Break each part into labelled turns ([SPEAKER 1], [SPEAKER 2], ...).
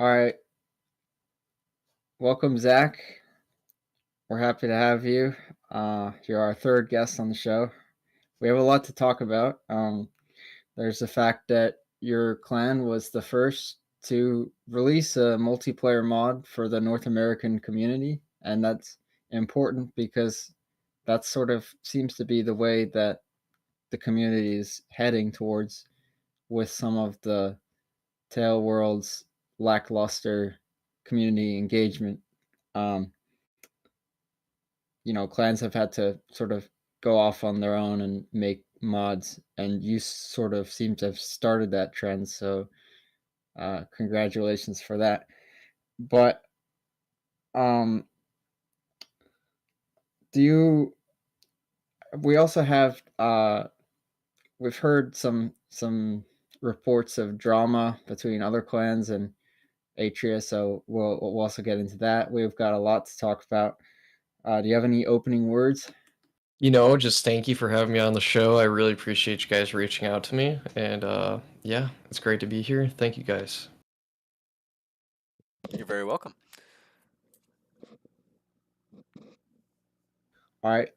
[SPEAKER 1] All right. Welcome, Zach. We're happy to have you. You're our third guest on the show. We have a lot to talk about. There's the fact that your clan was the first to release a multiplayer mod for the North American community, and that's important because that sort of seems to be the way that the community is heading towards with some of the Tail World's lackluster community engagement. Um, clans have had to sort of go off on their own and make mods, and you sort of seem to have started that trend. So, congratulations for that. But um, do you? We also have we've heard some reports of drama between other clans and Atria, so we'll also get into that. We've got a lot to talk about. Do you have any opening words?
[SPEAKER 2] Just thank you for having me on the show. I really appreciate you guys reaching out to me. And yeah, it's great to be here. Thank you guys.
[SPEAKER 3] You're very welcome.
[SPEAKER 1] All right,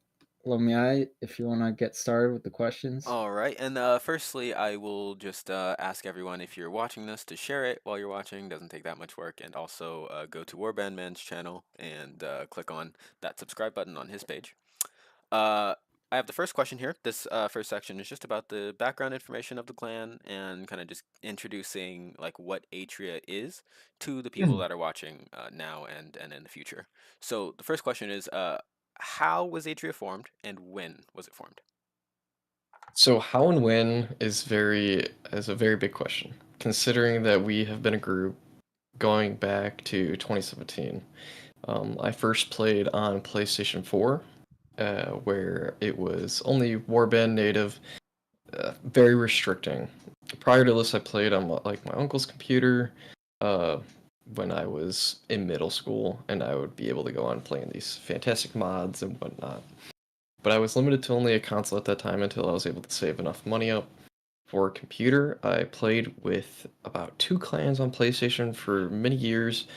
[SPEAKER 1] Lumia, if you want to get started with the questions.
[SPEAKER 3] All right, and firstly, I will just ask everyone if you're watching this to share it while you're watching. Doesn't take that much work, and also go to Warbandman's channel and click on that subscribe button on his page. I have the first question here. This first section is just about the background information of the clan and kind of just introducing like what Atria is to the people that are watching now and in the future. So the first question is, how was Atria formed and when was it formed?
[SPEAKER 2] So how and when is a very big question, considering that we have been a group going back to 2017. I first played on PlayStation 4, where it was only Warband native, very restricting. Prior to this, I played on like my uncle's computer uh, when I was in middle school, and I would be able to go on playing these fantastic mods and whatnot. But I was limited to only a console at that time until I was able to save enough money up for a computer. I played with about 2 clans on PlayStation for many years.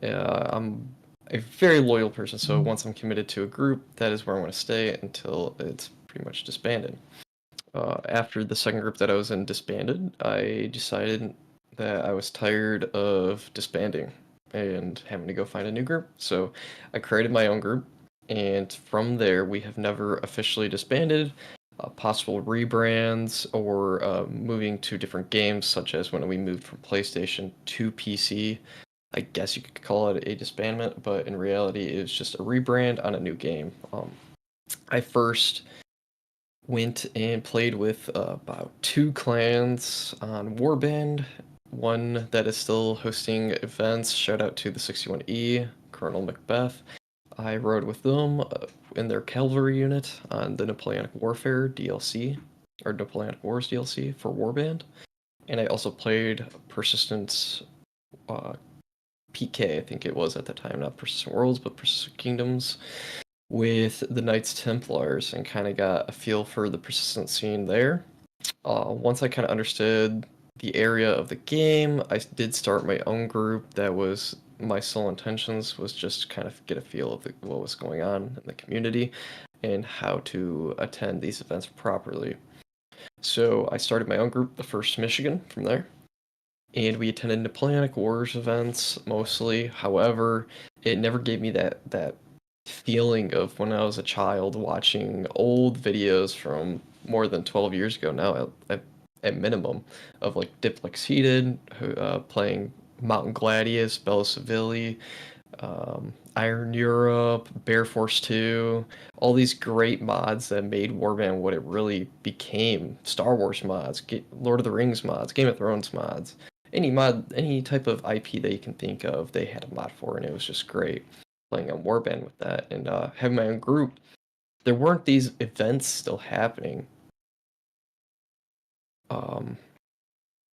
[SPEAKER 2] I'm a very loyal person, so once I'm committed to a group, that is where I'm going to stay until it's pretty much disbanded. After the second group that I was in disbanded, I decided that I was tired of disbanding and having to go find a new group. So I created my own group, and from there, we have never officially disbanded. Possible rebrands or moving to different games, such as when we moved from PlayStation to PC. I guess you could call it a disbandment, but in reality, it was just a rebrand on a new game. I first went and played with about 2 clans on Warband. One that is still hosting events. Shout out to the 61E, Colonel Macbeth. I rode with them in their cavalry unit on the Napoleonic Warfare DLC, or Napoleonic Wars DLC for Warband. And I also played Persistence PK, I think it was at the time, not Persistent Worlds, but Persistent Kingdoms, with the Knights Templars, and kind of got a feel for the persistent scene there. Once I kind of understood the area of the game, I did start my own group. That was my sole intentions, was just kind of get a feel of what was going on in the community and how to attend these events properly. So I started my own group, the First Michigan, from there. And we attended Napoleonic Wars events mostly. However, it never gave me that feeling of when I was a child watching old videos from more than 12 years ago now, at minimum, of like Diplex Heated, playing Mountain Gladius, Bella Civilli, Iron Europe, Bear Force 2, all these great mods that made Warband what it really became. Star Wars mods, Lord of the Rings mods, Game of Thrones mods. Any mod, any type of IP that you can think of, they had a mod for, and it was just great playing on Warband with that. And having my own group, there weren't these events still happening.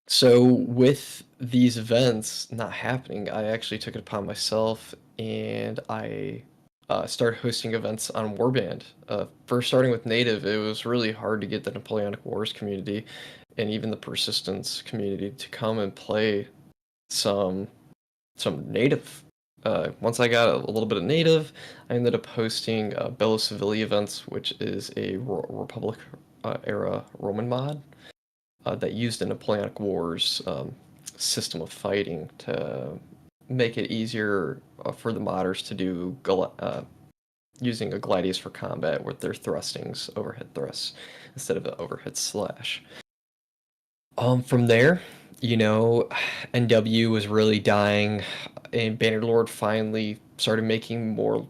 [SPEAKER 2] So with these events not happening, I actually took it upon myself, and I started hosting events on Warband. First starting with Native, it was really hard to get the Napoleonic Wars community and even the Persistence community to come and play some some native. Once I got a little bit of native, I ended up hosting Bello Civilia events, which is a Republic era Roman mod that used the Napoleonic Wars system of fighting to make it easier for the modders to do using a Gladius for combat with their thrustings, overhead thrusts, instead of the overhead slash. From there, NW was really dying, and Bannerlord finally started making more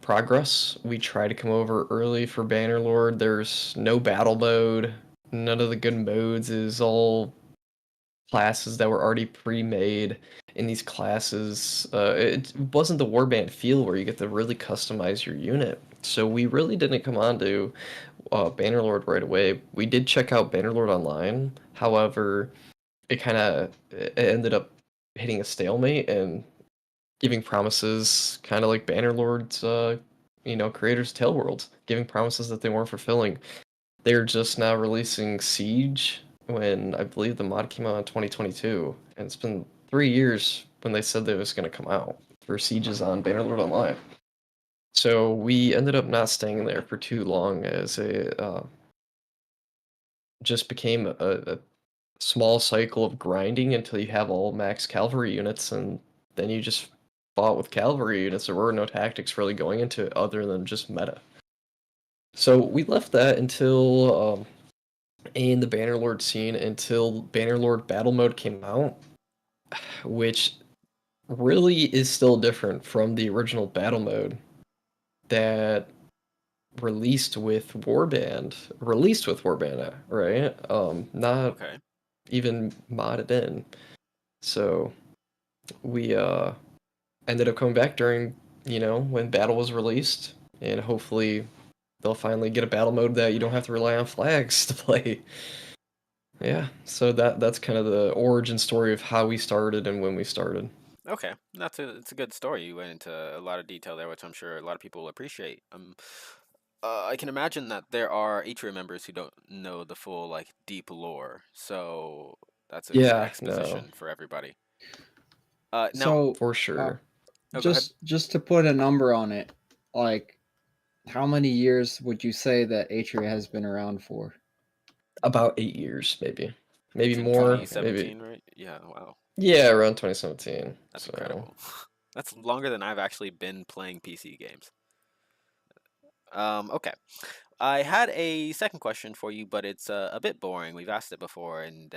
[SPEAKER 2] progress. We tried to come over early for Bannerlord. There's no battle mode. None of the good modes is all classes that were already pre-made. In these classes, it wasn't the warband feel where you get to really customize your unit. So we really didn't come on to Bannerlord right away. We did check out Bannerlord online. However, it ended up hitting a stalemate and giving promises, kind of like Bannerlord's, creators Tale Worlds, giving promises that they weren't fulfilling. They're just now releasing Siege when I believe the mod came out in 2022, and it's been 3 years when they said that it was going to come out for Sieges on Bannerlord Online. So we ended up not staying there for too long, as it just became a small cycle of grinding until you have all max cavalry units, and then you just fought with cavalry units. There were no tactics really going into it other than just meta. So we left that until in the Bannerlord scene until Bannerlord Battle Mode came out, which really is still different from the original Battle Mode that released with Warband, right? Not
[SPEAKER 3] Okay.
[SPEAKER 2] even modded in. So we ended up coming back during, when Battle was released, and hopefully they'll finally get a battle mode that you don't have to rely on flags to play. Yeah, so that's kind of the origin story of how we started and when we started.
[SPEAKER 3] Okay, it's a good story. You went into a lot of detail there, which I'm sure a lot of people will appreciate. I can imagine that there are Atria members who don't know the full deep lore, so that's a good
[SPEAKER 2] Yeah, no,
[SPEAKER 3] exposition for everybody. Now,
[SPEAKER 1] So,
[SPEAKER 2] for
[SPEAKER 1] uh,
[SPEAKER 2] sure.
[SPEAKER 3] oh, go ahead.
[SPEAKER 1] just to put a number on it, like how many years would you say that Atria has been around for?
[SPEAKER 2] About 8 years, maybe. Maybe
[SPEAKER 3] It's in
[SPEAKER 2] more, maybe.
[SPEAKER 3] 2017, right? Yeah, wow.
[SPEAKER 2] Yeah, around 2017.
[SPEAKER 3] That's
[SPEAKER 2] So,
[SPEAKER 3] incredible. That's longer than I've actually been playing PC games. Okay. I had a second question for you, but it's a bit boring. We've asked it before, and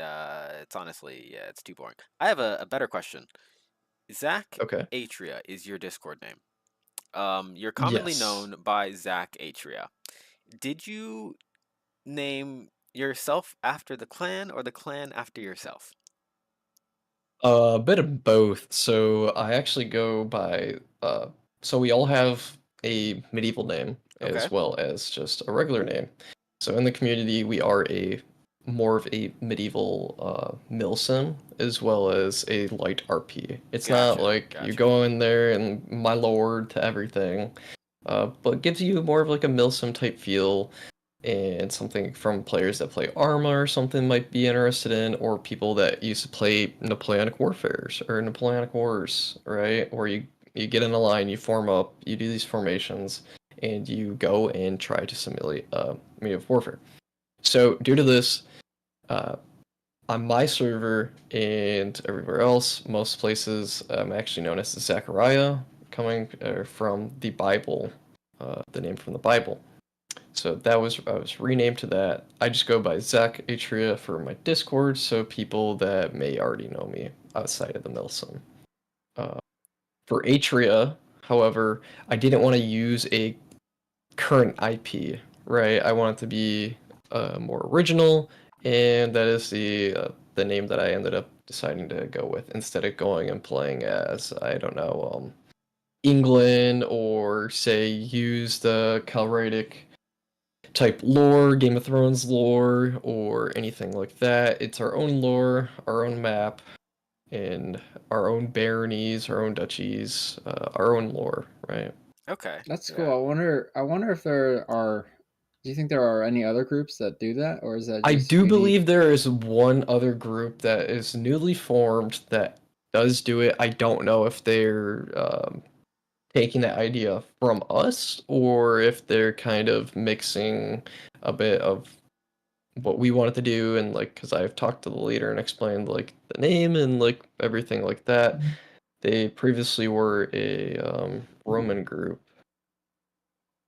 [SPEAKER 3] it's honestly, yeah, it's too boring. I have a better question. Zach
[SPEAKER 2] okay.
[SPEAKER 3] Atria is your Discord name. You're commonly
[SPEAKER 2] Yes.
[SPEAKER 3] known by Zach Atria. Did you name yourself after the clan or the clan after yourself?
[SPEAKER 2] A bit of both. So I actually go by so we all have a medieval name
[SPEAKER 3] Okay.
[SPEAKER 2] as well as just a regular name. So in the community we are a more of a medieval milsim as well as a light RP. It's not
[SPEAKER 3] Gotcha.
[SPEAKER 2] like you
[SPEAKER 3] Gotcha.
[SPEAKER 2] go in there and my lord to everything. But gives you more of like a milsim type feel, and something from players that play Arma or something might be interested in, or people that used to play Napoleonic Warfares or Napoleonic Wars, right? Where you get in a line, you form up, you do these formations, and you go and try to simulate medieval warfare. So due to this, uh, on my server and everywhere else, most places, I'm actually known as Zachariah, coming from the Bible, the name from the Bible. So I was renamed to that. I just go by Zach Atria for my Discord, so people that may already know me outside of the Milsim. Uh, for Atria, however, I didn't want to use a current IP, right? I want it to be more original, and that is the name that I ended up deciding to go with instead of going and playing as, I don't know, England, or say use the Calradic type lore, Game of Thrones lore, or anything like that. It's our own lore, our own map, and our own baronies, our own duchies, our own lore, right?
[SPEAKER 3] Okay.
[SPEAKER 1] That's cool.
[SPEAKER 3] Yeah.
[SPEAKER 1] I wonder if there are. Do you think there are any other groups that do that, or is that
[SPEAKER 2] I
[SPEAKER 1] just
[SPEAKER 2] do
[SPEAKER 1] unique?
[SPEAKER 2] believe there is one other group that is newly formed that does do it. I don't know if they're taking that idea from us or if they're kind of mixing a bit of what we wanted to do, and like because I've talked to the leader and explained like the name and like everything like that. They previously were a Roman group,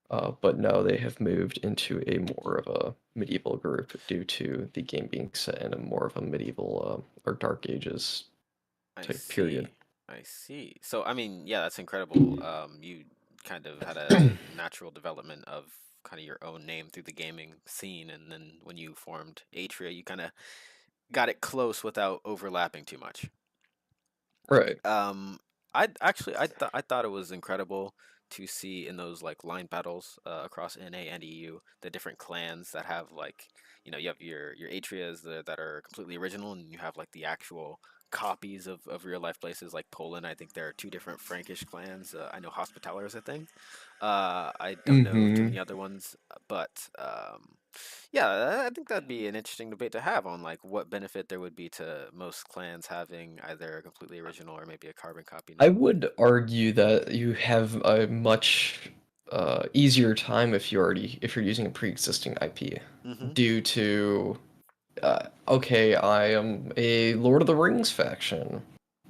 [SPEAKER 2] but now they have moved into a more of a medieval group due to the game being set in a more of a medieval or Dark Ages
[SPEAKER 3] I
[SPEAKER 2] type period.
[SPEAKER 3] see. I see. So, I mean, yeah, that's incredible. You kind of had a natural development of kind of your own name through the gaming scene, and then when you formed Atria, you kind of got it close without overlapping too much.
[SPEAKER 2] Right.
[SPEAKER 3] I thought it was incredible to see in those like line battles across NA and EU the different clans that have like you have your Atrias that are completely original, and you have like the actual copies of real life places like Poland. I think there are two different Frankish clans. I know Hospitaller is a thing. I don't know too
[SPEAKER 2] Mm-hmm.
[SPEAKER 3] many other ones, but yeah, I think that'd be an interesting debate to have on like what benefit there would be to most clans having either a completely original or maybe a carbon copy
[SPEAKER 2] I
[SPEAKER 3] name.
[SPEAKER 2] would argue that you have a much easier time if you're using a pre-existing IP
[SPEAKER 3] Mm-hmm.
[SPEAKER 2] due to okay, I am a Lord of the Rings faction.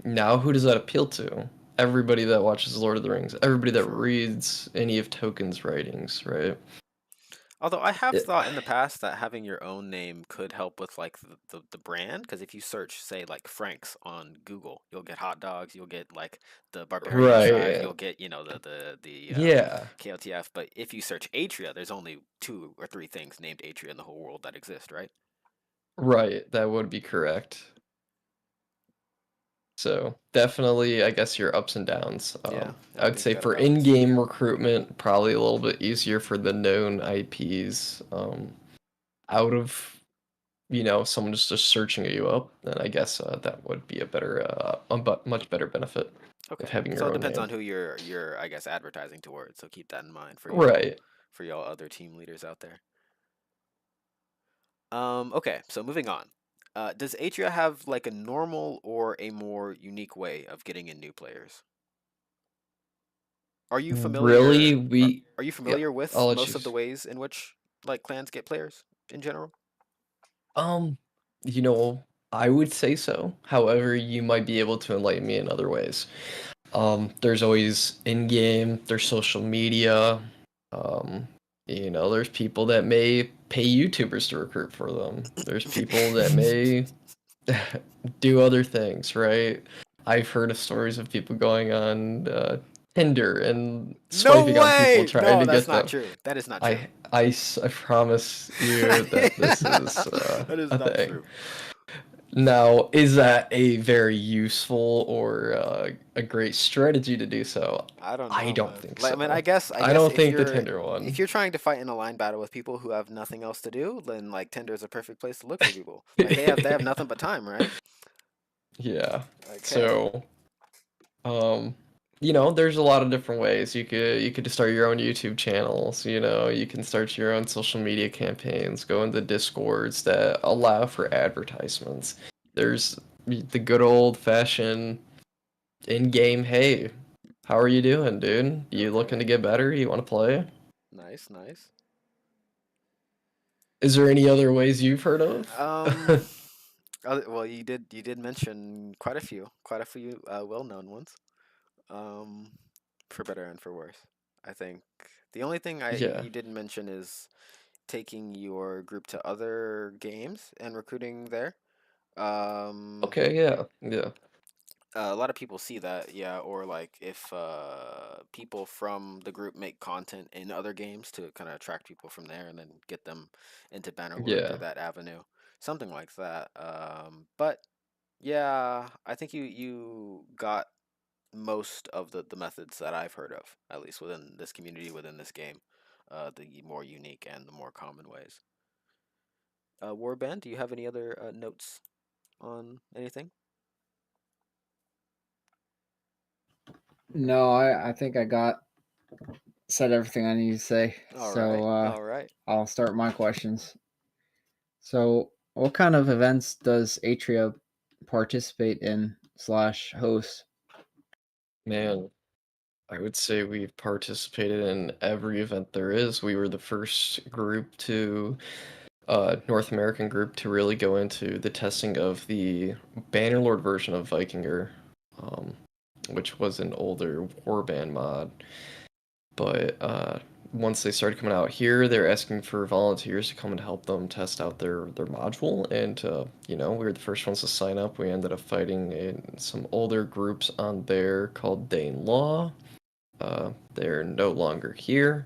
[SPEAKER 2] Now, who does that appeal to? Everybody that watches Lord of the Rings, everybody that
[SPEAKER 3] True.
[SPEAKER 2] reads any of Tolkien's writings, right?
[SPEAKER 3] Although I have
[SPEAKER 2] It,
[SPEAKER 3] thought in the past that having your own name could help with like the brand, because if you search, say, like Franks on Google, you'll get hot dogs, you'll get like the barbarian tribe,
[SPEAKER 2] right.
[SPEAKER 3] you'll get the
[SPEAKER 2] Yeah.
[SPEAKER 3] KLTF. But if you search Atria, there's only two or three things named Atria in the whole world that exist, right?
[SPEAKER 2] Right. That would be correct. So definitely, I guess your ups and downs.
[SPEAKER 3] Yeah, I
[SPEAKER 2] I would
[SPEAKER 3] think you
[SPEAKER 2] say
[SPEAKER 3] got a
[SPEAKER 2] for
[SPEAKER 3] balance.
[SPEAKER 2] in-game recruitment, probably a little bit easier for the known IPs. Out of someone just searching you up, then I guess that would be much better benefit of
[SPEAKER 3] Okay,
[SPEAKER 2] having
[SPEAKER 3] so
[SPEAKER 2] your
[SPEAKER 3] it
[SPEAKER 2] own
[SPEAKER 3] depends
[SPEAKER 2] name.
[SPEAKER 3] on who you're I guess advertising towards. So keep that in mind
[SPEAKER 2] Right.
[SPEAKER 3] for y'all other team leaders out there. Okay, so moving on. Does Atria have like a normal or a more unique way of getting in new players? Are you
[SPEAKER 2] Really,
[SPEAKER 3] familiar? Are,
[SPEAKER 2] we
[SPEAKER 3] are you
[SPEAKER 2] yeah.
[SPEAKER 3] familiar with
[SPEAKER 2] I'll let
[SPEAKER 3] most
[SPEAKER 2] you.
[SPEAKER 3] of the ways in which like clans get players in general?
[SPEAKER 2] Um, you know, I would say so. However, you might be able to enlighten me in other ways. There's always in-game, there's social media. Um, there's people that may pay YouTubers to recruit for them. There's people that may do other things, right? I've heard of stories of people going on Tinder and
[SPEAKER 3] No
[SPEAKER 2] swiping on people
[SPEAKER 3] way!
[SPEAKER 2] trying
[SPEAKER 3] No,
[SPEAKER 2] to
[SPEAKER 3] that's
[SPEAKER 2] get
[SPEAKER 3] not
[SPEAKER 2] them.
[SPEAKER 3] true. That is not true.
[SPEAKER 2] I promise you that this is
[SPEAKER 3] That is
[SPEAKER 2] a
[SPEAKER 3] not
[SPEAKER 2] thing.
[SPEAKER 3] true.
[SPEAKER 2] Now, is that a very useful or a great strategy to do so?
[SPEAKER 3] I don't
[SPEAKER 2] I
[SPEAKER 3] know,
[SPEAKER 2] don't
[SPEAKER 3] man.
[SPEAKER 2] think
[SPEAKER 3] Like, I mean, I
[SPEAKER 2] so.
[SPEAKER 3] guess, I
[SPEAKER 2] I
[SPEAKER 3] guess
[SPEAKER 2] don't think the Tinder
[SPEAKER 3] if
[SPEAKER 2] one.
[SPEAKER 3] you're trying to fight in a line battle with people who have nothing else to do, then like Tinder is a perfect place to look for people. Like they have nothing but time, right?
[SPEAKER 2] Yeah.
[SPEAKER 3] Okay.
[SPEAKER 2] So, um, there's a lot of different ways. You could start your own YouTube channels, you can start your own social media campaigns, go into Discords that allow for advertisements. There's the good old fashioned in-game, hey, how are you doing, dude? You looking to
[SPEAKER 3] Okay.
[SPEAKER 2] get better? You want to play?
[SPEAKER 3] Nice, nice.
[SPEAKER 2] Is there any other ways you've heard of?
[SPEAKER 3] Um, well, you did mention quite a few well-known ones. Um, for better and for worse. I think the only thing
[SPEAKER 2] Yeah.
[SPEAKER 3] you didn't mention is taking your group to other games and recruiting there. Um,
[SPEAKER 2] Okay, yeah. Yeah.
[SPEAKER 3] a lot of people see that, yeah, or like if people from the group make content in other games to kind of attract people from there and then get them into Bannerlord through
[SPEAKER 2] Yeah.
[SPEAKER 3] that avenue, something like that. But yeah, I think you got most of the methods that I've heard of, at least within this community, within this game, the more unique and the more common ways. Warband, do you have any other notes on anything?
[SPEAKER 1] No, I think I said everything I need to say.
[SPEAKER 3] All right,
[SPEAKER 1] So
[SPEAKER 3] all right.
[SPEAKER 1] I'll start my questions. So, what kind of events does Atria participate in / host?
[SPEAKER 2] Man, I would say we've participated in every event there is. We were the first group to North American group to really go into the testing of the Bannerlord version of Vikinger, which was an older warband mod. But once they started coming out here, they're asking for volunteers to come and help them test out their module. And we were the first ones to sign up. We ended up fighting in some older groups on there called Dane Law. They're no longer here.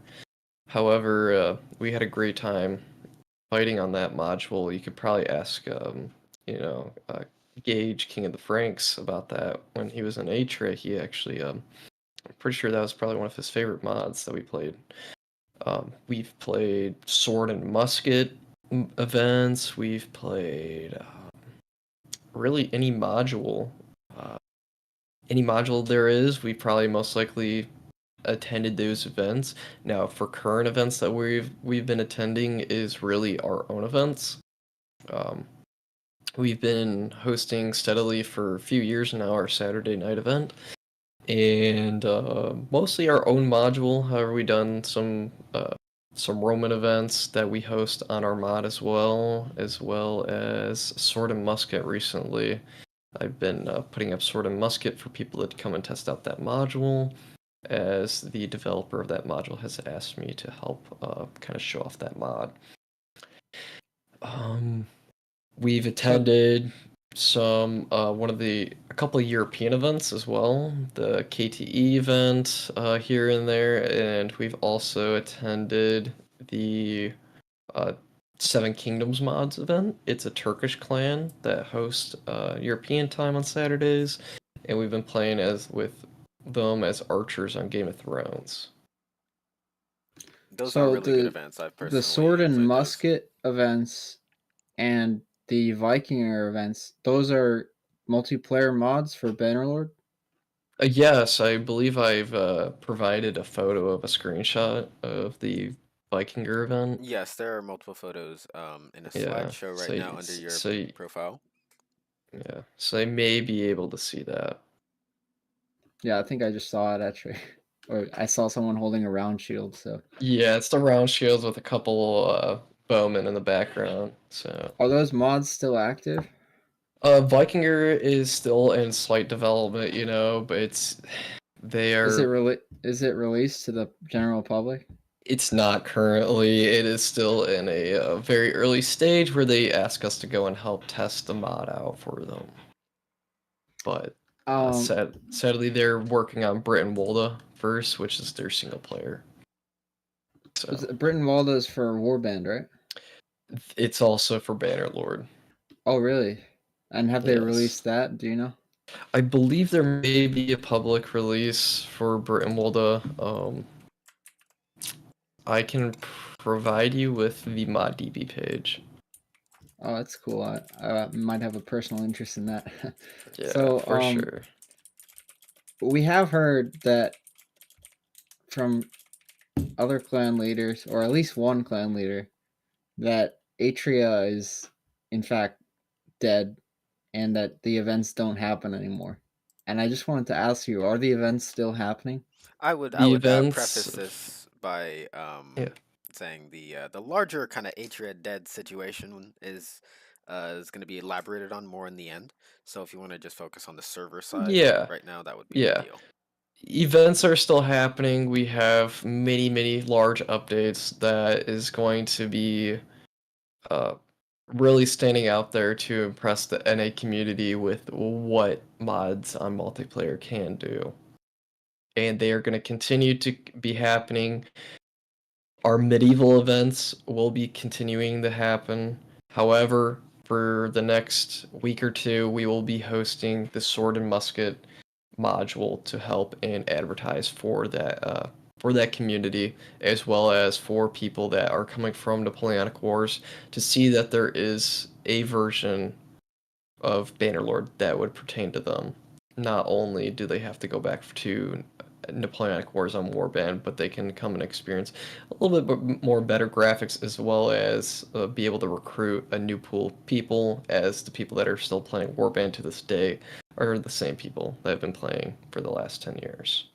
[SPEAKER 2] However, we had a great time fighting on that module. You could probably ask, Gage, King of the Franks, about that when he was in Atria. He actually, I'm pretty sure that was probably one of his favorite mods that we played. We've played sword and musket events. We've played really any module. Any module there is, we probably most likely attended those events. Now, for current events that we've been attending is really our own events. We've been hosting steadily for a few years now our Saturday night event, and mostly our own module. However, we've done some Roman events that we host on our mod as well as sword and musket recently. I've been putting up sword and musket for people that come and test out that module, as the developer of that module has asked me to help kind of show off that mod. We've attended a couple of European events as well, the KTE event here and there, and we've also attended the Seven Kingdoms mods event. It's a Turkish clan that hosts European time on Saturdays, and we've been playing with them as archers on Game of Thrones.
[SPEAKER 3] Those are really good events. I've personally
[SPEAKER 1] the sword and
[SPEAKER 3] enjoyed those.
[SPEAKER 1] musket events and the Vikinger events, those are multiplayer mods for Bannerlord?
[SPEAKER 2] Yes, I believe I've provided a photo of a screenshot of the Vikinger event.
[SPEAKER 3] Yes, there are multiple photos in a
[SPEAKER 2] Yeah,
[SPEAKER 3] slideshow right now under your profile.
[SPEAKER 2] Yeah, so I may be able to see that.
[SPEAKER 1] Yeah, I think I just saw it actually. Or I saw someone holding a round shield, so.
[SPEAKER 2] Yeah, it's the round shields with a couple bowmen in the background. So
[SPEAKER 1] are those mods still active?
[SPEAKER 2] Vikinger is still in slight development, but
[SPEAKER 1] Is it released to the general public?
[SPEAKER 2] It's not currently. It is still in a very early stage where they ask us to go and help test the mod out for them. But sadly, they're working on Brittenwalda first, which is their single player. So
[SPEAKER 1] Brittenwalda is for Warband, right?
[SPEAKER 2] It's also for Bannerlord.
[SPEAKER 1] Oh, really? And have they released that? Do you know?
[SPEAKER 2] I believe there may be a public release for Brittenwalda. I can provide you with the ModDB page.
[SPEAKER 1] Oh, that's cool. I might have a personal interest in that.
[SPEAKER 2] Yeah,
[SPEAKER 1] so,
[SPEAKER 2] for sure.
[SPEAKER 1] We have heard that from other clan leaders, or at least one clan leader, that Atria is in fact dead and that the events don't happen anymore. And I just wanted to ask you, are the events still happening?
[SPEAKER 3] I would preface this by saying the larger kind of Atria dead situation is going to be elaborated on more in the end. So if you want to just focus on the server side right now, that would be ideal.
[SPEAKER 2] Events are still happening. We have many large updates that is going to be really standing out there to impress the NA community with what mods on multiplayer can do. And they are going to continue to be happening. Our medieval events will be continuing to happen. However, for the next week or two, we will be hosting the sword and musket module to help and advertise for that community, as well as for people that are coming from Napoleonic Wars to see that there is a version of Bannerlord that would pertain to them. Not only do they have to go back to Napoleonic Wars on Warband, but they can come and experience a little bit more better graphics, as well as be able to recruit a new pool of people, as the people that are still playing Warband to this day are the same people that have been playing for the last 10 years.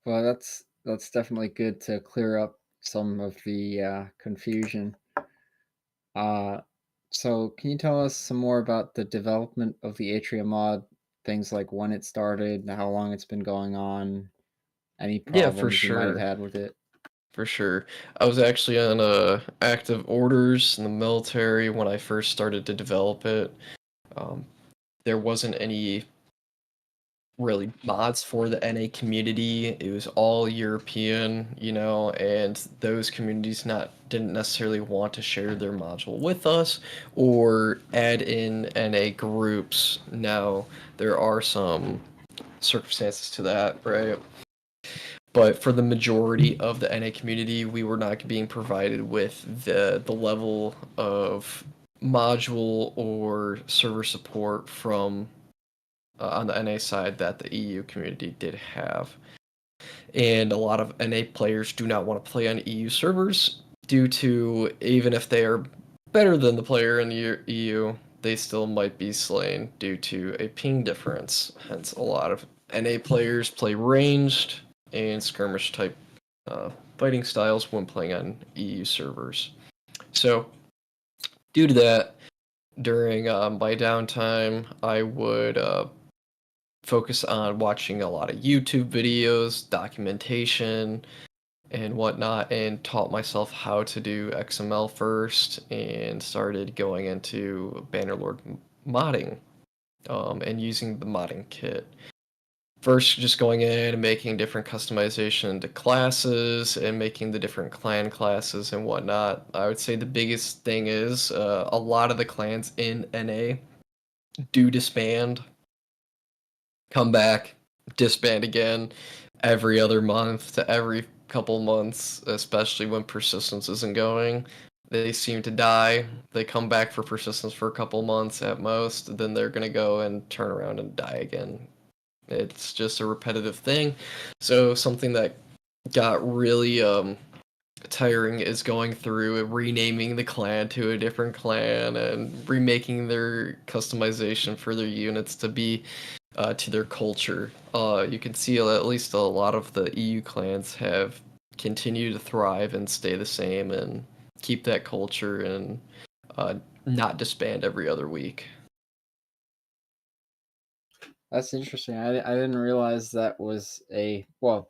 [SPEAKER 1] Well, that's definitely good to clear up some of the confusion. So can you tell us some more about the development of the Atria mod? Things like when it started, and how long it's been going on, any
[SPEAKER 2] Yeah, for
[SPEAKER 1] problems you might have
[SPEAKER 2] sure.
[SPEAKER 1] had with it?
[SPEAKER 2] For sure. I was actually on active orders in the military when I first started to develop it. Um, there wasn't any really mods for the NA community. It was all European, and those communities not didn't necessarily want to share their module with us or add in NA groups. Now, there are some circumstances to that, right? But for the majority of the NA community, we were not being provided with the level of module or server support from on the NA side that the EU community did have. And a lot of NA players do not want to play on EU servers due to, even if they are better than the player in the EU, they still might be slain due to a ping difference. Hence, a lot of NA players play ranged and skirmish type fighting styles when playing on EU servers. So, due to that, during my downtime, I would focus on watching a lot of YouTube videos, documentation, and whatnot, and taught myself how to do XML first, and started going into Bannerlord modding and using the modding kit. First, just going in and making different customization to classes and making the different clan classes and whatnot. I would say the biggest thing is a lot of the clans in NA do disband, come back, disband again every other month to every couple months, especially when persistence isn't going. They seem to die. They come back for persistence for a couple months at most, then they're going to go and turn around and die again. It's just a repetitive thing. So something that got really tiring is going through and renaming the clan to a different clan and remaking their customization for their units to be to their culture. You can see at least a lot of the EU clans have continued to thrive and stay the same and keep that culture and not disband every other week.
[SPEAKER 1] That's interesting. I didn't realize that was well,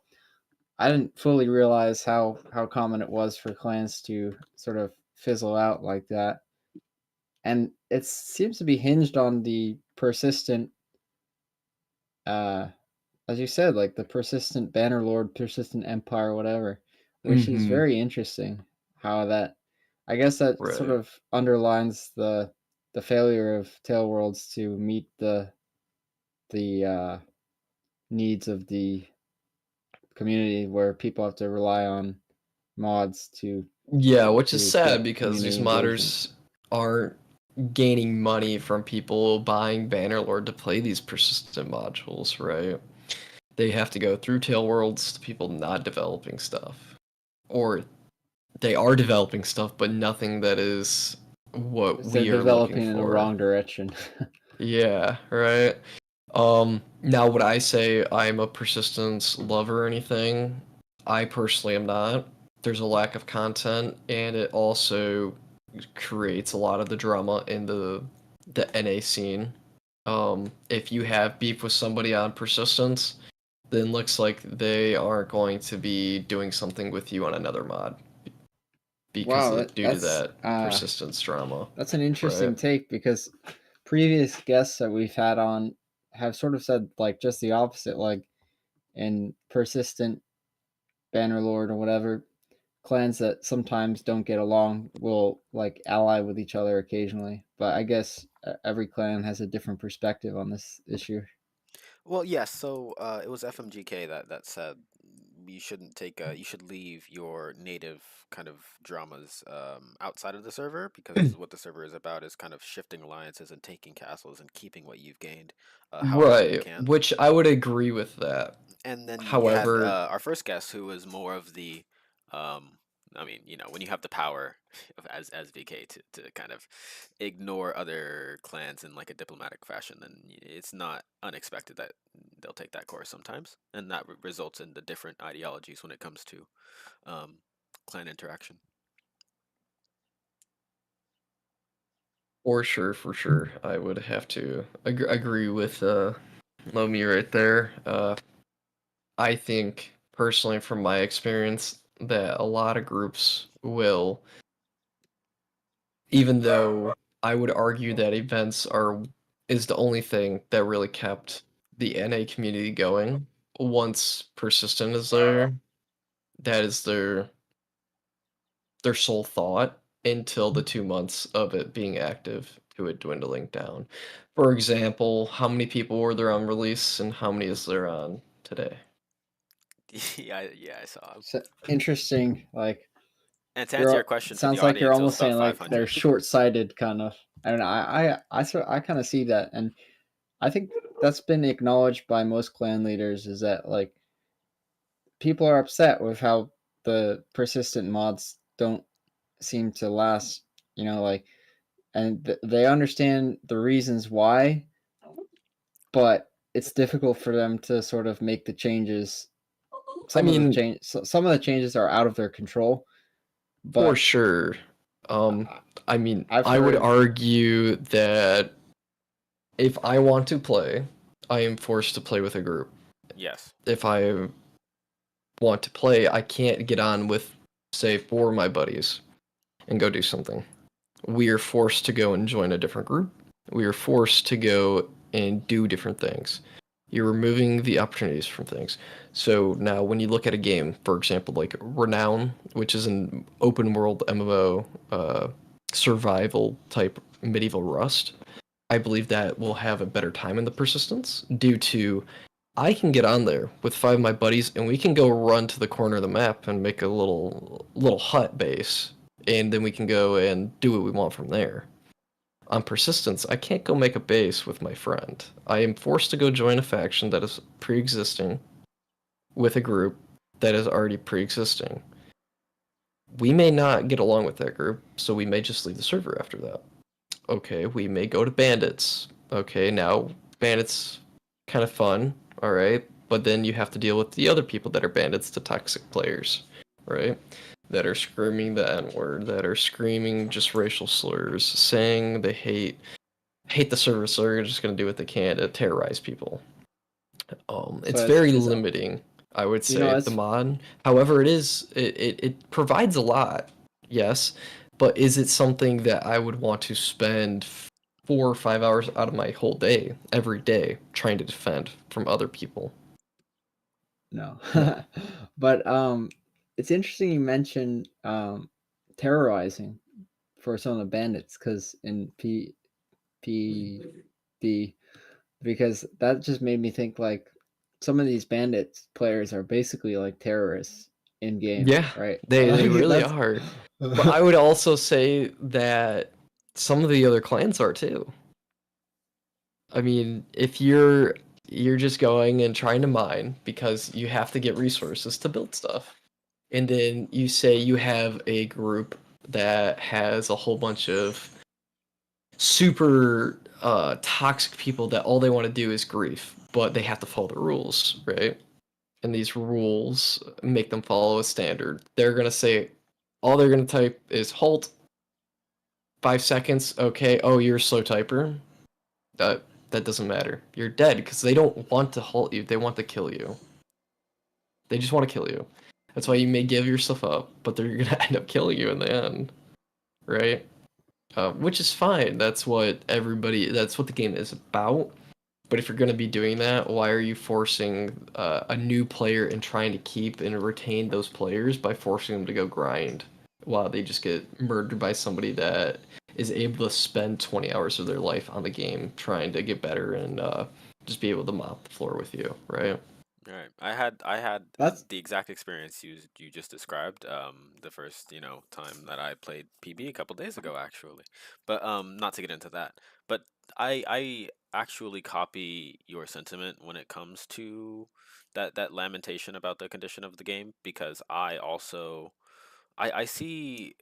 [SPEAKER 1] I didn't fully realize how common it was for clans to sort of fizzle out like that. And it seems to be hinged on the persistent, as you said, like the persistent Bannerlord, persistent Empire, whatever, which is
[SPEAKER 2] Mm-hmm.
[SPEAKER 1] very interesting. How that, I guess that sort
[SPEAKER 2] Right.
[SPEAKER 1] of underlines the failure of Tail Worlds to meet the needs of the community, where people have to rely on mods to
[SPEAKER 2] Yeah, which is sad
[SPEAKER 1] get
[SPEAKER 2] because these
[SPEAKER 1] community engagement.
[SPEAKER 2] modders aren't gaining money from people buying Bannerlord to play these persistent modules, right? They have to go through Tail Worlds to people not developing stuff. Or they are developing stuff, but nothing that is what
[SPEAKER 1] They're
[SPEAKER 2] we are looking
[SPEAKER 1] developing in the
[SPEAKER 2] for.
[SPEAKER 1] wrong direction.
[SPEAKER 2] Yeah, right. Now would I say I'm a persistence lover or anything? I personally am not. There's a lack of content, and it also creates a lot of the drama in the NA scene. If you have beef with somebody on persistence, then looks like they aren't going to be doing something with you on another mod because
[SPEAKER 1] Wow,
[SPEAKER 2] of due to that persistence drama.
[SPEAKER 1] that's an interesting
[SPEAKER 2] Right.
[SPEAKER 1] take, because previous guests that we've had on have sort of said like just the opposite. Like in persistent Bannerlord or whatever, clans that sometimes don't get along will like ally with each other occasionally. But I guess every clan has a different perspective on this issue.
[SPEAKER 3] Well, yes. So it was FMGK that said you shouldn't take you should leave your native kind of dramas outside of the server, because what the server is about is kind of shifting alliances and taking castles and keeping what you've gained, however you
[SPEAKER 2] Right,
[SPEAKER 3] can.
[SPEAKER 2] which I would agree with that.
[SPEAKER 3] And then you had
[SPEAKER 2] However,
[SPEAKER 3] our first guest, who was more of the, um, I mean, when you have the power as VK to kind of ignore other clans in like a diplomatic fashion, then it's not unexpected that they'll take that course sometimes, and that results in the different ideologies when it comes to clan interaction.
[SPEAKER 2] for sure, I would have to agree with Lomi right there. I think personally, from my experience, that a lot of groups will, even though I would argue that events is the only thing that really kept the NA community going. Once persistent is there, that is their sole thought until the 2 months of it being active to it dwindling down. For example, how many people were there on release and how many is there on today?
[SPEAKER 3] Yeah, I saw.
[SPEAKER 1] So interesting. Like,
[SPEAKER 3] And to answer your question to the
[SPEAKER 1] sounds like you're
[SPEAKER 3] audience, it was
[SPEAKER 1] almost
[SPEAKER 3] about
[SPEAKER 1] saying like
[SPEAKER 3] 500.
[SPEAKER 1] they're short-sighted, kind of. I don't know. I kind of see that, and I think that's been acknowledged by most clan leaders. Is that like people are upset with how the persistent mods don't seem to last. Like, and they understand the reasons why, but it's difficult for them to sort of make the changes.
[SPEAKER 2] I mean,
[SPEAKER 1] Some of the changes are out of their control,
[SPEAKER 2] for
[SPEAKER 1] but
[SPEAKER 2] sure.
[SPEAKER 1] I-
[SPEAKER 2] I mean,
[SPEAKER 1] I've
[SPEAKER 2] I would
[SPEAKER 1] heard.
[SPEAKER 2] argue that if I want to play, I am forced to play with a group.
[SPEAKER 3] Yes.
[SPEAKER 2] If I want to play, I can't get on with, say, 4 of my buddies and go do something. We are forced to go and join a different group. We are forced to go and do different things. You're removing the opportunities from things. So now when you look at a game, for example, like Renown, which is an open world MMO survival type medieval Rust, I believe that will have a better time in the persistence due to I can get on there with 5 of my buddies and we can go run to the corner of the map and make a little hut base, and then we can go and do what we want from there. On persistence, I can't go make a base with my friend. I am forced to go join a faction that is pre-existing with a group that is already pre-existing. We may not get along with that group, so we may just leave the server after that. Okay, we may go to bandits. Okay, now bandits kind of fun, all right, but then you have to deal with the other people that are bandits, the toxic players, right? That are screaming the N-word, that are screaming just racial slurs, saying they hate the server, so they're just gonna do what they can to terrorize people. It's
[SPEAKER 1] So
[SPEAKER 2] very limiting, I would say, the
[SPEAKER 1] it's
[SPEAKER 2] mod. However, it provides a lot, yes, but is it something that I would want to spend 4 or 5 hours out of my whole day, every day, trying to defend from other people?
[SPEAKER 1] no.
[SPEAKER 2] No.
[SPEAKER 1] But it's interesting you mentioned terrorizing for some of the bandits, because in PD, because that just made me think like some of these bandits players are basically like terrorists in game,
[SPEAKER 2] Yeah,
[SPEAKER 1] right?
[SPEAKER 2] they
[SPEAKER 1] Like
[SPEAKER 2] really
[SPEAKER 1] that's
[SPEAKER 2] are. But I would also say that some of the other clans are too. I mean, if you're just going and trying to mine because you have to get resources to build stuff. And then you say you have a group that has a whole bunch of super toxic people that all they want to do is grief, but they have to follow the rules, right? And these rules make them follow a standard. They're gonna say all they're gonna type is halt, 5 seconds, okay, oh you're a slow typer. That doesn't matter. You're dead because they don't want to halt you, they want to kill you. They just want to kill you. That's why you may give yourself up, but they're gonna end up killing you in the end, right? Which is fine. That's what the game is about. But if you're gonna be doing that, why are you forcing a new player and trying to keep and retain those players by forcing them to go grind while they just get murdered by somebody that is able to spend 20 hours of their life on the game trying to get better and just be able to mop the floor with you, right?
[SPEAKER 3] All right. I had
[SPEAKER 1] That's
[SPEAKER 3] the exact experience you just described. The first time that I played PB a couple days ago actually, but not to get into that. But I actually copy your sentiment when it comes to that lamentation about the condition of the game, because I also I see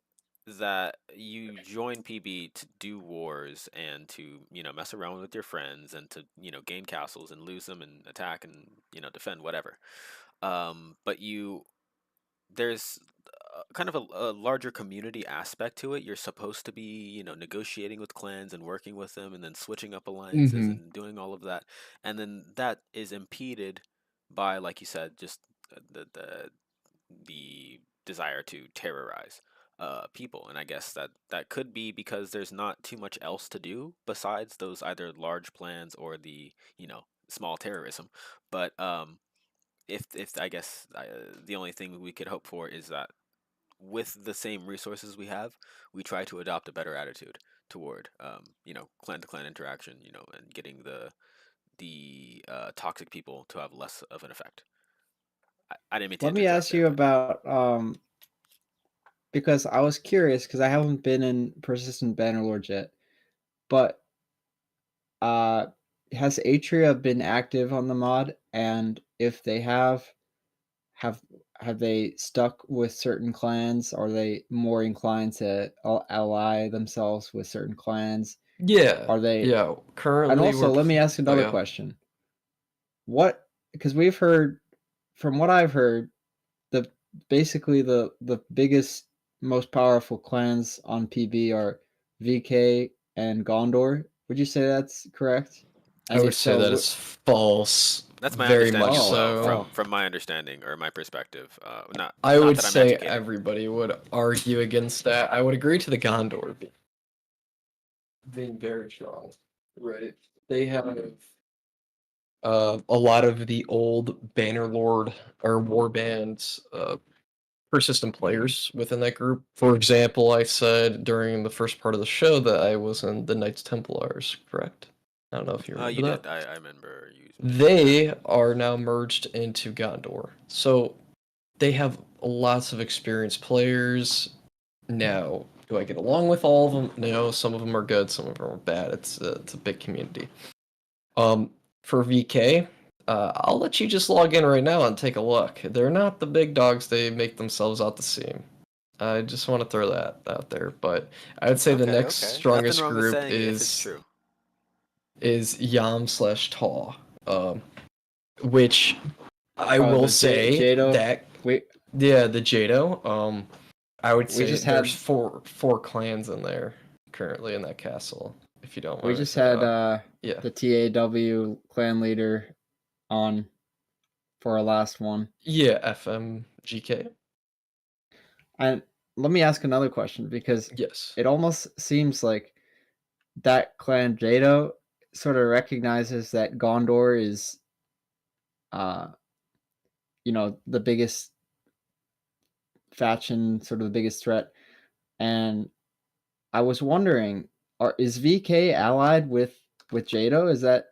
[SPEAKER 3] that you join PB to do wars and to mess around with your friends and to gain castles and lose them and attack and defend, whatever. But there's kind of a larger community aspect to it. You're supposed to be negotiating with clans and working with them and then switching up alliances
[SPEAKER 2] Hmm.
[SPEAKER 3] and doing all of that, and then that is impeded by, like you said, just the desire to terrorize people. And I guess that could be because there's not too much else to do besides those either large plans or the small terrorism. But if I guess the only thing we could hope for is that with the same resources we have, we try to adopt a better attitude toward clan to clan interaction, and getting the toxic people to have less of an effect. I didn't mean to
[SPEAKER 1] Let me
[SPEAKER 3] interject
[SPEAKER 1] ask
[SPEAKER 3] there,
[SPEAKER 1] you
[SPEAKER 3] but
[SPEAKER 1] about because I was curious because I haven't been in persistent Bannerlord yet, but uh, has Atria been active on the mod? And if they have have they stuck with certain clans? Are they more inclined to ally themselves with certain clans?
[SPEAKER 2] Yeah,
[SPEAKER 1] Are they?
[SPEAKER 2] yeah.
[SPEAKER 1] And
[SPEAKER 2] Currently,
[SPEAKER 1] also, let me ask
[SPEAKER 2] oh
[SPEAKER 1] another
[SPEAKER 2] yeah.
[SPEAKER 1] question. What? Because we've heard, from what I've heard, the basically the biggest, most powerful clans on PB are VK and Gondor. Would you say that's correct?
[SPEAKER 2] I
[SPEAKER 1] And
[SPEAKER 2] would
[SPEAKER 1] if
[SPEAKER 2] say that
[SPEAKER 1] so,
[SPEAKER 2] is false.
[SPEAKER 3] that's my
[SPEAKER 2] Very
[SPEAKER 3] understanding
[SPEAKER 2] much
[SPEAKER 3] as well.
[SPEAKER 2] so.
[SPEAKER 3] From my understanding or my perspective. Not
[SPEAKER 2] I
[SPEAKER 3] not
[SPEAKER 2] would
[SPEAKER 3] that I'm
[SPEAKER 2] say
[SPEAKER 3] educated.
[SPEAKER 2] everybody would argue against that. I would agree to the Gondor being very strong. Right. They have a lot of the old Bannerlord or Warband persistent players within that group. For example, I said during the first part of the show that I was in the Knights Templars, correct? I don't know if you remember
[SPEAKER 3] You
[SPEAKER 2] that.
[SPEAKER 3] did. I remember you mentioning that.
[SPEAKER 2] They are now merged into Gondor. So they have lots of experienced players. Now, do I get along with all of them? No, some of them are good, some of them are bad. It's a big community. For VK, I'll let you just log in right now and take a look. They're not the big dogs they make themselves out to seem. I just want to throw that out there, but I would say the
[SPEAKER 3] Okay,
[SPEAKER 2] next
[SPEAKER 3] okay. Nothing
[SPEAKER 2] strongest
[SPEAKER 3] wrong with
[SPEAKER 2] group
[SPEAKER 3] saying it if it's true.
[SPEAKER 2] is Yam slash Taw, which I
[SPEAKER 1] oh,
[SPEAKER 2] will
[SPEAKER 1] the
[SPEAKER 2] say
[SPEAKER 1] Jado,
[SPEAKER 2] that
[SPEAKER 1] we
[SPEAKER 2] the Jado, I would
[SPEAKER 1] we
[SPEAKER 2] say
[SPEAKER 1] just
[SPEAKER 2] there's
[SPEAKER 1] had
[SPEAKER 2] four clans in there currently in that castle. If you don't
[SPEAKER 1] we
[SPEAKER 2] mind me
[SPEAKER 1] just
[SPEAKER 2] saying,
[SPEAKER 1] had
[SPEAKER 2] yeah,
[SPEAKER 1] the TAW clan leader on for our last one.
[SPEAKER 2] yeah, FMGK,
[SPEAKER 1] And let me ask another question because
[SPEAKER 2] yes,
[SPEAKER 1] it almost seems like that clan Jado sort of recognizes that Gondor is, uh, the biggest faction, sort of the biggest threat. And I was wondering, is VK allied with Jado? Is that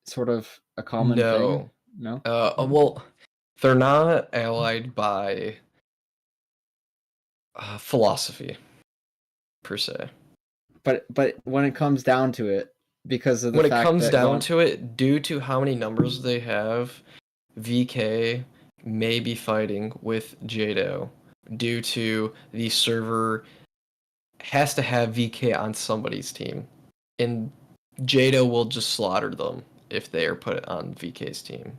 [SPEAKER 1] sort of a common thing?
[SPEAKER 2] no,
[SPEAKER 1] No,
[SPEAKER 2] well, they're not allied by philosophy per se.
[SPEAKER 1] but when it comes down to it, because of the
[SPEAKER 2] When it
[SPEAKER 1] fact
[SPEAKER 2] comes
[SPEAKER 1] that
[SPEAKER 2] down to it, due to how many numbers they have, VK may be fighting with Jado due to the server has to have VK on somebody's team, and Jado will just slaughter them if they are put on VK's team.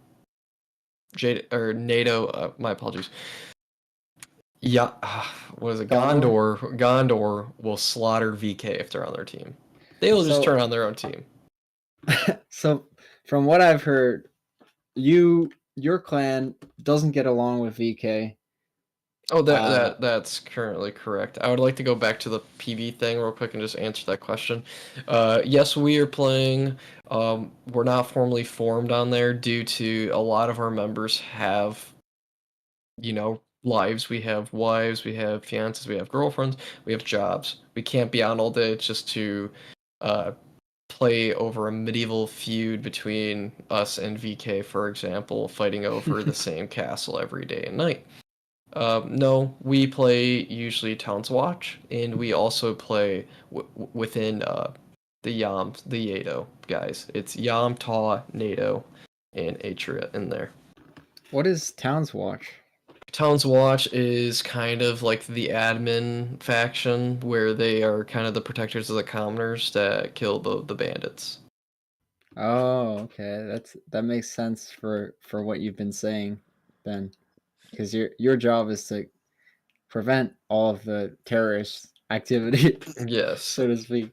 [SPEAKER 2] Jado or NATO, my apologies. Yeah, what is it?
[SPEAKER 1] Gondor.
[SPEAKER 2] Gondor will slaughter VK if they're on their team. They will just
[SPEAKER 1] So
[SPEAKER 2] turn on their own team.
[SPEAKER 1] so from what I've heard, your clan doesn't get along with VK.
[SPEAKER 2] Oh,
[SPEAKER 1] Uh,
[SPEAKER 2] that's currently correct. I would like to go back to the PV thing real quick and just answer that question. Yes, we are playing. We're not formally formed on there due to a lot of our members have, lives. We have wives, we have fiancés, we have girlfriends, we have jobs. We can't be on all day just to play over a medieval feud between us and VK, for example, fighting over the same castle every day and night. No, we play usually Towns Watch, and we also play within the Yado guys. It's Yam, Ta, NATO, and Atria in there.
[SPEAKER 1] What is Towns Watch?
[SPEAKER 2] Towns Watch is kind of like the admin faction where they are kind of the protectors of the commoners that kill the bandits.
[SPEAKER 1] Oh, okay. That makes sense for what you've been saying, Ben, because your job is to prevent all of the terrorist activity,
[SPEAKER 2] Yes.
[SPEAKER 1] so to speak.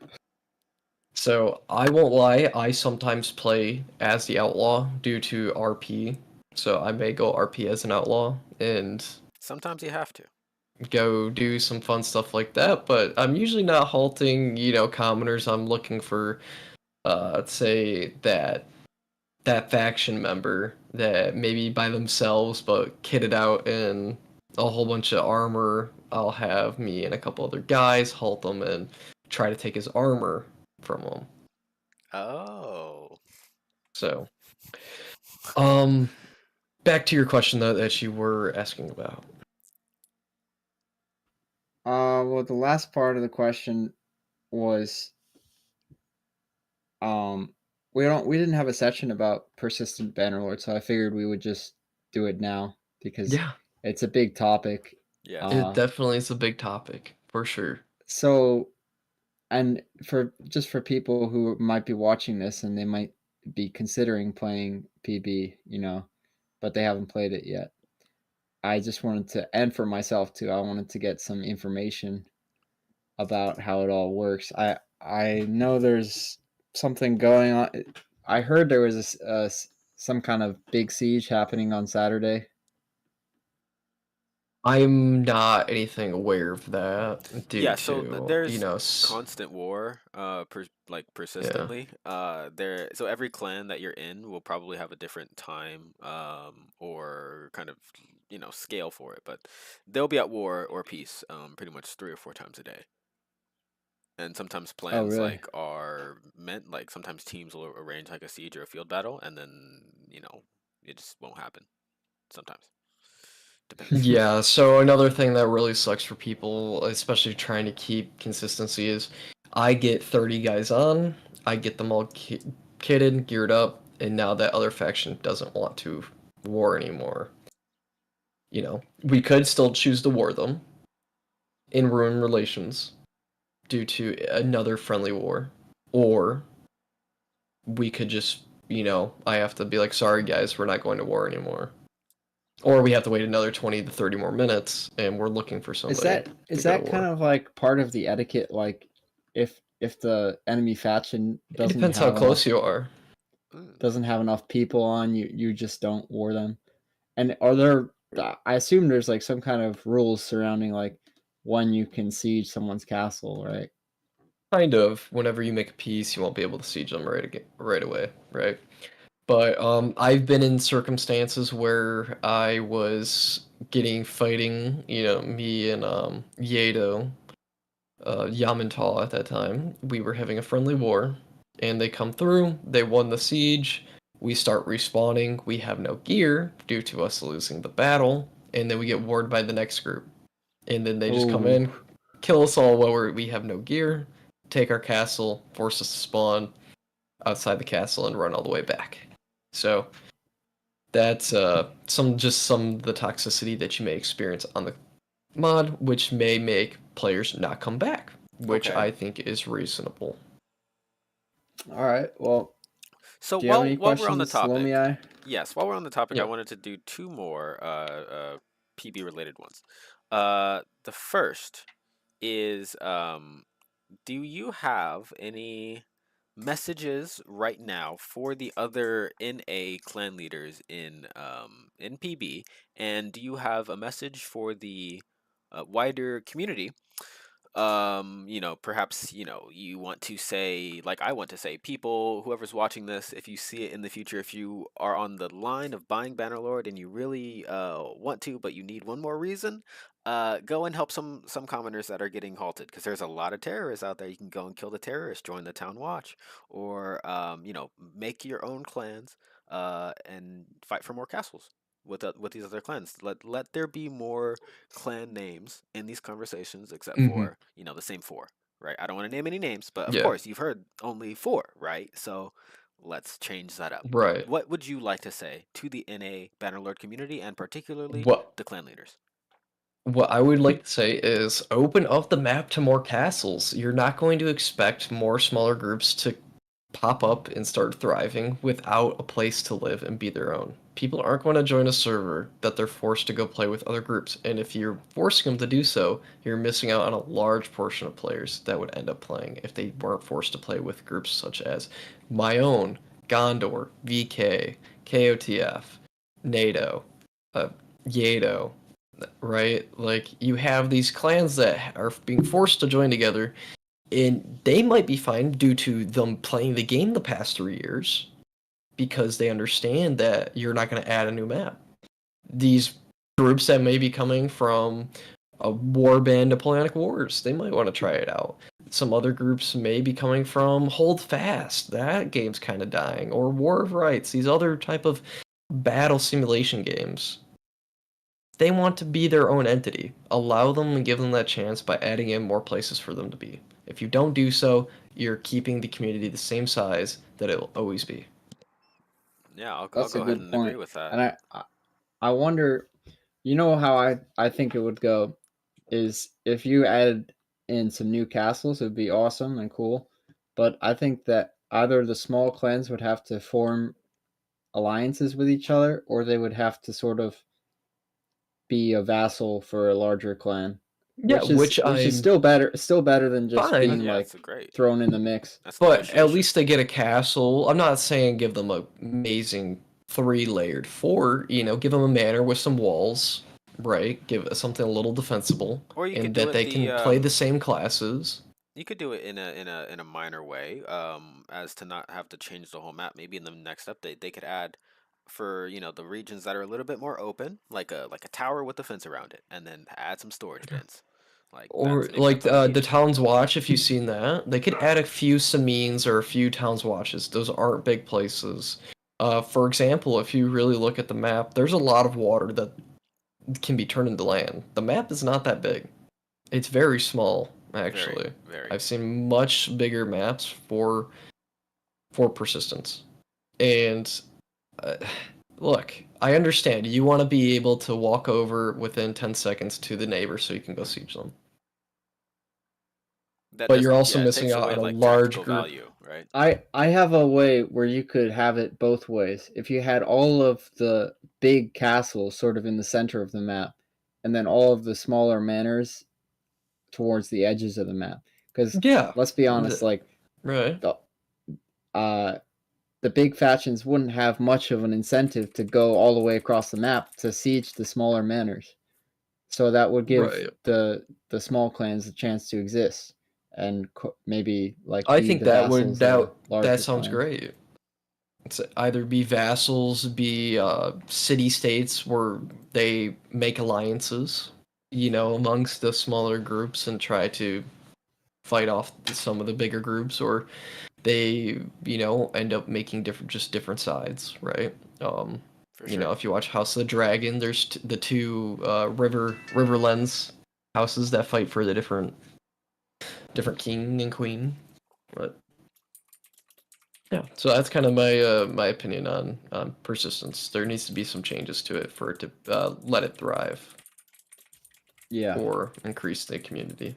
[SPEAKER 2] So I won't lie, I sometimes play as the outlaw due to RP. So I may go RP as an outlaw and
[SPEAKER 3] Sometimes you have to.
[SPEAKER 2] go do some fun stuff like that, but I'm usually not halting, commoners. I'm looking for let's say that faction member that maybe by themselves but kitted out in a whole bunch of armor. I'll have me and a couple other guys halt them and try to take his armor from him.
[SPEAKER 3] Oh.
[SPEAKER 2] So, back to your question though that you were asking about.
[SPEAKER 1] Well, the last part of the question was, we didn't have a section about persistent Bannerlord, so I figured we would just do it now because
[SPEAKER 2] Yeah,
[SPEAKER 1] it's a big topic.
[SPEAKER 3] Yeah.
[SPEAKER 2] it definitely is a big topic for sure.
[SPEAKER 1] So, and for people who might be watching this and they might be considering playing PB, but they haven't played it yet. I just wanted to, and for myself too, I wanted to get some information about how it all works. I know there's something going on. I heard there was some kind of big siege happening on Saturday.
[SPEAKER 2] I'm not anything aware of that due
[SPEAKER 3] Yeah, so
[SPEAKER 2] to,
[SPEAKER 3] there's constant war,
[SPEAKER 2] yeah.
[SPEAKER 3] persistently. So every clan that you're in will probably have a different time, or kind of, scale for it, but they'll be at war or peace, pretty much 3 or 4 times a day. And sometimes
[SPEAKER 1] Oh,
[SPEAKER 3] plans
[SPEAKER 1] really?
[SPEAKER 3] are meant like sometimes teams will arrange like a siege or a field battle, and then it just won't happen. Sometimes depends.
[SPEAKER 2] Yeah, so another thing that really sucks for people, especially trying to keep consistency, is I get 30 guys on, I get them all kitted, geared up, and now that other faction doesn't want to war anymore. We could still choose to war them and ruin relations due to another friendly war, or we could just, I have to be like, sorry guys, we're not going to war anymore. Or we have to wait another 20 to 30 more minutes, and we're looking for somebody.
[SPEAKER 1] Is that kind of like part of the etiquette? Like, if the enemy faction
[SPEAKER 2] It depends how close you are.
[SPEAKER 1] doesn't have enough people on, you just don't war them. And are there? I assume there's like some kind of rules surrounding like when you can siege someone's castle, right?
[SPEAKER 2] Kind of. Whenever you make a peace, you won't be able to siege them right away, right? But I've been in circumstances where I was fighting, me and Yedo, Yamantol at that time. We were having a friendly war, and they come through. They won the siege. We start respawning. We have no gear due to us losing the battle, and then we get warred by the next group. And then they just come in, kill us all while we have no gear, take our castle, force us to spawn outside the castle, and run all the way back. So that's some of the toxicity that you may experience on the mod, which may make players not come back, which
[SPEAKER 3] Okay.
[SPEAKER 2] I think is reasonable.
[SPEAKER 1] All right. Well,
[SPEAKER 3] So
[SPEAKER 1] do you have any
[SPEAKER 3] while we're on the
[SPEAKER 1] questions,
[SPEAKER 3] topic,
[SPEAKER 1] Lomi-Eye?
[SPEAKER 3] yes, while we're on the topic, I
[SPEAKER 2] Yep.
[SPEAKER 3] wanted to do 2 more PB related ones. The first is, do you have any messages right now for the other NA clan leaders in PB, and do you have a message for the wider community Perhaps, you want to say, like I want to say, people, whoever's watching this, if you see it in the future, if you are on the line of buying Bannerlord and you really want to, but you need one more reason, go and help some commoners that are getting halted, because there's a lot of terrorists out there. You can go and kill the terrorists, join the town watch, or make your own clans and fight for more castles with these other clans. Let there be more clan names in these conversations, except for the same four, right? I don't want to name any names, but of
[SPEAKER 2] Yeah,
[SPEAKER 3] course you've heard only four, right? So let's change that up.
[SPEAKER 2] right.
[SPEAKER 3] What would you like to say to the NA Bannerlord community, and particularly
[SPEAKER 2] What
[SPEAKER 3] the clan leaders?
[SPEAKER 2] what I would like to say is open up the map to more castles. You're not going to expect more smaller groups to pop up and start thriving without a place to live and be their own. People aren't going to join a server that they're forced to go play with other groups, and if you're forcing them to do so, you're missing out on a large portion of players that would end up playing if they weren't forced to play with groups such as my own, Gondor, VK, KOTF, NATO, Yato, right? Like, you have these clans that are being forced to join together, and they might be fine due to them playing the game the past 3 years because they understand that you're not going to add a new map. These groups that may be coming from a warband Napoleonic Wars, they might want to try it out. Some other groups may be coming from Hold Fast, that game's kind of dying, or War of Rights, these other type of battle simulation games. They want to be their own entity. Allow them and give them that chance by adding in more places for them to be. If you don't do so, you're keeping the community the same size that it will always be.
[SPEAKER 3] Yeah, I'll
[SPEAKER 1] That's a
[SPEAKER 3] go ahead
[SPEAKER 1] good
[SPEAKER 3] and agree
[SPEAKER 1] point.
[SPEAKER 3] with that.
[SPEAKER 1] And I wonder, how I think it would go is if you added in some new castles, it would be awesome and cool. But I think that either the small clans would have to form alliances with each other, or they would have to sort of be a vassal for a larger clan,
[SPEAKER 2] Yeah, which
[SPEAKER 1] which is
[SPEAKER 2] I'm
[SPEAKER 1] still better than just
[SPEAKER 2] fine.
[SPEAKER 1] being
[SPEAKER 3] Yeah,
[SPEAKER 1] like
[SPEAKER 3] it's great.
[SPEAKER 1] thrown in the mix.
[SPEAKER 3] That's
[SPEAKER 2] But at
[SPEAKER 3] negotiation.
[SPEAKER 2] least they get a castle. I'm not saying give them a amazing 3-layered fort. Give them a manor with some walls, right? Give it something a little defensible,
[SPEAKER 3] Or you could
[SPEAKER 2] and
[SPEAKER 3] do
[SPEAKER 2] that
[SPEAKER 3] it
[SPEAKER 2] they can play the same classes.
[SPEAKER 3] you could do it in a minor way, as to not have to change the whole map. Maybe in the next update they could add, for the regions that are a little bit more open, like a tower with a fence around it, and then add some storage bins. Like
[SPEAKER 2] Or
[SPEAKER 3] maybe
[SPEAKER 2] like
[SPEAKER 3] that's all you
[SPEAKER 2] the
[SPEAKER 3] need.
[SPEAKER 2] Towns Watch, if you've seen that, they could add a few Samines or a few Towns Watches. Those aren't big places. For example, if you really look at the map, there's a lot of water that can be turned into land. The map is not that big. It's very small,
[SPEAKER 3] Very,
[SPEAKER 2] actually.
[SPEAKER 3] very.
[SPEAKER 2] I've seen much bigger maps for persistence. And uh, look, I understand you want to be able to walk over within 10 seconds to the neighbor so you can go siege them.
[SPEAKER 3] That
[SPEAKER 2] But you're
[SPEAKER 3] doesn't.
[SPEAKER 2] also
[SPEAKER 3] Yeah, it
[SPEAKER 2] missing
[SPEAKER 3] takes
[SPEAKER 2] out
[SPEAKER 3] away
[SPEAKER 2] on a
[SPEAKER 3] like
[SPEAKER 2] large
[SPEAKER 3] tactical
[SPEAKER 2] group.
[SPEAKER 3] value, right?
[SPEAKER 1] I have a way where you could have it both ways. If you had all of the big castles sort of in the center of the map, and then all of the smaller manors towards the edges of the map. Because
[SPEAKER 2] Yeah,
[SPEAKER 1] let's be honest, like
[SPEAKER 2] right.
[SPEAKER 1] the the big factions wouldn't have much of an incentive to go all the way across the map to siege the smaller manors. So that would give
[SPEAKER 2] Right.
[SPEAKER 1] the small clans a chance to exist and maybe like
[SPEAKER 2] I
[SPEAKER 1] be
[SPEAKER 2] think
[SPEAKER 1] the
[SPEAKER 2] that would
[SPEAKER 1] vassals of the
[SPEAKER 2] that
[SPEAKER 1] larger
[SPEAKER 2] sounds
[SPEAKER 1] clans.
[SPEAKER 2] great. It's either be vassals, be city states where they make alliances, amongst the smaller groups and try to fight off some of the bigger groups, or they, end up making different sides, right?
[SPEAKER 3] For sure.
[SPEAKER 2] If you watch House of the Dragon, there's the two Riverlands houses that fight for the different king and queen. But yeah, so that's kind of my opinion on persistence. There needs to be some changes to it for it to let it thrive
[SPEAKER 1] Yeah.
[SPEAKER 2] or increase the community.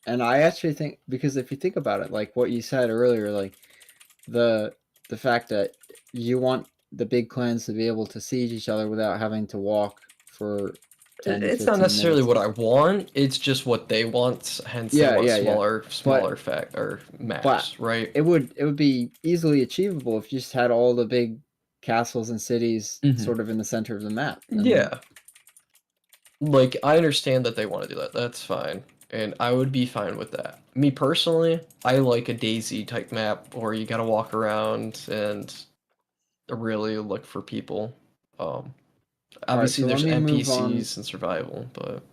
[SPEAKER 1] And I actually think, because if you think about it, like what you said earlier, like the fact that you want the big clans to be able to siege each other without having to walk for 10 to
[SPEAKER 2] It's not
[SPEAKER 1] 15
[SPEAKER 2] necessarily
[SPEAKER 1] minutes.
[SPEAKER 2] what I want. It's just what they want. Hence, they
[SPEAKER 1] Yeah,
[SPEAKER 2] want
[SPEAKER 1] yeah, yeah.
[SPEAKER 2] smaller fact or maps, right?
[SPEAKER 1] It would be easily achievable if you just had all the big castles and cities sort of in the center of the map. And
[SPEAKER 2] Yeah. Like, I understand that they want to do that. That's fine. and I would be fine with that. Me personally, I like a DayZ type map where you gotta walk around and really look for people.
[SPEAKER 1] All right,
[SPEAKER 2] Obviously,
[SPEAKER 1] so let
[SPEAKER 2] there's
[SPEAKER 1] me move on
[SPEAKER 2] NPCs and survival, but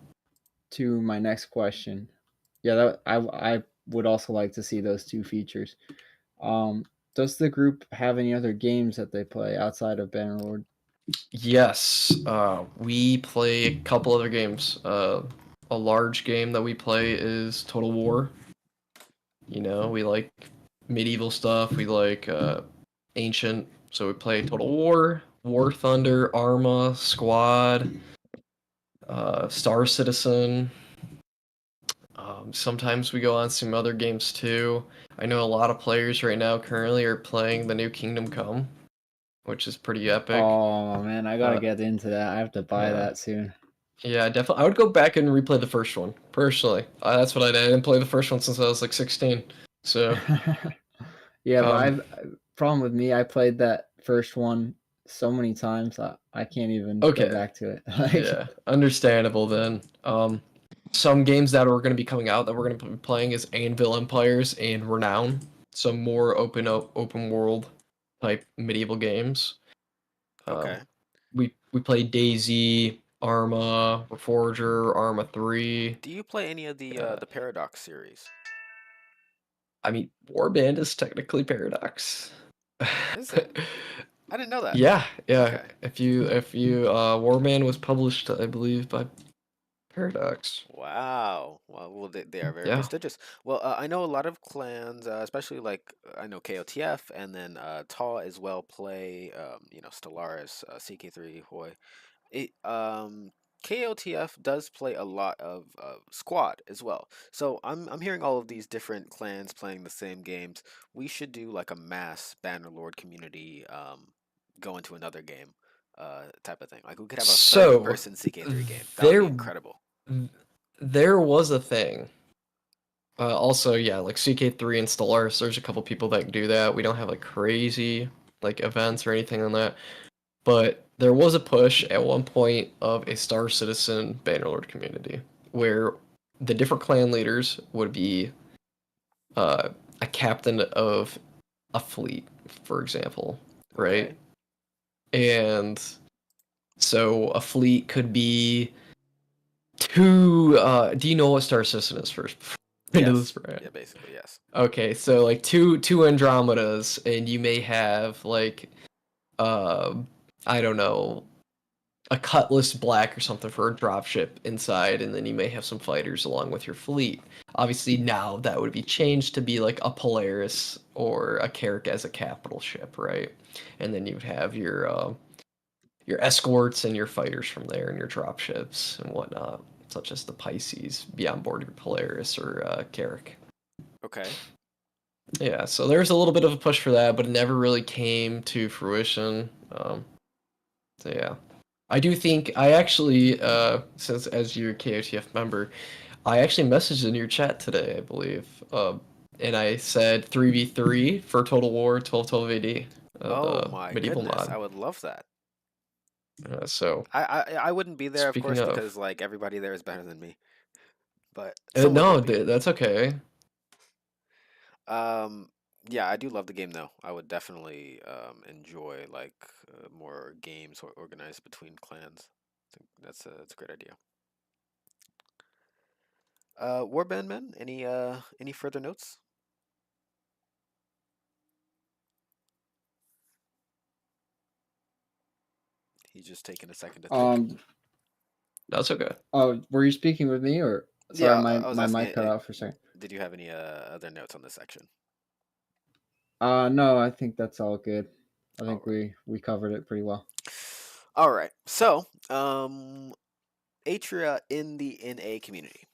[SPEAKER 1] to my next question. Yeah, I would also like to see those two features. Um, does the group have any other games that they play outside of Bannerlord?
[SPEAKER 2] yes, we play a couple other games. A large game that we play is Total War. You know, we like medieval stuff. We like ancient, so we play Total War, War Thunder, Arma, Squad, Star Citizen. Sometimes we go on some other games too. I know a lot of players right now currently are playing the new Kingdom Come, which is pretty epic.
[SPEAKER 1] Oh man, I gotta
[SPEAKER 2] Uh,
[SPEAKER 1] get into that. I have to buy
[SPEAKER 2] yeah,
[SPEAKER 1] that soon.
[SPEAKER 2] yeah, definitely. I would go back and replay the first one personally. That's what I did. I didn't play the first one since I was like 16. So,
[SPEAKER 1] Yeah, but
[SPEAKER 2] um,
[SPEAKER 1] I've problem with me. I played that first one so many times. I can't even go
[SPEAKER 2] okay,
[SPEAKER 1] back to it. Like,
[SPEAKER 2] yeah, understandable then. Some games that are going to be coming out that we're going to be playing is Anvil Empires and Renown. Some more open world type medieval games. Um,
[SPEAKER 3] Okay.
[SPEAKER 2] we play DayZ, Arma, Reforger, Arma 3.
[SPEAKER 3] Do you play any of
[SPEAKER 2] Uh,
[SPEAKER 3] the Paradox series?
[SPEAKER 2] I mean, Warband is technically Paradox.
[SPEAKER 3] Is it? I didn't know that.
[SPEAKER 2] Yeah, yeah.
[SPEAKER 3] Okay.
[SPEAKER 2] If you Warband was published, I believe, by Paradox.
[SPEAKER 3] Wow. Well, they are very
[SPEAKER 2] Yeah.
[SPEAKER 3] prestigious. Well, I know a lot of clans, especially like I know KOTF and then TAW as well play, Stellaris, CK3, Hoi. It KOTF does play a lot of squad as well. So I'm hearing all of these different clans playing the same games. We should do like a mass Bannerlord community go into another game type of thing. Like we could have a 30
[SPEAKER 2] So
[SPEAKER 3] person CK3 game. That would be
[SPEAKER 2] there
[SPEAKER 3] incredible.
[SPEAKER 2] there was a thing. Also, yeah, like CK3 and Stellaris, there's a couple people that do that. We don't have like crazy like events or anything on that. But there was a push at one point of a Star Citizen Bannerlord community where the different clan leaders would be a captain of a fleet, for example, right?
[SPEAKER 3] Okay.
[SPEAKER 2] And so a fleet could be two. Do you know what Star Citizen is first? Into this
[SPEAKER 3] Yes.
[SPEAKER 2] brand.
[SPEAKER 3] Yeah, basically, yes.
[SPEAKER 2] Okay, so like two Andromedas, and you may have like uh, I don't know, a Cutlass Black or something for a dropship inside, and then you may have some fighters along with your fleet. Obviously, now that would be changed to be like a Polaris or a Carrack as a capital ship, right? And then you would have your escorts and your fighters from there, and your dropships and whatnot, such as the Pisces, be on board your Polaris or Carrack.
[SPEAKER 3] Okay.
[SPEAKER 2] Yeah, so there's a little bit of a push for that, but it never really came to fruition. So yeah. I do think I actually, since as your KOTF member, I actually messaged in your chat today, I believe, and I said 3v3 for Total War 1212 AD,
[SPEAKER 3] Oh
[SPEAKER 2] the
[SPEAKER 3] my
[SPEAKER 2] medieval
[SPEAKER 3] goodness,
[SPEAKER 2] mod.
[SPEAKER 3] I would love that.
[SPEAKER 2] So
[SPEAKER 3] I wouldn't be there, of
[SPEAKER 2] speaking
[SPEAKER 3] course,
[SPEAKER 2] of,
[SPEAKER 3] because like everybody there is better than me, but someone
[SPEAKER 2] no,
[SPEAKER 3] would be.
[SPEAKER 2] that's okay.
[SPEAKER 3] Um, yeah, I do love the game though. I would definitely enjoy like more games organized between clans. I think that's a great idea. Warband men, any further notes? He's just taking a second to think.
[SPEAKER 1] um,
[SPEAKER 2] That's okay.
[SPEAKER 1] oh, were you speaking with me or sorry,
[SPEAKER 3] Yeah,
[SPEAKER 1] my
[SPEAKER 3] I was
[SPEAKER 1] my
[SPEAKER 3] asking,
[SPEAKER 1] mic cut out for a second.
[SPEAKER 3] did you have any other notes on this section?
[SPEAKER 1] No, I think that's all good. I
[SPEAKER 3] All
[SPEAKER 1] think we covered it pretty well.
[SPEAKER 3] right. All right. So, Atria in the NA community.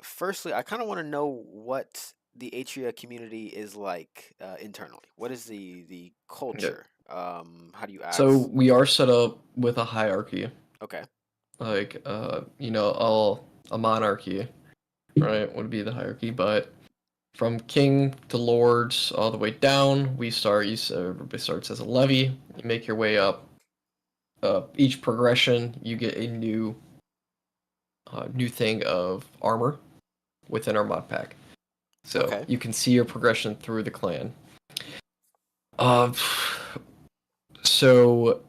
[SPEAKER 3] Firstly, I kind of want to know what the Atria community is like internally. What is the
[SPEAKER 2] Yeah.
[SPEAKER 3] culture? How do you
[SPEAKER 2] So
[SPEAKER 3] ask?
[SPEAKER 2] we are set up with a hierarchy,
[SPEAKER 3] Okay.
[SPEAKER 2] like all a monarchy, right? Would be the hierarchy, but from king to lords all the way down, everybody starts as a levy. You make your way up. Each progression, you get a new thing of armor. within our mod pack. So
[SPEAKER 3] Okay.
[SPEAKER 2] you can see your progression through the clan. So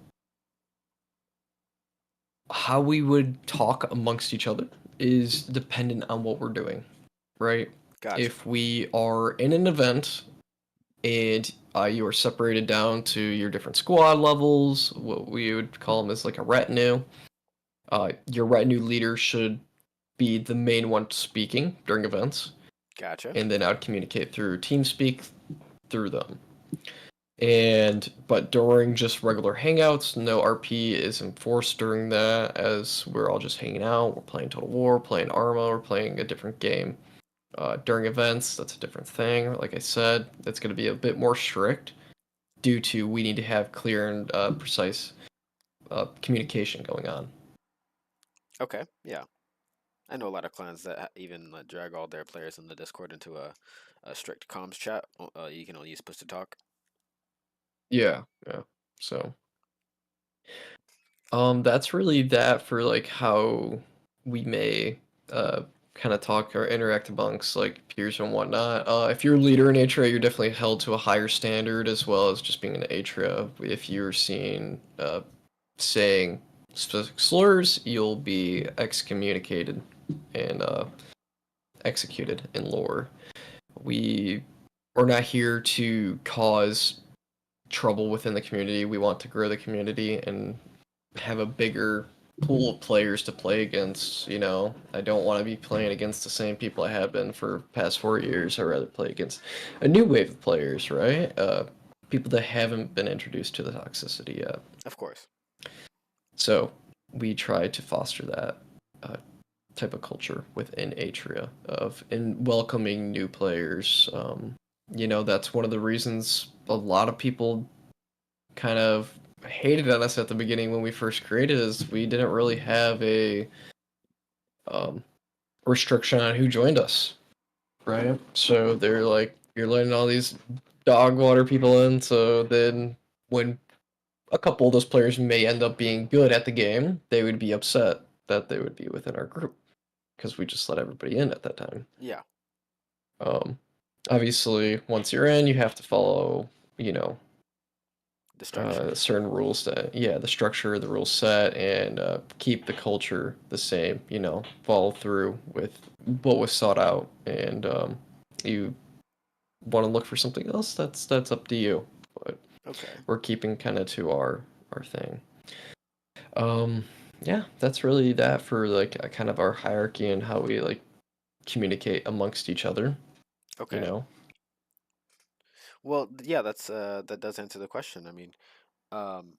[SPEAKER 2] how we would talk amongst each other is dependent on what we're doing, right?
[SPEAKER 3] Gotcha.
[SPEAKER 2] If we are in an event and you are separated down to your different squad levels, what we would call them is like a retinue. Your retinue leader should be the main one speaking during events,
[SPEAKER 3] Gotcha.
[SPEAKER 2] and then I would communicate through TeamSpeak through them. But during just regular hangouts, no RP is enforced during that, as we're all just hanging out. We're playing Total War, playing Arma, we're playing a different game. During events, that's a different thing. Like I said, it's going to be a bit more strict due to we need to have clear and precise communication going on.
[SPEAKER 3] Okay. Yeah. I know a lot of clans that even drag all their players in the Discord into a strict comms chat. You can only use push to talk.
[SPEAKER 2] Yeah. So, that's really that for like how we may kind of talk or interact amongst like peers and whatnot. If you're a leader in Atria, you're definitely held to a higher standard as well as just being an Atria. If you're seen saying specific slurs, you'll be excommunicated and executed in lore. We're not here to cause trouble within the community. We want to grow the community and have a bigger pool of players to play against. I don't want to be playing against the same people I have been for past 4 years. I'd rather play against a new wave of players, right? People that haven't been introduced to the toxicity yet.
[SPEAKER 3] Of course.
[SPEAKER 2] So we try to foster that type of culture within Atria in welcoming new players. That's one of the reasons a lot of people kind of hated on us at the beginning when we first created, is we didn't really have a restriction on who joined us, right? So they're like, you're letting all these dog water people in, so then when a couple of those players may end up being good at the game, they would be upset that they would be within our group because we just let everybody in at that time.
[SPEAKER 3] Yeah.
[SPEAKER 2] Obviously, once you're in, you have to follow,
[SPEAKER 3] The structure.
[SPEAKER 2] certain rules the structure, the rule set, and keep the culture the same, follow through with what was sought out. And you want to look for something else, that's up to you. But
[SPEAKER 3] Okay.
[SPEAKER 2] we're keeping kind of to our thing. Yeah, that's really that for like kind of our hierarchy and how we like communicate amongst each other.
[SPEAKER 3] Okay. Well, yeah, that does answer the question. I mean, um,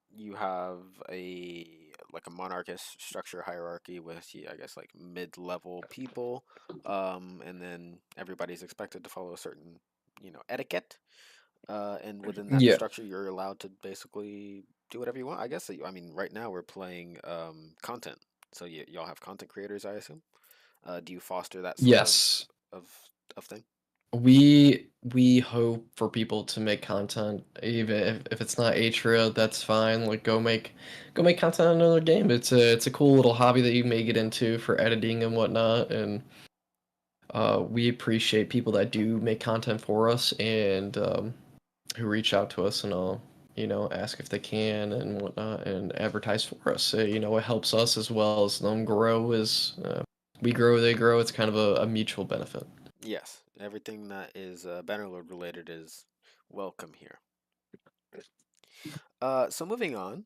[SPEAKER 3] you have a monarchist structure hierarchy with, I guess, like mid-level people, and then everybody's expected to follow a certain, etiquette. And within that
[SPEAKER 2] Yeah.
[SPEAKER 3] structure, you're allowed to basically do whatever you want. I guess. I mean, right now we're playing content, so y'all have content creators, I assume. Do you foster that sort
[SPEAKER 2] Yes.
[SPEAKER 3] of thing?
[SPEAKER 2] We hope for people to make content, even if it's not Atria, that's fine. Like go make content on another game. It's a cool little hobby that you may get into for editing and whatnot. And we appreciate people that do make content for us and who reach out to us and ask if they can and whatnot and advertise for us. So, it helps us as well as them grow. As we grow, they grow. It's kind of a mutual benefit.
[SPEAKER 3] Yes, everything that is Bannerlord related is welcome here. So moving on,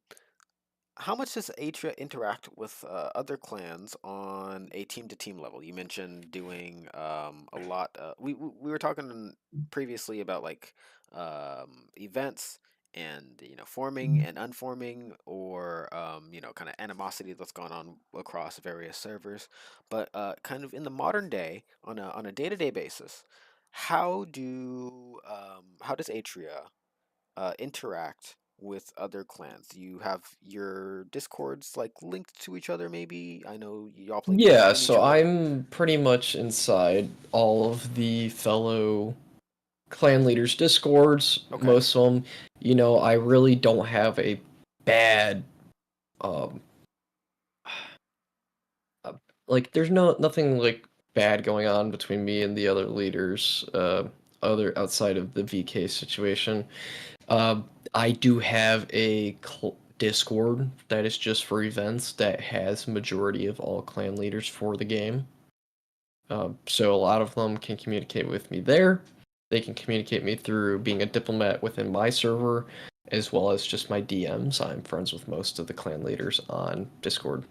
[SPEAKER 3] how much does Atria interact with other clans on a team-to-team level? You mentioned doing a lot. We were talking previously about like events and forming and unforming, or kind of animosity that's gone on across various servers. But kind of in the modern day, on a day-to-day basis, how does Atria interact with other clans? You have your discords like linked to each other, maybe? I know y'all play games
[SPEAKER 2] Yeah,
[SPEAKER 3] within each
[SPEAKER 2] so
[SPEAKER 3] other.
[SPEAKER 2] I'm pretty much inside all of the fellow clan leaders' discords.
[SPEAKER 3] Okay.
[SPEAKER 2] Most of them, I really don't have a bad, um, like there's nothing like bad going on between me and the other leaders, other outside of the VK situation. I do have a Discord that is just for events that has majority of all clan leaders for the game. So a lot of them can communicate with me there. They can communicate me through being a diplomat within my server, as well as just my DMs. I'm friends with most of the clan leaders on Discord.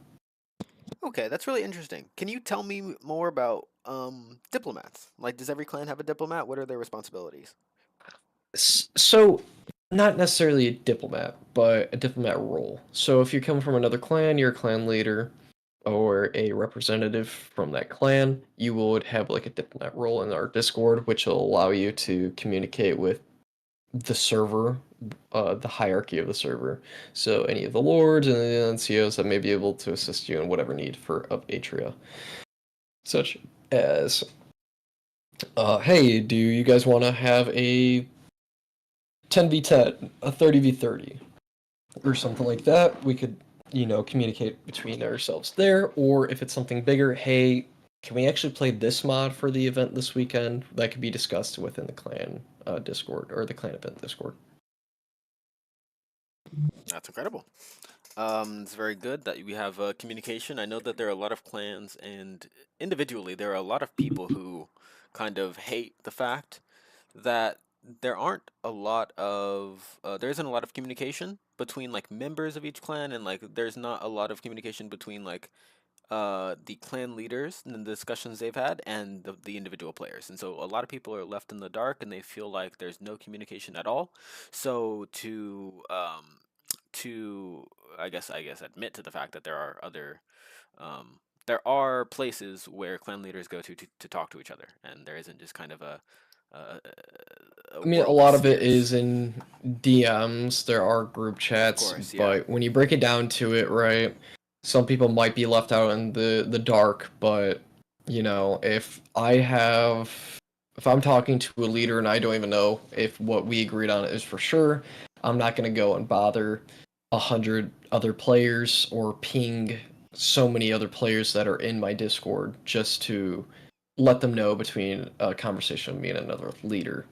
[SPEAKER 3] Okay, that's really interesting. Can you tell me more about diplomats? Like, does every clan have a diplomat? What are their responsibilities?
[SPEAKER 2] So, not necessarily a diplomat, but a diplomat role. So if you come from another clan, you're a clan leader or a representative from that clan, you would have like a diplomat role in our Discord, which will allow you to communicate with the server, the hierarchy of the server. So any of the lords and the NCOs that may be able to assist you in whatever need for of Atria, such as, hey, do you guys want to have a 10v10, a 30v30, or something like that? We could, communicate between ourselves there. Or if it's something bigger, hey, can we actually play this mod for the event this weekend? That could be discussed within the clan Discord or the clan event Discord.
[SPEAKER 3] That's incredible. It's very good that we have communication. I know that there are a lot of clans, and individually, there are a lot of people who kind of hate the fact that there isn't a lot of communication between like members of each clan, and like there's not a lot of communication between like the clan leaders and the discussions they've had and the individual players. And so a lot of people are left in the dark and they feel like there's no communication at all. So to I guess admit to the fact that there are places where clan leaders go to talk to each other, and there isn't just kind of a, a
[SPEAKER 2] I mean, a
[SPEAKER 3] world of
[SPEAKER 2] lot of it
[SPEAKER 3] spheres.
[SPEAKER 2] is in DMs, there are group
[SPEAKER 3] Of
[SPEAKER 2] chats,
[SPEAKER 3] course, yeah.
[SPEAKER 2] but when you break it down to it, right, some people might be left out in the dark, but if I'm talking to a leader and I don't even know if what we agreed on is for sure, I'm not gonna go and bother 100 other players or ping so many other players that are in my Discord just to let them know between a conversation with me and another leader,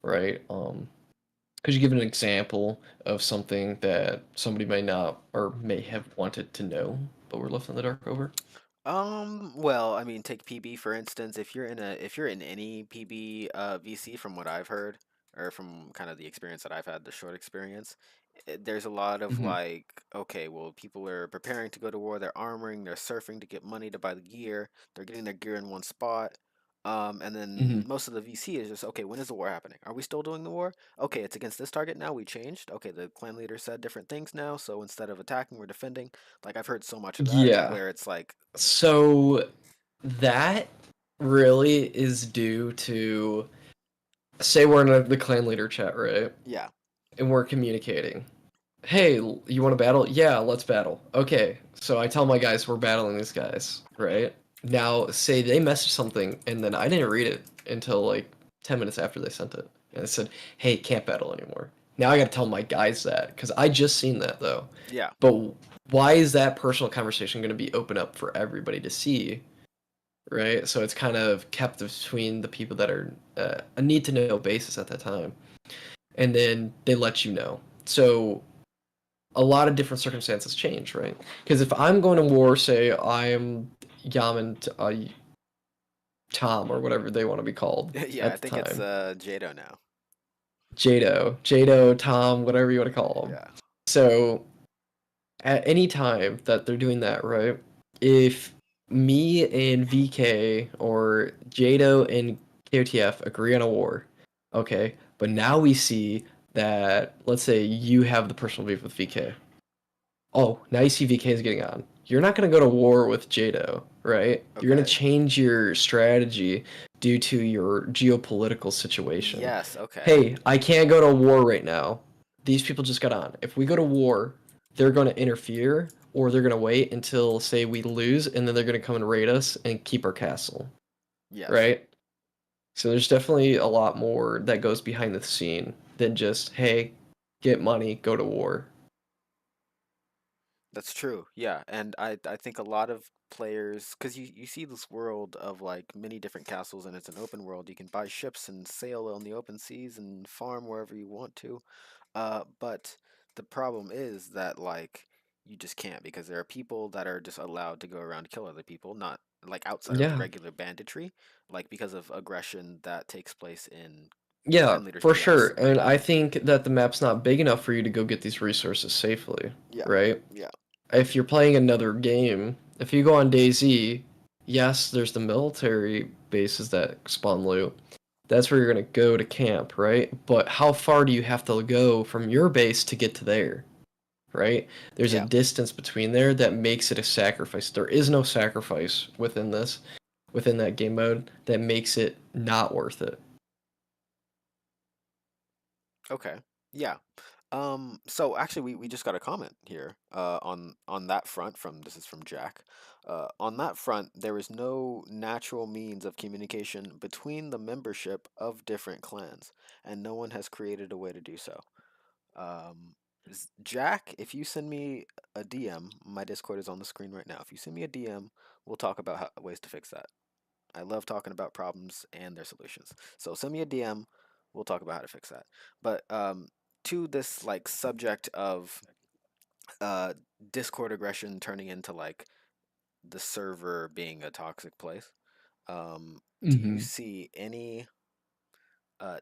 [SPEAKER 2] right? Could you give an example of something that somebody may not or may have wanted to know, but were left in the dark over?
[SPEAKER 3] Well, I mean, take PB for instance. If you're in any PB VC, from what I've heard, or from kind of the experience that I've had, the short experience, there's a lot of
[SPEAKER 2] Hmm.
[SPEAKER 3] like, okay, well, people are preparing to go to war, they're armoring, they're surfing to get money to buy the gear, they're getting their gear in one spot. And then
[SPEAKER 2] Hmm.
[SPEAKER 3] most of the VC is just, okay, when is the war happening? Are we still doing the war? Okay, it's against this target now, we changed. Okay, the clan leader said different things now, so instead of attacking, we're defending. Like I've heard so much of that to
[SPEAKER 2] Yeah.
[SPEAKER 3] where it's like,
[SPEAKER 2] So that really is due to, say we're in the clan leader chat, right?
[SPEAKER 3] yeah.
[SPEAKER 2] And we're communicating. Hey, you want to battle? Yeah, let's battle. Okay, so I tell my guys we're battling these guys, right? Now, say they message something and then I didn't read it until like 10 minutes after they sent it. And it said, hey, can't battle anymore. Now I got to tell my guys that because I just seen that though.
[SPEAKER 3] Yeah.
[SPEAKER 2] But why is that personal conversation going to be open up for everybody to see, right? So it's kind of kept between the people that are a need to know basis at that time. And then they let you know. So a lot of different circumstances change, right? Because if I'm going to war, say I'm Yaman Tom or whatever they want to be called
[SPEAKER 3] Yeah, I
[SPEAKER 2] at the
[SPEAKER 3] think it's
[SPEAKER 2] time,
[SPEAKER 3] Jado now.
[SPEAKER 2] Jado, Tom, whatever you want to call them.
[SPEAKER 3] Yeah.
[SPEAKER 2] So at any time that they're doing that, right? If me and VK or Jado and KOTF agree on a war, okay, but now we see that, let's say you have the personal beef with VK. Oh, now you see VK is getting on. You're not going to go to war with Jado, right? You're going to
[SPEAKER 3] Okay.
[SPEAKER 2] change your strategy due to your geopolitical situation.
[SPEAKER 3] Yes, okay.
[SPEAKER 2] Hey, I can't go to war right now. These people just got on. If we go to war, they're going to interfere or they're going to wait until, say, we lose and then they're going to come and raid us and keep our castle,
[SPEAKER 3] Yes.
[SPEAKER 2] right? So there's definitely a lot more that goes behind the scene than just, hey, get money, go to war.
[SPEAKER 3] That's true. Yeah, and I think a lot of players, because you see this world of like many different castles, and it's an open world. You can buy ships and sail on the open seas and farm wherever you want to. But the problem is that like you just can't, because there are people that are just allowed to go around kill other people, not like outside of
[SPEAKER 2] Yeah.
[SPEAKER 3] regular banditry, like because of aggression that takes place in
[SPEAKER 2] Yeah,
[SPEAKER 3] Clan Leaders
[SPEAKER 2] for
[SPEAKER 3] BS.
[SPEAKER 2] sure. And I think that the map's not big enough for you to go get these resources safely,
[SPEAKER 3] Yeah,
[SPEAKER 2] right?
[SPEAKER 3] yeah,
[SPEAKER 2] If you're playing another game, if you go on DayZ, yes, there's the military bases that spawn loot. That's where you're gonna go to camp, right? But how far do you have to go from your base to get to there, right? There's a
[SPEAKER 3] yeah.
[SPEAKER 2] distance between there that makes it a sacrifice. There is no sacrifice within that game mode, that makes it not worth it.
[SPEAKER 3] Okay. Yeah. So actually we just got a comment here on that front. From This is from Jack. On that front, there is no natural means of communication between the membership of different clans, and no one has created a way to do so. Jack, if you send me a DM, my Discord is on the screen right now. If you send me a DM, we'll talk about ways to fix that. I love talking about problems and their solutions. So send me a DM. We'll talk about how to fix that. But to this like subject of uh, Discord aggression turning into like the server being a toxic place, do you
[SPEAKER 2] Mm-hmm.
[SPEAKER 3] see any uh,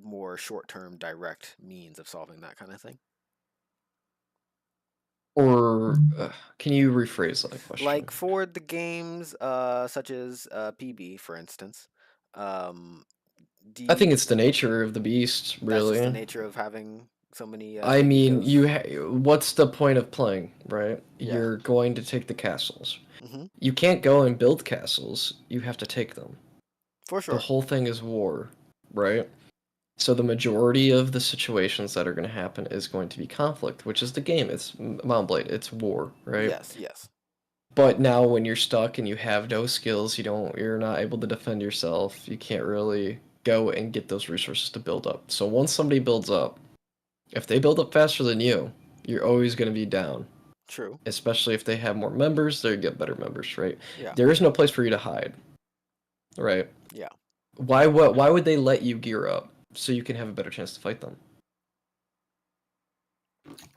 [SPEAKER 3] more short-term direct means of solving that kind of thing?
[SPEAKER 2] Or can you rephrase that question?
[SPEAKER 3] Like for the games such as PB, for instance, um, do
[SPEAKER 2] I think
[SPEAKER 3] you
[SPEAKER 2] it's the nature of the beast,
[SPEAKER 3] that's just the
[SPEAKER 2] really.
[SPEAKER 3] nature of having so many
[SPEAKER 2] I
[SPEAKER 3] big
[SPEAKER 2] mean,
[SPEAKER 3] egos.
[SPEAKER 2] what's the point of playing, right?
[SPEAKER 3] Yeah.
[SPEAKER 2] You're going to take the castles.
[SPEAKER 3] Mm-hmm.
[SPEAKER 2] You can't go and build castles. You have to take them.
[SPEAKER 3] For
[SPEAKER 2] The
[SPEAKER 3] sure.
[SPEAKER 2] whole thing is war, right? So the majority of the situations that are going to happen is going to be conflict, which is the game. It's Mount Blade. It's war, right?
[SPEAKER 3] Yes, yes.
[SPEAKER 2] But now when you're stuck and you have no skills, you're not able to defend yourself. You can't really go and get those resources to build up. So once somebody builds up, if they build up faster than you, you're always going to be down.
[SPEAKER 3] True.
[SPEAKER 2] Especially if they have more members, they get better members, right?
[SPEAKER 3] Yeah.
[SPEAKER 2] There is no place for you to hide, right?
[SPEAKER 3] Yeah.
[SPEAKER 2] Why would they let you gear up so you can have a better chance to fight them?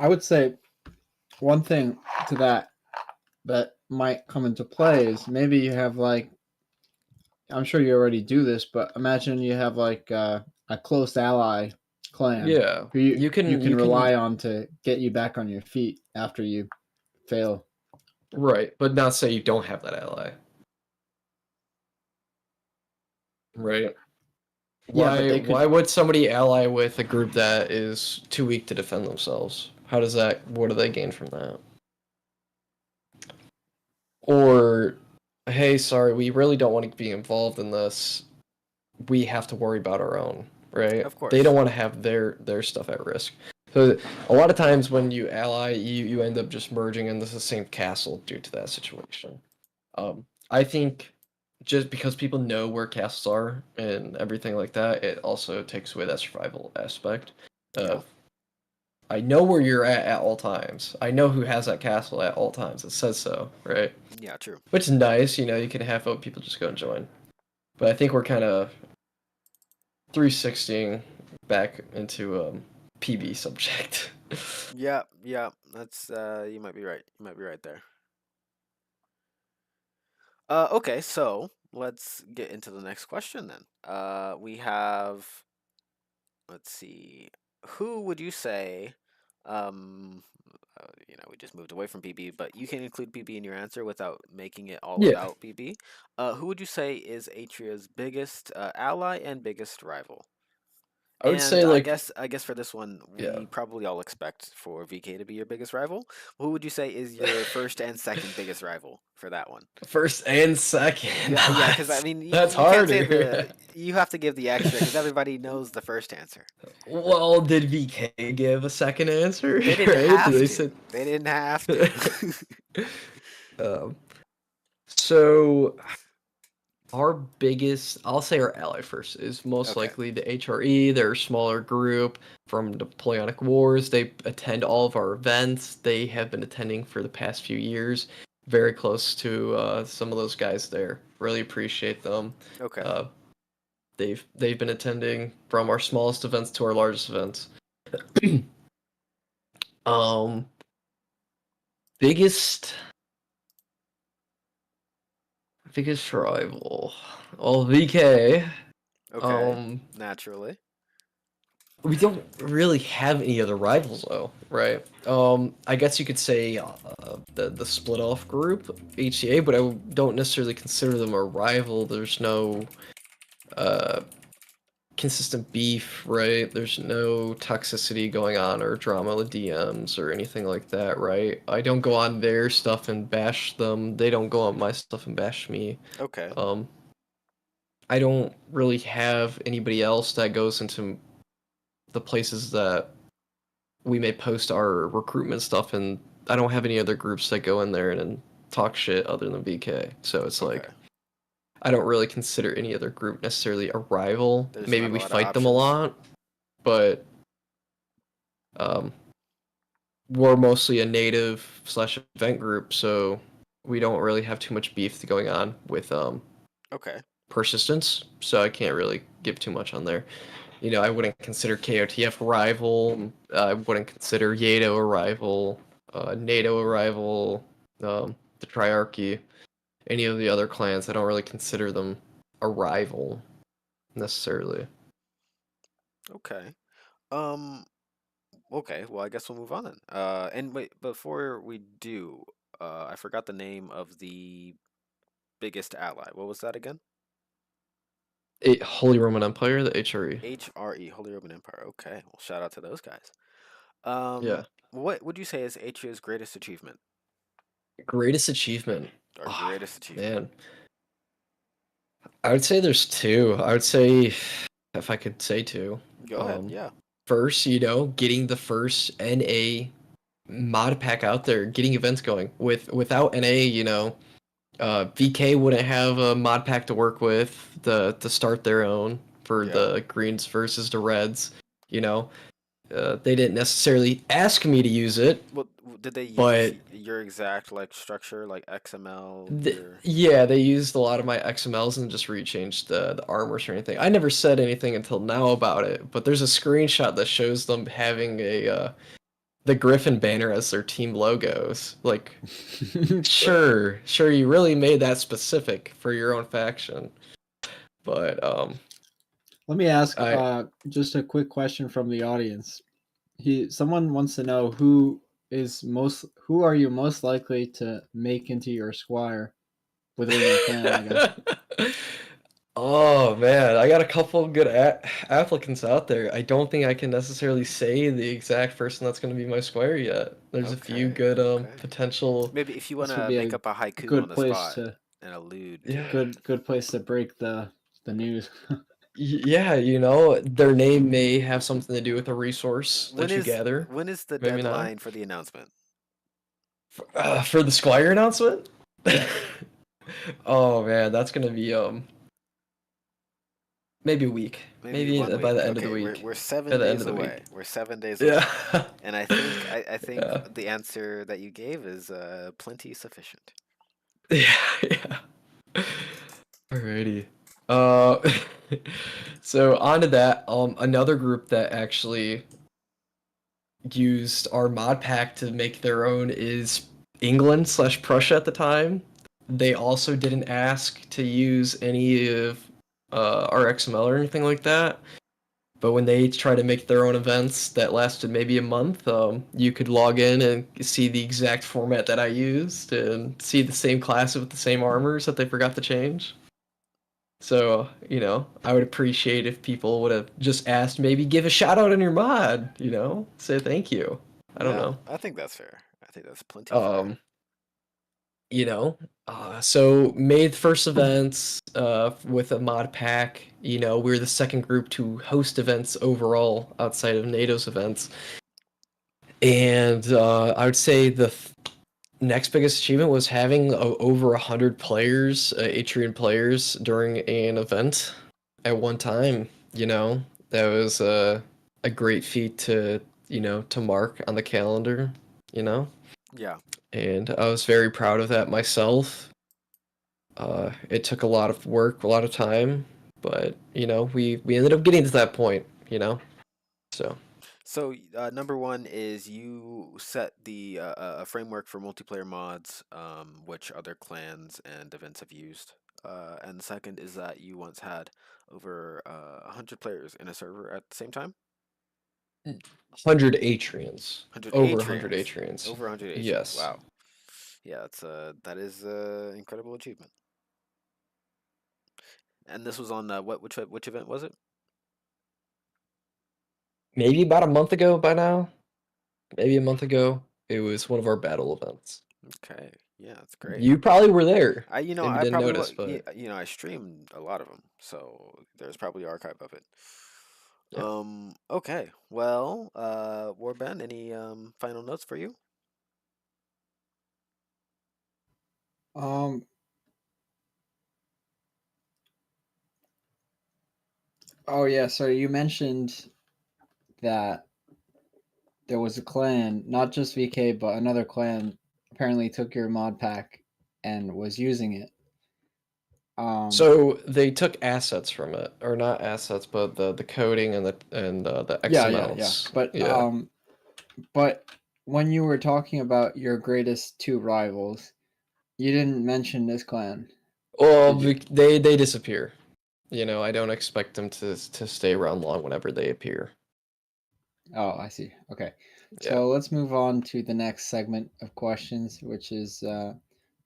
[SPEAKER 1] I would say one thing to that might come into play is maybe you have like, I'm sure you already do this, but imagine you have like a close ally clan
[SPEAKER 2] Yeah,
[SPEAKER 1] who you can rely on to get you back on your feet after you fail.
[SPEAKER 2] right, but not say you don't have that ally, right?
[SPEAKER 1] Yeah, but they
[SPEAKER 2] Why
[SPEAKER 1] could.
[SPEAKER 2] would somebody ally with a group that is too weak to defend themselves? What do they gain from that? Or, hey, sorry, we really don't want to be involved in this. We have to worry about our own, right?
[SPEAKER 3] Of
[SPEAKER 2] They don't
[SPEAKER 3] course.
[SPEAKER 2] want to have their stuff at risk. So a lot of times when you ally, you end up just merging into the same castle due to that situation. I think just because people know where castles are and everything like that, it also takes away that survival aspect
[SPEAKER 3] Yeah.
[SPEAKER 2] of I know where you're at all times. I know who has that castle at all times. It says so, right?
[SPEAKER 3] Yeah, true.
[SPEAKER 2] Which is nice, you can have people just go and join. But I think we're kind of 360ing back into PB subject.
[SPEAKER 3] Yeah, yeah. That's you might be right. You might be right there. Okay, so let's get into the next question then. We have, let's see. Who would you say um we just moved away from PB, but you can include PB in your answer without making it all
[SPEAKER 2] Yeah,
[SPEAKER 3] about PB. Who would you say is Atria's biggest ally and biggest rival?
[SPEAKER 2] I would
[SPEAKER 3] And
[SPEAKER 2] say like
[SPEAKER 3] I guess for this one,
[SPEAKER 2] yeah,
[SPEAKER 3] we probably all expect for VK to be your biggest rival. Who would you say is your first and second biggest rival for that one?
[SPEAKER 2] first and second.
[SPEAKER 3] Yeah, yeah, because I mean,
[SPEAKER 2] That's
[SPEAKER 3] you can't say
[SPEAKER 2] harder.
[SPEAKER 3] the. You have to give the extra because everybody knows the first answer.
[SPEAKER 2] Well, did VK give a second answer?
[SPEAKER 3] They didn't
[SPEAKER 2] Right? Did
[SPEAKER 3] have
[SPEAKER 2] they
[SPEAKER 3] to.
[SPEAKER 2] say?
[SPEAKER 3] They didn't have to.
[SPEAKER 2] um, so our biggest, I'll say our ally first, is most
[SPEAKER 3] Okay.
[SPEAKER 2] likely the HRE. They're a smaller group from the Napoleonic Wars. They attend all of our events. They have been attending for the past few years. very close to some of those guys there. Really appreciate them.
[SPEAKER 3] Okay.
[SPEAKER 2] They've been attending from our smallest events to our largest events. Biggest rival. Well, VK.
[SPEAKER 3] Okay. Naturally.
[SPEAKER 2] We don't really have any other rivals though, right? I guess you could say the split off group ATA, but I don't necessarily consider them a rival. There's no consistent beef, right? There's no toxicity going on or drama with DMs or anything like that, right? I don't go on their stuff and bash them. They don't go on my stuff and bash me.
[SPEAKER 3] Okay.
[SPEAKER 2] I don't really have anybody else that goes into the places that we may post our recruitment stuff, and I don't have any other groups that go in there and talk shit other than VK. So it's like
[SPEAKER 3] Okay.
[SPEAKER 2] I don't really consider any other group necessarily a rival.
[SPEAKER 3] There's
[SPEAKER 2] Maybe
[SPEAKER 3] not a
[SPEAKER 2] we
[SPEAKER 3] lot of
[SPEAKER 2] fight them a
[SPEAKER 3] options.
[SPEAKER 2] lot, but we're mostly a native slash event group, so we don't really have too much beef going on with
[SPEAKER 3] Okay.
[SPEAKER 2] persistence. So I can't really give too much on there. You know, I wouldn't consider KOTF a rival. I wouldn't consider Yato a rival, NATO a rival, the Triarchy, any of the other clans. I don't really consider them a rival necessarily.
[SPEAKER 3] Okay. Okay. Well, I guess we'll move on then. And wait, before we do, I forgot the name of the biggest ally. What was that again?
[SPEAKER 2] Holy Roman Empire, the HRE.
[SPEAKER 3] HRE, Holy Roman Empire. Okay. Well, shout out to those guys.
[SPEAKER 2] Yeah.
[SPEAKER 3] What would you say is Atria's greatest achievement
[SPEAKER 2] Greatest achievement.
[SPEAKER 3] or
[SPEAKER 2] Oh,
[SPEAKER 3] greatest achievement?
[SPEAKER 2] man. I would say there's two. I would say, if I could say two.
[SPEAKER 3] Go ahead. Yeah.
[SPEAKER 2] First, getting the first NA mod pack out there, getting events going. Without NA, VK wouldn't have a mod pack to work with to start their own for
[SPEAKER 3] Yeah.
[SPEAKER 2] the greens versus the reds. They didn't necessarily ask me to use it,
[SPEAKER 3] Well, did they use
[SPEAKER 2] but
[SPEAKER 3] your exact like structure, like XML?
[SPEAKER 2] yeah, they used a lot of my XMLs and just rechanged the armors or anything. I never said anything until now about it, but there's a screenshot that shows them having the Griffin banner as their team logos. Like, sure, you really made that specific for your own faction. But
[SPEAKER 1] let me ask just a quick question from the audience. Someone wants to know who are you most likely to make into your squire within your clan, I guess.
[SPEAKER 2] Oh man, I got a couple good applicants out there. I don't think I can necessarily say the exact person that's going to be my squire yet. There's a few good potential.
[SPEAKER 3] Maybe if you want
[SPEAKER 1] This would
[SPEAKER 3] to
[SPEAKER 1] be
[SPEAKER 3] make
[SPEAKER 1] a
[SPEAKER 3] up a haiku
[SPEAKER 1] good
[SPEAKER 3] on the
[SPEAKER 1] place
[SPEAKER 3] spot
[SPEAKER 1] to
[SPEAKER 3] and allude
[SPEAKER 2] Yeah.
[SPEAKER 3] to it.
[SPEAKER 1] good place to break the news.
[SPEAKER 2] Yeah, their name may have something to do with a resource that you gather.
[SPEAKER 3] When is the
[SPEAKER 2] Maybe not.
[SPEAKER 3] deadline for the announcement?
[SPEAKER 2] For the squire announcement? Oh man, that's gonna be maybe a week. Maybe by the end of the week.
[SPEAKER 3] We're 7 days away. We're 7 days away.
[SPEAKER 2] Yeah.
[SPEAKER 3] And I think
[SPEAKER 2] Yeah.
[SPEAKER 3] the answer that you gave is plenty sufficient.
[SPEAKER 2] Yeah. Alrighty. So on to that. Another group that actually used our mod pack to make their own is England / Prussia at the time. They also didn't ask to use any of our XML or anything like that. But when they try to make their own events that lasted maybe a month, you could log in and see the exact format that I used and see the same classes with the same armors that they forgot to change. So, I would appreciate if people would have just asked, maybe give a shout out on your mod, say thank you. I don't know.
[SPEAKER 3] I think that's fair. I think that's plenty fair.
[SPEAKER 2] So made first events with a mod pack. We're the second group to host events overall outside of NATO's events. And I would say the next biggest achievement was having over 100 players, Atrian players, during an event at one time. That was a great feat to mark on the calendar.
[SPEAKER 3] Yeah.
[SPEAKER 2] and I was very proud of that myself. It took a lot of work, a lot of time, but we ended up getting to that point, so.
[SPEAKER 3] So, number one is you set the a framework for multiplayer mods, which other clans and events have used. And the second is that you once had over 100 players in a server at the same time.
[SPEAKER 2] 100 Atrians.
[SPEAKER 3] 100
[SPEAKER 2] Over 100
[SPEAKER 3] Atrians.
[SPEAKER 2] Atrians.
[SPEAKER 3] Over 100 Atrians.
[SPEAKER 2] Yes.
[SPEAKER 3] Wow. Yeah, that is incredible achievement. And this was on which event was it?
[SPEAKER 2] Maybe about a month ago by now. Maybe a month ago. It was one of our battle events.
[SPEAKER 3] Okay. Yeah, that's great.
[SPEAKER 2] You probably were there. Maybe
[SPEAKER 3] I
[SPEAKER 2] didn't
[SPEAKER 3] probably
[SPEAKER 2] notice, but
[SPEAKER 3] I streamed a lot of them, so there's probably archive of it.
[SPEAKER 2] yeah.
[SPEAKER 3] Okay. Well, Warband, any final notes for you?
[SPEAKER 1] Um. Oh yeah. So you mentioned that there was a clan, not just VK, but another clan apparently took your mod pack and was using it.
[SPEAKER 2] So they took assets from it, or not assets, but the coding and the
[SPEAKER 1] Yeah.
[SPEAKER 2] XMLs.
[SPEAKER 1] But but when you were talking about your greatest two rivals, you didn't mention this clan.
[SPEAKER 2] Well,
[SPEAKER 1] Did you?
[SPEAKER 2] they disappear. I don't expect them to stay around long whenever they appear.
[SPEAKER 1] Oh, I see. Okay.
[SPEAKER 2] Yeah.
[SPEAKER 1] So let's move on to the next segment of questions, which is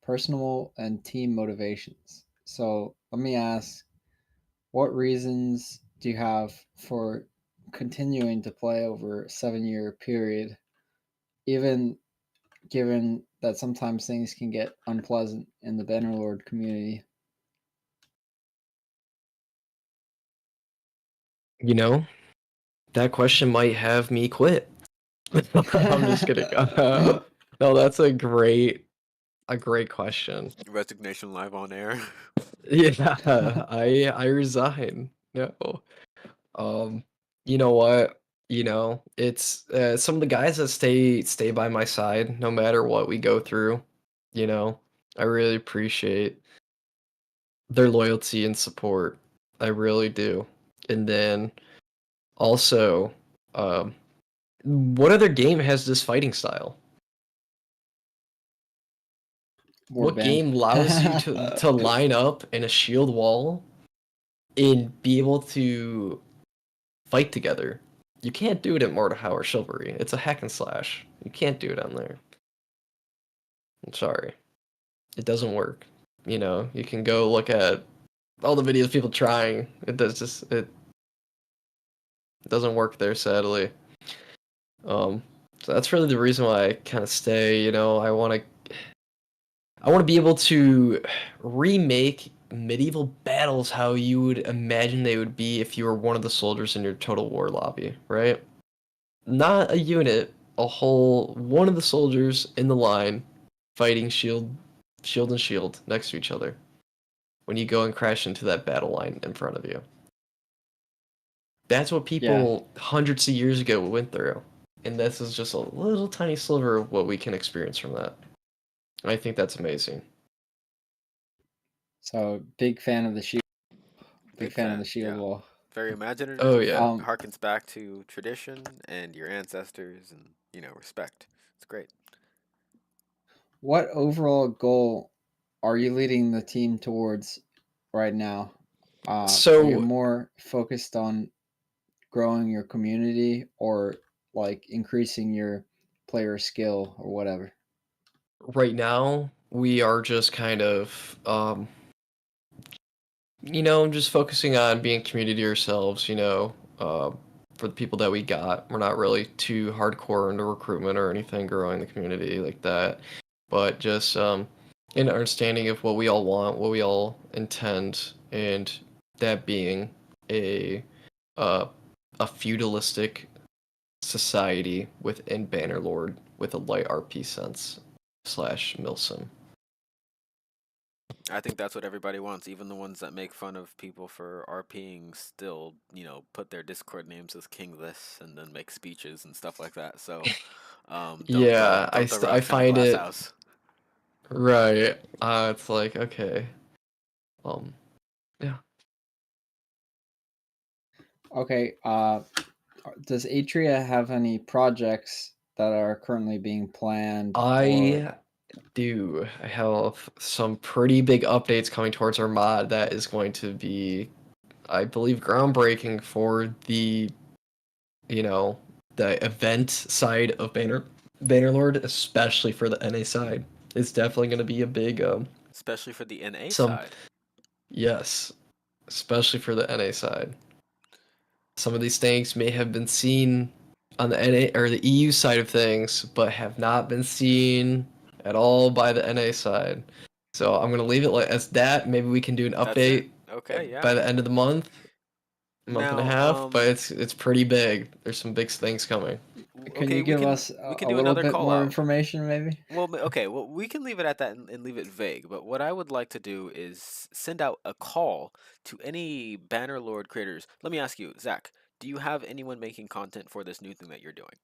[SPEAKER 1] personal and team motivations. So let me ask, what reasons do you have for continuing to play over a 7 year period, even given that sometimes things can get unpleasant in the Bannerlord community?
[SPEAKER 2] That question might have me quit. I'm just kidding. No, that's a great question.
[SPEAKER 3] Resignation live on air.
[SPEAKER 2] Yeah, I resign. No. You know what? It's some of the guys that stay by my side no matter what we go through. I really appreciate their loyalty and support. I really do. And then also, um, what other game has this fighting style? What
[SPEAKER 1] Warband.
[SPEAKER 2] game allows you to line up in a shield wall and be able to fight together? You can't do it at Mordhau or Chivalry. It's a hack and slash. You can't do it on there. I'm sorry. It doesn't work. You can go look at all the videos of people trying. It doesn't work there, sadly. So that's really the reason why I kind of stay. I want to be able to remake medieval battles how you would imagine they would be if you were one of the soldiers in your Total War lobby, right? Not a unit, a whole one of the soldiers in the line fighting shield and shield next to each other when you go and crash into that battle line in front of you. That's what
[SPEAKER 1] Yeah.
[SPEAKER 2] people hundreds of years ago went through. And this is just a little tiny sliver of what we can experience from that. I think that's amazing.
[SPEAKER 1] So big fan of the shield. Big fan of the shield
[SPEAKER 3] Yeah.
[SPEAKER 1] wall.
[SPEAKER 3] Very imaginative.
[SPEAKER 2] Oh yeah.
[SPEAKER 3] Harkens back to tradition and your ancestors and, respect. It's great.
[SPEAKER 1] What overall goal are you leading the team towards right now? Are you
[SPEAKER 2] So
[SPEAKER 1] more focused on growing your community or like increasing your player skill or whatever?
[SPEAKER 2] right now we are just kind of just focusing on being community ourselves, for the people that we got. We're not really too hardcore into recruitment or anything, growing the community like that. But just an understanding of what we all want, what we all intend, and that being a uh, a feudalistic society within Bannerlord with a light RP sense / Milsim.
[SPEAKER 3] I think that's what everybody wants. Even the ones that make fun of people for RPing still, put their Discord names as King this and then make speeches and stuff like that. So,
[SPEAKER 2] Yeah,
[SPEAKER 3] don't throw
[SPEAKER 2] I
[SPEAKER 3] rocks down a
[SPEAKER 2] find
[SPEAKER 3] glass
[SPEAKER 2] it
[SPEAKER 3] house.
[SPEAKER 2] right. It's like, okay. Yeah.
[SPEAKER 1] Okay. Does Atria have any projects that are currently being planned?
[SPEAKER 2] I do. I have some pretty big updates coming towards our mod that is going to be, I believe, groundbreaking for the, the event side of Bannerlord, especially for the NA side. It's definitely going to be a big
[SPEAKER 3] Especially for the NA
[SPEAKER 2] some
[SPEAKER 3] side.
[SPEAKER 2] yes, especially for the NA side. Some of these things may have been seen on the NA or the EU side of things, but have not been seen at all by the NA side. So I'm gonna leave it like as that. Maybe we can do an
[SPEAKER 3] That's it.
[SPEAKER 2] update
[SPEAKER 3] Okay, yeah.
[SPEAKER 2] by the end of the month, month and a
[SPEAKER 3] Now,
[SPEAKER 2] half. But it's pretty big. There's some big things coming.
[SPEAKER 1] Can
[SPEAKER 3] okay,
[SPEAKER 1] you give us
[SPEAKER 3] we can
[SPEAKER 1] a
[SPEAKER 3] do
[SPEAKER 1] little
[SPEAKER 3] another
[SPEAKER 1] bit
[SPEAKER 3] call
[SPEAKER 1] more
[SPEAKER 3] out.
[SPEAKER 1] information, maybe?
[SPEAKER 3] Well, okay, well, we can leave it at that and leave it vague. But what I would like to do is send out a call to any Bannerlord creators. Let me ask you, Zach, do you have anyone making content for this new thing that you're doing?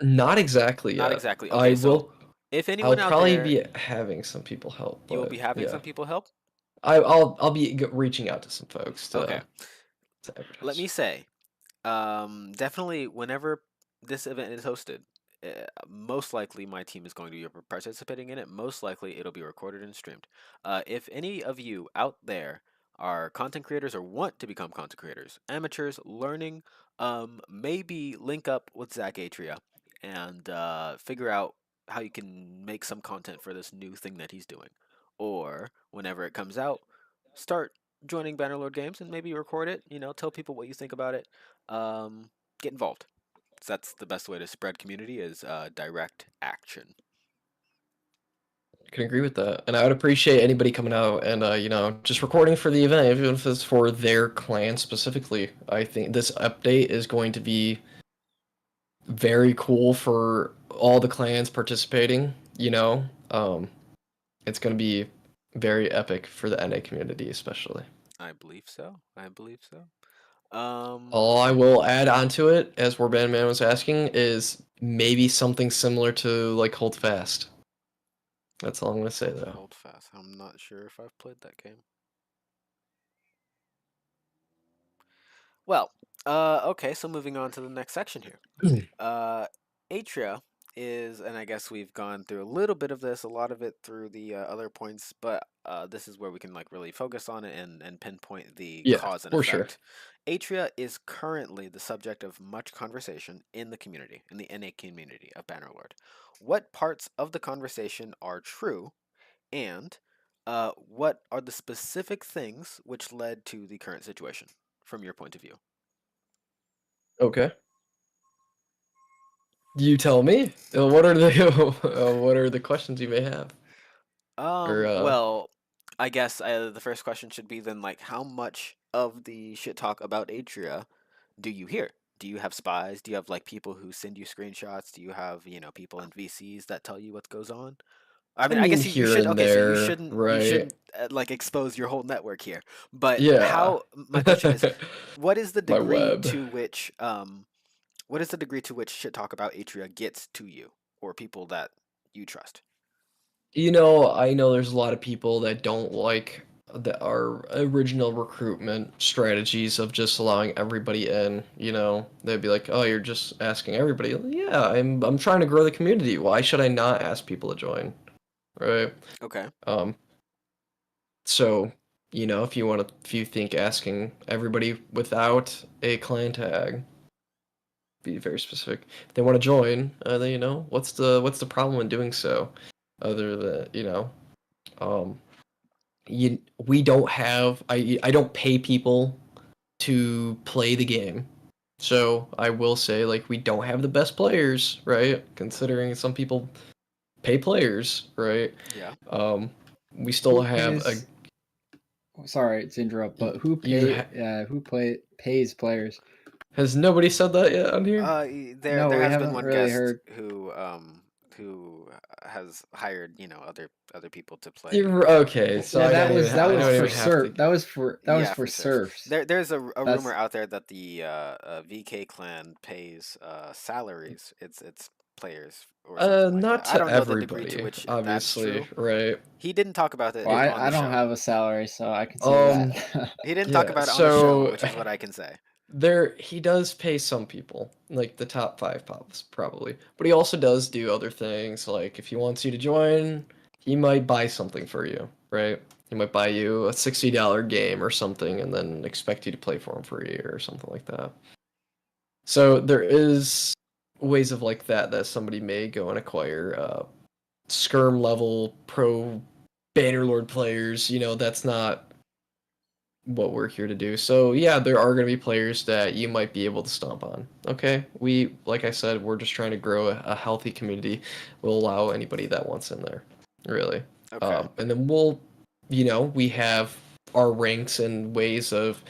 [SPEAKER 2] Not exactly
[SPEAKER 3] Not
[SPEAKER 2] yet.
[SPEAKER 3] exactly.
[SPEAKER 2] I
[SPEAKER 3] Okay, so
[SPEAKER 2] will.
[SPEAKER 3] if
[SPEAKER 2] I'll
[SPEAKER 3] anyone out
[SPEAKER 2] probably
[SPEAKER 3] there,
[SPEAKER 2] be having some people help,
[SPEAKER 3] you will
[SPEAKER 2] but
[SPEAKER 3] be having
[SPEAKER 2] yeah,
[SPEAKER 3] some people help.
[SPEAKER 2] I'll be reaching out to some folks
[SPEAKER 3] Okay,
[SPEAKER 2] to
[SPEAKER 3] let
[SPEAKER 2] advertise.
[SPEAKER 3] me say, definitely whenever this event is hosted, most likely my team is going to be participating in it. Most likely it'll be recorded and streamed. If any of you out there are content creators or want to become content creators, amateurs learning, maybe link up with Zach Atria and figure out how you can make some content for this new thing that he's doing. Or whenever it comes out, start joining Bannerlord Games and maybe record it. Tell people what you think about it. Get involved. So that's the best way to spread community is direct action.
[SPEAKER 2] Can agree with that, and I would appreciate anybody coming out and just recording for the event, even if it's for their clan specifically. I think this update is going to be very cool for all the clans participating. It's going to be very epic for the NA community, especially.
[SPEAKER 3] I believe so. I believe so.
[SPEAKER 2] All I will add onto it, as Warband Man was asking, is maybe something similar to like Hold Fast. That's all I'm gonna say though.
[SPEAKER 3] Hold fast. I'm not sure if I've played that game. Well, okay. So moving on to the next section here. Atria is, and I guess we've gone through a little bit of this, a lot of it through the other points, but this is where we can like really focus on it and pinpoint the
[SPEAKER 2] Yeah,
[SPEAKER 3] cause and
[SPEAKER 2] for sure.
[SPEAKER 3] effect. Atria is currently the subject of much conversation in the community, in the NA community of Bannerlord. What parts of the conversation are true, and what are the specific things which led to the current situation from your point of view?
[SPEAKER 2] Okay. You tell me. What are the what are the questions you may have? Or
[SPEAKER 3] Well, I guess the first question should be then like how much of the shit talk about Atria do you hear? Do you have spies? Do you have like people who send you screenshots? Do you have, people in VCs that tell you what goes on? I
[SPEAKER 2] I
[SPEAKER 3] mean, I
[SPEAKER 2] mean
[SPEAKER 3] guess you
[SPEAKER 2] here
[SPEAKER 3] should.
[SPEAKER 2] and
[SPEAKER 3] Okay, so
[SPEAKER 2] there,
[SPEAKER 3] you
[SPEAKER 2] right?
[SPEAKER 3] shouldn't like expose your whole network here. But
[SPEAKER 2] Yeah.
[SPEAKER 3] how my question is, what is the
[SPEAKER 2] My
[SPEAKER 3] degree
[SPEAKER 2] web.
[SPEAKER 3] to which what is the degree to which shit talk about Atria gets to you or people that you trust?
[SPEAKER 2] I know there's a lot of people that don't like our original recruitment strategies of just allowing everybody in. They'd be like, "Oh, you're just asking everybody." Yeah, I'm trying to grow the community. Why should I not ask people to join? Right?
[SPEAKER 3] Okay.
[SPEAKER 2] Um, so, if you think asking everybody without a clan tag, be very specific. If they want to join, then what's the problem in doing so? Other than um, we don't have I don't pay people to play the game, so I will say like we don't have the best players, right? Considering some people pay players, right?
[SPEAKER 3] Yeah.
[SPEAKER 2] We still
[SPEAKER 1] Who
[SPEAKER 2] have a
[SPEAKER 1] pays? Sorry to interrupt, but who
[SPEAKER 2] you ha-
[SPEAKER 1] pays players?
[SPEAKER 2] has nobody said that yet on here?
[SPEAKER 3] There
[SPEAKER 1] No,
[SPEAKER 3] there
[SPEAKER 1] we
[SPEAKER 3] has been
[SPEAKER 1] haven't
[SPEAKER 3] one
[SPEAKER 1] really
[SPEAKER 3] guest
[SPEAKER 1] heard.
[SPEAKER 3] who has hired, you know, other people to play.
[SPEAKER 2] Okay, so
[SPEAKER 1] Yeah,
[SPEAKER 2] I don't even,
[SPEAKER 1] that
[SPEAKER 2] I
[SPEAKER 1] was
[SPEAKER 2] don't
[SPEAKER 1] for
[SPEAKER 2] even have to.
[SPEAKER 1] surf. That was for
[SPEAKER 3] Yeah, for
[SPEAKER 1] serfs.
[SPEAKER 3] There's a
[SPEAKER 1] That's
[SPEAKER 3] rumor out there that the VK clan pays salaries its players or something like
[SPEAKER 2] Not
[SPEAKER 3] that. I
[SPEAKER 2] to
[SPEAKER 3] don't know the degree to
[SPEAKER 2] everybody,
[SPEAKER 3] which that's
[SPEAKER 2] obviously,
[SPEAKER 3] true.
[SPEAKER 2] right?
[SPEAKER 3] He didn't talk about
[SPEAKER 1] well,
[SPEAKER 3] it on
[SPEAKER 1] I
[SPEAKER 3] the
[SPEAKER 1] don't
[SPEAKER 3] show.
[SPEAKER 1] have a salary, so I can say
[SPEAKER 2] Um,
[SPEAKER 1] that.
[SPEAKER 3] He didn't talk
[SPEAKER 2] yeah,
[SPEAKER 3] about it on the show,
[SPEAKER 2] so
[SPEAKER 3] which is what I can say.
[SPEAKER 2] he does pay some people, like the top 5 pops, probably. But he also does do other things, like if he wants you to join, he might buy something for you, right? He might buy you a $60 game or something and then expect you to play for him for a year or something like that. So there is ways of like that somebody may go and acquire skirm level pro Bannerlord players. You know, that's not what we're here to do. So yeah, there are going to be players that you might be able to stomp on. Okay, like I said, we're just trying to grow a healthy community. We'll allow anybody that wants in there, really.
[SPEAKER 3] Okay.
[SPEAKER 2] And then we have our ranks and ways of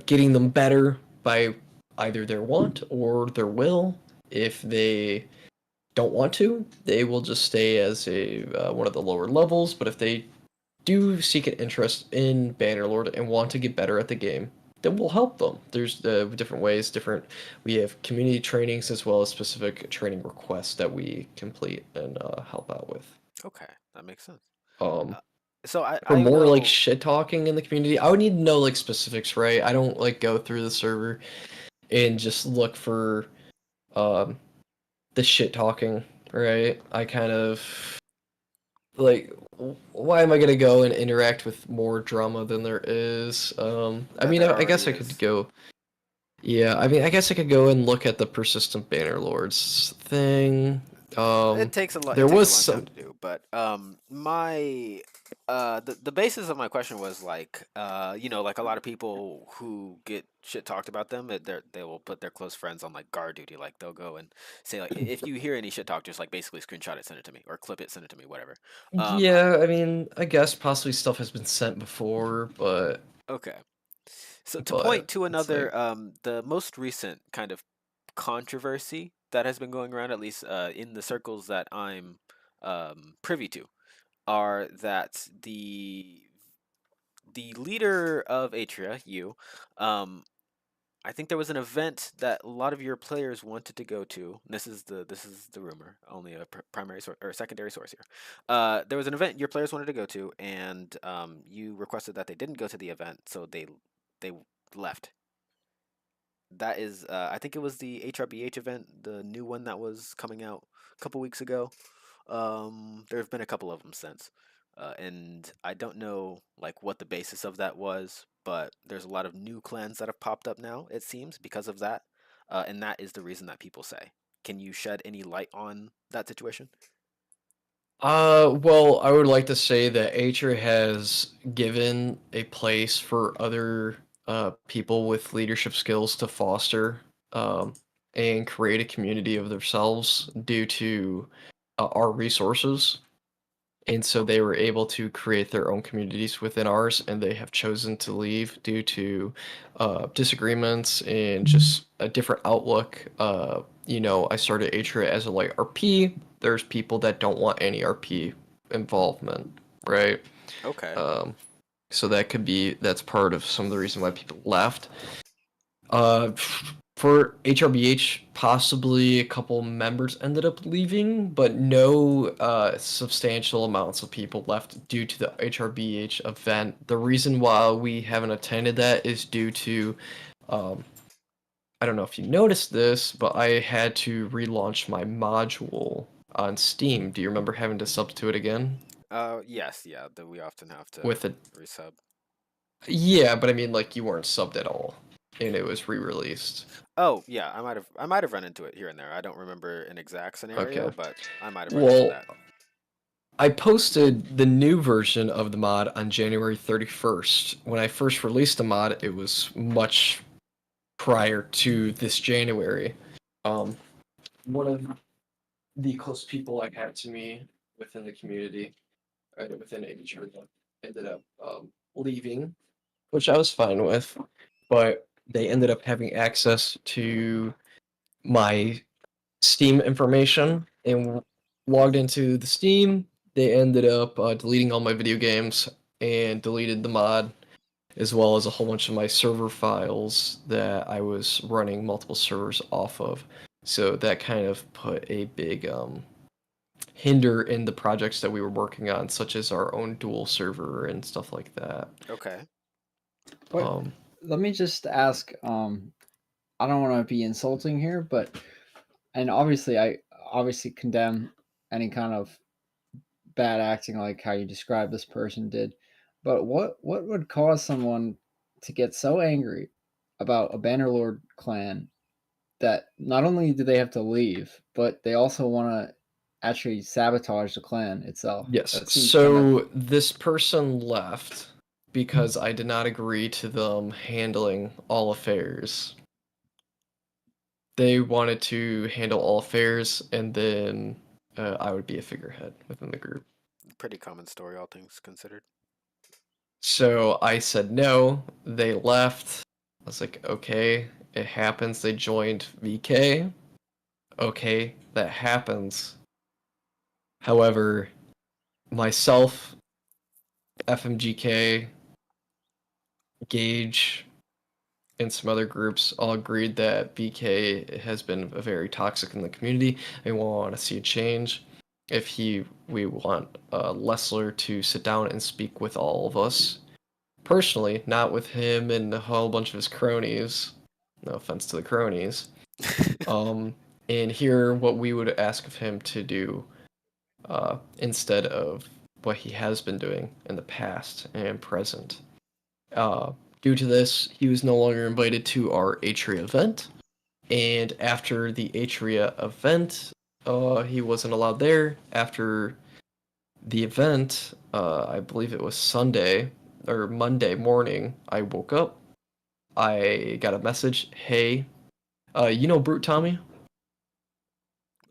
[SPEAKER 2] getting them better by either their want or their will. If they don't want to, they will just stay as a one of the lower levels. But if they do seek an interest in Bannerlord and want to get better at the game, then we'll help them. There's different ways, we have community trainings as well as specific training requests that we complete and help out with.
[SPEAKER 3] Okay, that makes sense.
[SPEAKER 2] Um,
[SPEAKER 3] So
[SPEAKER 2] for
[SPEAKER 3] I
[SPEAKER 2] more like
[SPEAKER 3] will.
[SPEAKER 2] shit talking in the community, I would need to know like specifics, right? I don't like go through the server and just look for um the shit talking, right? I kind of like, why am I gonna go and interact with more drama than there is? I
[SPEAKER 3] That
[SPEAKER 2] mean,
[SPEAKER 3] there
[SPEAKER 2] I
[SPEAKER 3] already
[SPEAKER 2] guess I could
[SPEAKER 3] is.
[SPEAKER 2] go. Yeah, I mean, I guess I could go and look at the persistent Bannerlords thing.
[SPEAKER 3] It takes a lot. It
[SPEAKER 2] There
[SPEAKER 3] takes a
[SPEAKER 2] was
[SPEAKER 3] long time
[SPEAKER 2] some.
[SPEAKER 3] to do, but my the basis of my question was like you know, like a lot of people who get shit talked about them, they will put their close friends on like guard duty. Like they'll go and say like, if you hear any shit talk, just like basically screenshot it, send it to me, or clip it, send it to me, whatever. Um,
[SPEAKER 2] Yeah, I mean, I guess possibly stuff has been sent before,
[SPEAKER 3] okay. So to point
[SPEAKER 2] but
[SPEAKER 3] to
[SPEAKER 2] it's like,
[SPEAKER 3] another, the most recent kind of controversy that has been going around, at least in the circles that I'm privy to, are that the leader of Atria, you, um, I think there was an event that a lot of your players wanted to go to. This is the rumor, only a primary source or secondary source here. There was an event your players wanted to go to, and you requested that they didn't go to the event, so they left. That is, I think it was the HRBH event, the new one that was coming out a couple weeks ago. There have been a couple of them since, and I don't know like what the basis of that was, but there's a lot of new clans that have popped up now. It seems because of that, and that is the reason that people say. Can you shed any light on that situation?
[SPEAKER 2] well, I would like to say that Atria has given a place for other people with leadership skills to foster um, and create a community of themselves due to our resources. And so they were able to create their own communities within ours, and they have chosen to leave due to disagreements and just a different outlook. I started Atria as a like RP. There's people that don't want any RP involvement, right?
[SPEAKER 3] Okay.
[SPEAKER 2] Um, so that's part of some of the reason why people left. Uh, for HRBH, possibly a couple members ended up leaving, but no substantial amounts of people left due to the HRBH event. The reason why we haven't attended that is due to, um, I don't know if you noticed this, but I had to relaunch my module on Steam. Do you remember having to sub to it again?
[SPEAKER 3] Yes, yeah. That we often have to
[SPEAKER 2] With it,
[SPEAKER 3] resub.
[SPEAKER 2] yeah, but I mean, like, you weren't subbed at all, and it was re-released.
[SPEAKER 3] Oh, yeah. I might have run into it here and there. I don't remember an exact scenario,
[SPEAKER 2] Okay.
[SPEAKER 3] but I might have run into
[SPEAKER 2] Well,
[SPEAKER 3] that.
[SPEAKER 2] I posted the new version of the mod on January 31st. When I first released the mod, it was much prior to this January. One of the close people I had to me within the community, within HR, ended up leaving, which I was fine with, but they ended up having access to my Steam information, and logged into the Steam. They ended up deleting all my video games and deleted the mod, as well as a whole bunch of my server files that I was running multiple servers off of. So that kind of put a big hinder in the projects that we were working on, such as our own dual server and stuff like that.
[SPEAKER 3] Okay.
[SPEAKER 1] But let me just ask. I don't want to be insulting here, but and obviously I obviously condemn any kind of bad acting like how you described this person did. But what would cause someone to get so angry about a Bannerlord clan that not only do they have to leave, but they also want to actually sabotage the clan itself?
[SPEAKER 2] Yes.
[SPEAKER 1] That seems
[SPEAKER 2] So this person left because I did not agree to them handling all affairs. They wanted to handle all affairs, and then I would be a figurehead within the group.
[SPEAKER 3] Pretty common story, all things considered.
[SPEAKER 2] So I said no. They left. I was like, okay, it happens. They joined VK. Okay, that happens. However, myself, FMGK, Gage, and some other groups all agreed that VK has been very toxic in the community. They want to see a change. We want Lessler to sit down and speak with all of us personally, not with him and a whole bunch of his cronies. No offense to the cronies. And hear what we would ask of him to do instead of what he has been doing in the past and present. Due to this, he was no longer invited to our Atria event, and after the Atria event, he wasn't allowed there. After the event, I believe it was Sunday or Monday morning, I woke up. I got a message, hey, you know Brute Tommy?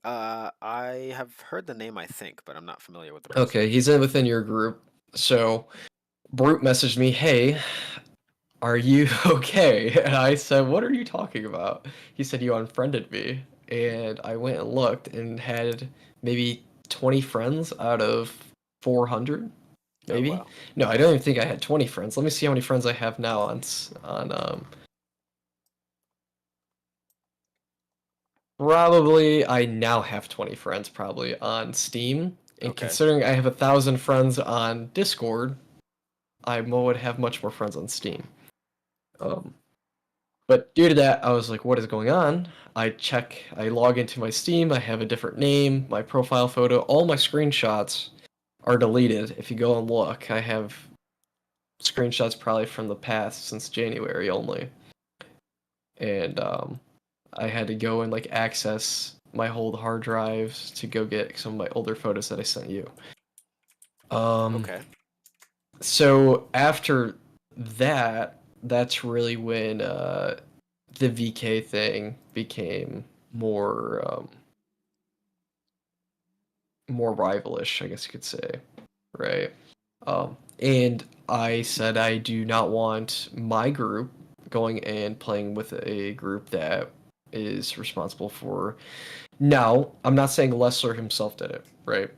[SPEAKER 3] I have heard the name, I think, but I'm not familiar with the person.
[SPEAKER 2] Okay, he's within your group. So Brute messaged me, hey, are you okay? And I said, what are you talking about? He said, you unfriended me. And I went and looked and had maybe 20 friends out of 400, maybe.
[SPEAKER 3] Oh, wow.
[SPEAKER 2] No, I don't even think I had 20 friends. Let me see how many friends I have now on probably I now have 20 friends probably on Steam. And
[SPEAKER 3] Okay.
[SPEAKER 2] considering I have 1,000 friends on Discord, I would have much more friends on Steam. But due to that, I was like, what is going on? I log into my Steam, I have a different name, my profile photo, all my screenshots are deleted. If you go and look, I have screenshots probably from the past since January only. And I had to go and like access my whole hard drives to go get some of my older photos that I sent you.
[SPEAKER 3] Okay.
[SPEAKER 2] So after that, that's really when the VK thing became more rivalish, I guess you could say, right? And I said I do not want my group going and playing with a group that is responsible for. Now, I'm not saying Lessler himself did it, right?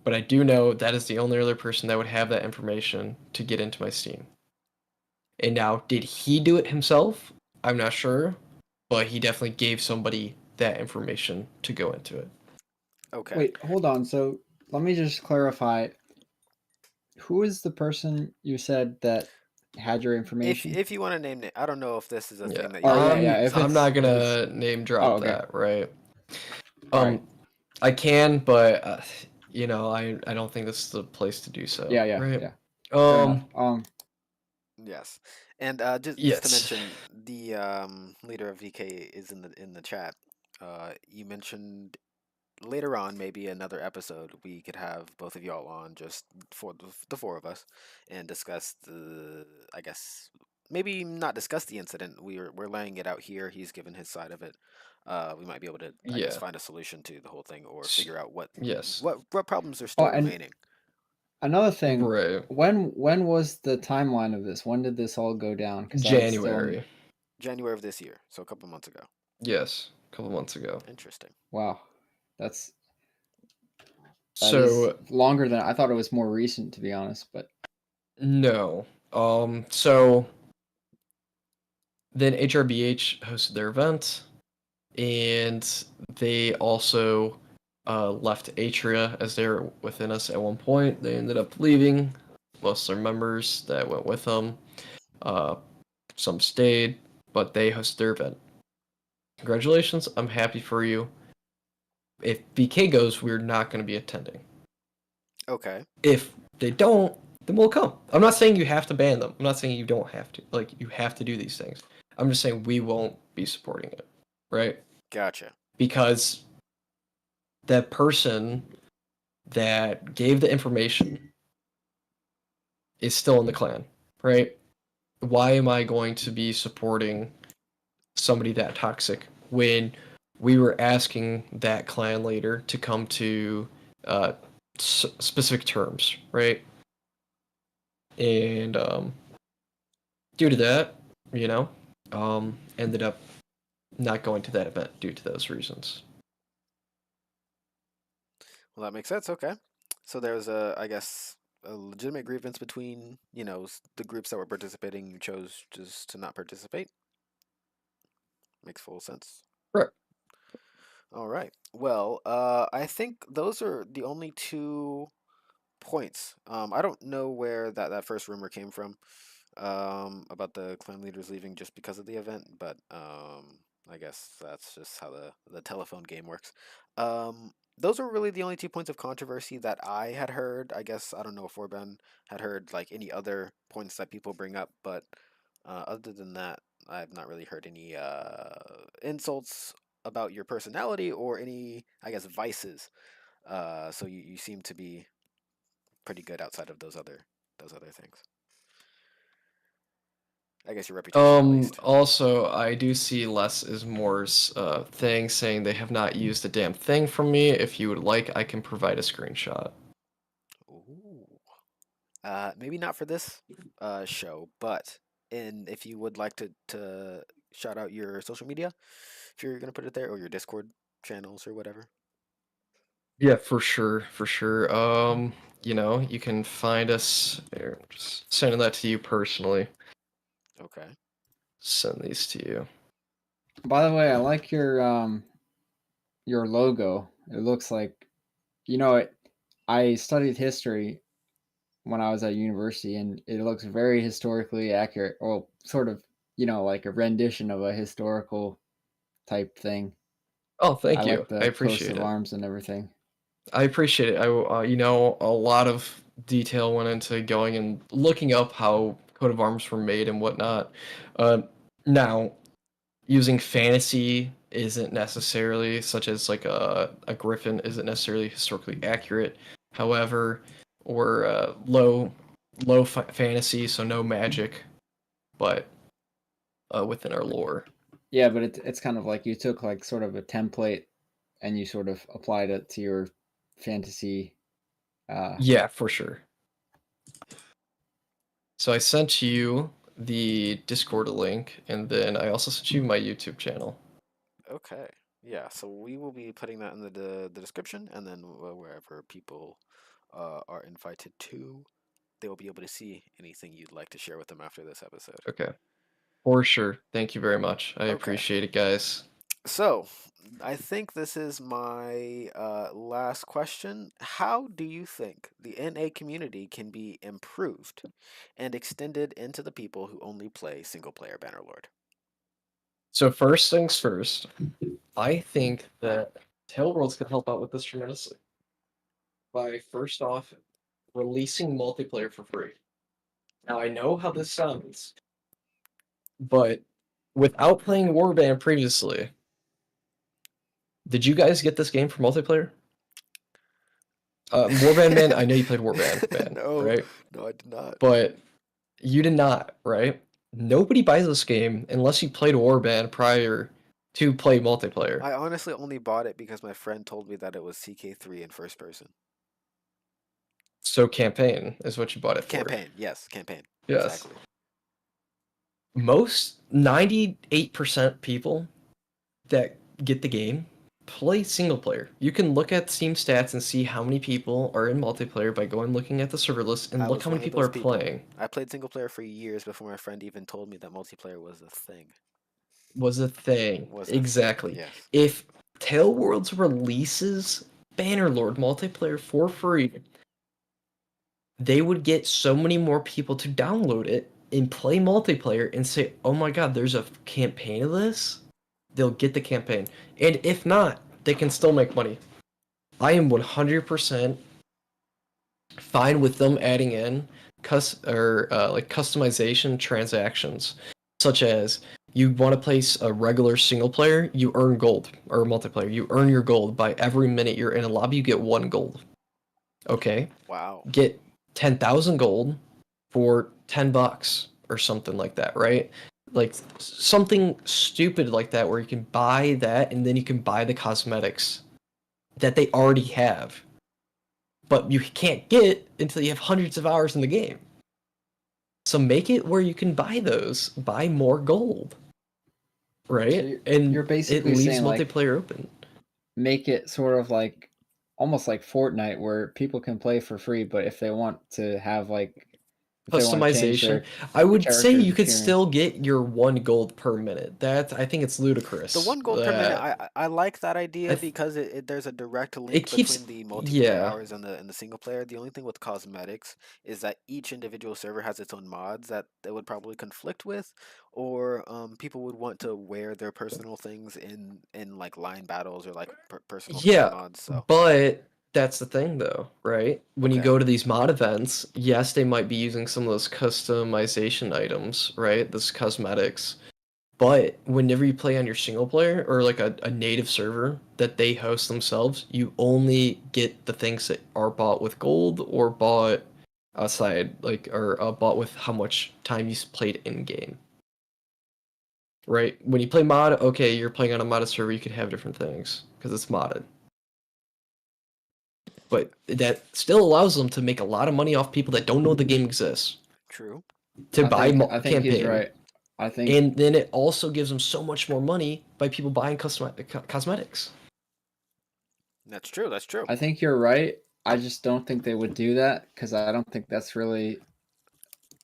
[SPEAKER 2] But I do know that is the only other person that would have that information to get into my Steam. And now, did he do it himself? I'm not sure, but he definitely gave somebody that information to go into it.
[SPEAKER 3] Okay.
[SPEAKER 1] Wait, hold on. So let me just clarify. Who is the person you said that had your information?
[SPEAKER 3] If you want to name it, I don't know if this is a
[SPEAKER 2] Yeah,
[SPEAKER 3] thing that you're.
[SPEAKER 2] I'm not gonna name drop that, right?
[SPEAKER 1] Right.
[SPEAKER 2] I can, but I don't think this is the place to do so.
[SPEAKER 1] Yeah,
[SPEAKER 2] right?
[SPEAKER 1] yeah. Fair enough.
[SPEAKER 3] Yes, and just to mention, the leader of VK is in the chat. You mentioned later on, maybe another episode, we could have both of y'all on just for the four of us and discuss I guess maybe not discuss the incident. We're laying it out here. He's given his side of it. We might be able to, I guess, find a solution to the whole thing or figure out what problems are still remaining.
[SPEAKER 1] Another thing,
[SPEAKER 2] right?
[SPEAKER 1] When was the timeline of this? When did this all go down?
[SPEAKER 2] January.
[SPEAKER 3] January of this year, so a couple months ago.
[SPEAKER 2] Yes, a couple months ago.
[SPEAKER 3] Interesting.
[SPEAKER 1] Wow, that's That is
[SPEAKER 2] So
[SPEAKER 1] longer than I thought. It was more recent, to be honest. But
[SPEAKER 2] no. So then HRBH hosted their event, and they also left Atria as they were within us at one point. They ended up leaving. Most of their members that went with them. Some stayed, but they hosted their event. Congratulations, I'm happy for you. If BK goes, we're not going to be attending.
[SPEAKER 3] Okay.
[SPEAKER 2] If they don't, then we'll come. I'm not saying you have to ban them. I'm not saying you don't have to. Like, you have to do these things. I'm just saying we won't be supporting it, right?
[SPEAKER 3] Gotcha.
[SPEAKER 2] Because that person that gave the information is still in the clan, right? Why am I going to be supporting somebody that toxic when we were asking that clan leader to come to specific terms, right? And due to that, ended up not going to that event due to those reasons.
[SPEAKER 3] Well, that makes sense. Okay. So there's I guess, a legitimate grievance between, the groups that were participating. You chose just to not participate. Makes full sense.
[SPEAKER 2] Right.
[SPEAKER 3] All right. Well, I think those are the only 2 points. I don't know where that first rumor came from, about the clan leaders leaving just because of the event, but I guess that's just how the telephone game works. Those were really the only 2 points of controversy that I had heard. I guess I don't know if Orban had heard like any other points that people bring up, but other than that, I've not really heard any insults about your personality or any, I guess, vices. So you seem to be pretty good outside of those other things. I guess your reputation at least.
[SPEAKER 2] Also, I do see less is more's thing saying they have not used a damn thing from me. If you would like, I can provide a screenshot.
[SPEAKER 3] Ooh. Maybe not for this show, but if you would like to shout out your social media, if you're gonna put it there, or your Discord channels or whatever.
[SPEAKER 2] Yeah, for sure, for sure. You can find us there. Just sending that to you personally.
[SPEAKER 3] Okay.
[SPEAKER 2] Send these to you.
[SPEAKER 1] by the way, I like your logo. It looks like, I studied history when I was at university, and it looks very historically accurate, or sort of, like a rendition of a historical type thing.
[SPEAKER 2] Oh,
[SPEAKER 1] I
[SPEAKER 2] thank you.
[SPEAKER 1] like
[SPEAKER 2] I
[SPEAKER 1] the coats
[SPEAKER 2] appreciate
[SPEAKER 1] of
[SPEAKER 2] it.
[SPEAKER 1] arms and everything.
[SPEAKER 2] I appreciate it. A lot of detail went into going and looking up how coat of arms were made and whatnot. Now, using fantasy isn't necessarily, such as like a griffin, isn't necessarily historically accurate. However, or low fantasy, so no magic, but within our lore.
[SPEAKER 1] Yeah, but it's kind of like you took like sort of a template and you sort of applied it to your fantasy.
[SPEAKER 2] Yeah, for sure. So I sent you the Discord link, and then I also sent you my YouTube channel.
[SPEAKER 3] Okay. Yeah. So we will be putting that in the description, and then wherever people are invited to, they will be able to see anything you'd like to share with them after this episode.
[SPEAKER 2] Okay. For sure. Thank you very much. I
[SPEAKER 3] Okay.
[SPEAKER 2] appreciate it, guys.
[SPEAKER 3] So, I think this is my last question. How do you think the NA community can be improved and extended into the people who only play single player Bannerlord?
[SPEAKER 2] So first things first, I think that Tailworlds could help out with this tremendously by first off releasing multiplayer for free. Now I know how this sounds, but without playing Warband previously, did you guys get this game for multiplayer? Warband Man, I know you played Warband Man,
[SPEAKER 3] No,
[SPEAKER 2] right?
[SPEAKER 3] no, I did not.
[SPEAKER 2] But you did not, right? Nobody buys this game unless you played Warband prior to play multiplayer.
[SPEAKER 3] I honestly only bought it because my friend told me that it was CK3 in first person.
[SPEAKER 2] So campaign is what you bought it for.
[SPEAKER 3] Campaign, yes, campaign.
[SPEAKER 2] Yes.
[SPEAKER 3] Exactly.
[SPEAKER 2] Most 98% people that get the game play single player. You can look at Steam stats and see how many people are in multiplayer by going looking at the server list and
[SPEAKER 3] I
[SPEAKER 2] look
[SPEAKER 3] was
[SPEAKER 2] how
[SPEAKER 3] one
[SPEAKER 2] many
[SPEAKER 3] of
[SPEAKER 2] people
[SPEAKER 3] those
[SPEAKER 2] are
[SPEAKER 3] people.
[SPEAKER 2] playing.
[SPEAKER 3] I played single player for years before my friend even told me that multiplayer was a thing.
[SPEAKER 2] Was a thing.
[SPEAKER 3] Was a thing.
[SPEAKER 2] Exactly.
[SPEAKER 3] Yes.
[SPEAKER 2] If Tail Worlds releases Bannerlord multiplayer for free, they would get so many more people to download it and play multiplayer and say, oh my god, there's a campaign of this? They'll get the campaign. And if not, they can still make money. I am 100% fine with them adding in customization transactions, such as you want to place a regular single player, you earn gold, or multiplayer, you earn your gold by every minute you're in a lobby, you get 1 gold. Okay?
[SPEAKER 3] Wow.
[SPEAKER 2] Get 10,000 gold for $10 or something like that, right? Like something stupid like that where you can buy that and then you can buy the cosmetics that they already have. But you can't get until you have hundreds of hours in the game. So make it where you can buy those, buy more gold. Right?
[SPEAKER 1] So
[SPEAKER 2] And
[SPEAKER 1] you're
[SPEAKER 2] it
[SPEAKER 1] basically
[SPEAKER 2] leaves
[SPEAKER 1] saying like
[SPEAKER 2] multiplayer open.
[SPEAKER 1] make it sort of like almost like Fortnite where people can play for free, but if they want to have like if they want to change
[SPEAKER 2] Customization.
[SPEAKER 1] their
[SPEAKER 2] I would say
[SPEAKER 1] character's
[SPEAKER 2] you could
[SPEAKER 1] appearance.
[SPEAKER 2] still get your 1 gold per minute. That I think it's ludicrous.
[SPEAKER 3] The 1 gold per minute, I like that
[SPEAKER 2] I
[SPEAKER 3] idea
[SPEAKER 2] th-
[SPEAKER 3] because there's a direct
[SPEAKER 2] it
[SPEAKER 3] link
[SPEAKER 2] keeps
[SPEAKER 3] between the multiplayer
[SPEAKER 2] yeah.
[SPEAKER 3] hours and the single player. The only thing with cosmetics is that each individual server has its own mods that they would probably conflict with, or people would want to wear their personal things in like line battles or like personal skin
[SPEAKER 2] Yeah,
[SPEAKER 3] mods. So
[SPEAKER 2] but that's the thing though, right? When you
[SPEAKER 3] okay,
[SPEAKER 2] go to these mod events, yes, they might be using some of those customization items, right? Those cosmetics. But whenever you play on your single player or like a native server that they host themselves, you only get the things that are bought with gold or bought outside, like, or bought with how much time you played in game. Right? When you play mod, okay, you're playing on a modded server, you can have different things because it's modded. But that still allows them to make a lot of money off people that don't know the game exists
[SPEAKER 3] true.
[SPEAKER 2] to buy
[SPEAKER 1] I think he's
[SPEAKER 2] campaign.
[SPEAKER 1] right. I think
[SPEAKER 2] And then it also gives them so much more money by people buying cosmetics.
[SPEAKER 3] That's true. That's true.
[SPEAKER 1] I think you're right. I just don't think they would do that because I don't think that's really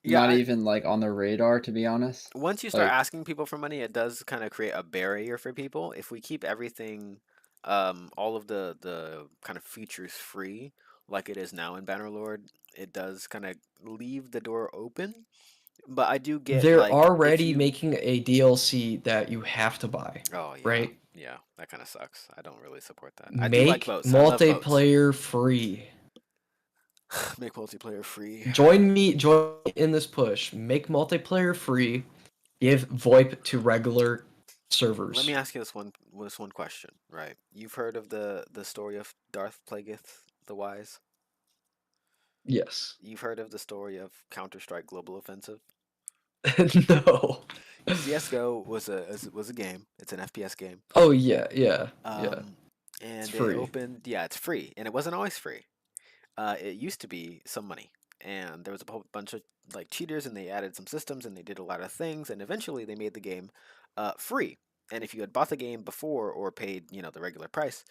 [SPEAKER 3] Yeah,
[SPEAKER 1] not even like on their radar, to be honest.
[SPEAKER 3] once you start
[SPEAKER 1] Like,
[SPEAKER 3] asking people for money, it does kind of create a barrier for people. If we keep everything, all of the kind of features free, like it is now in Bannerlord, it does kind of leave the door open. But I do get
[SPEAKER 2] They're
[SPEAKER 3] like if
[SPEAKER 2] already
[SPEAKER 3] you,
[SPEAKER 2] making a DLC that you have to buy,
[SPEAKER 3] oh yeah,
[SPEAKER 2] right?
[SPEAKER 3] yeah, that kind of sucks. I don't really support that. I do like
[SPEAKER 2] Make
[SPEAKER 3] boats. I love boats.
[SPEAKER 2] multiplayer free.
[SPEAKER 3] Make multiplayer free.
[SPEAKER 2] Join me in this push. Make multiplayer free. Give VoIP to regular
[SPEAKER 3] Let me
[SPEAKER 2] servers.
[SPEAKER 3] ask you this one question, right? You've heard of the story of Darth Plagueis the Wise?
[SPEAKER 2] Yes.
[SPEAKER 3] You've heard of the story of Counter-Strike Global Offensive?
[SPEAKER 2] No.
[SPEAKER 3] CS:GO was a game. It's an FPS game.
[SPEAKER 2] Oh yeah, yeah.
[SPEAKER 3] Um,
[SPEAKER 2] It's
[SPEAKER 3] and they
[SPEAKER 2] free.
[SPEAKER 3] opened, yeah, it's free, and it wasn't always free. It used to be some money, and there was a whole bunch of like cheaters, and they added some systems, and they did a lot of things, and eventually they made the game free. And if you had bought the game before or paid, the regular price,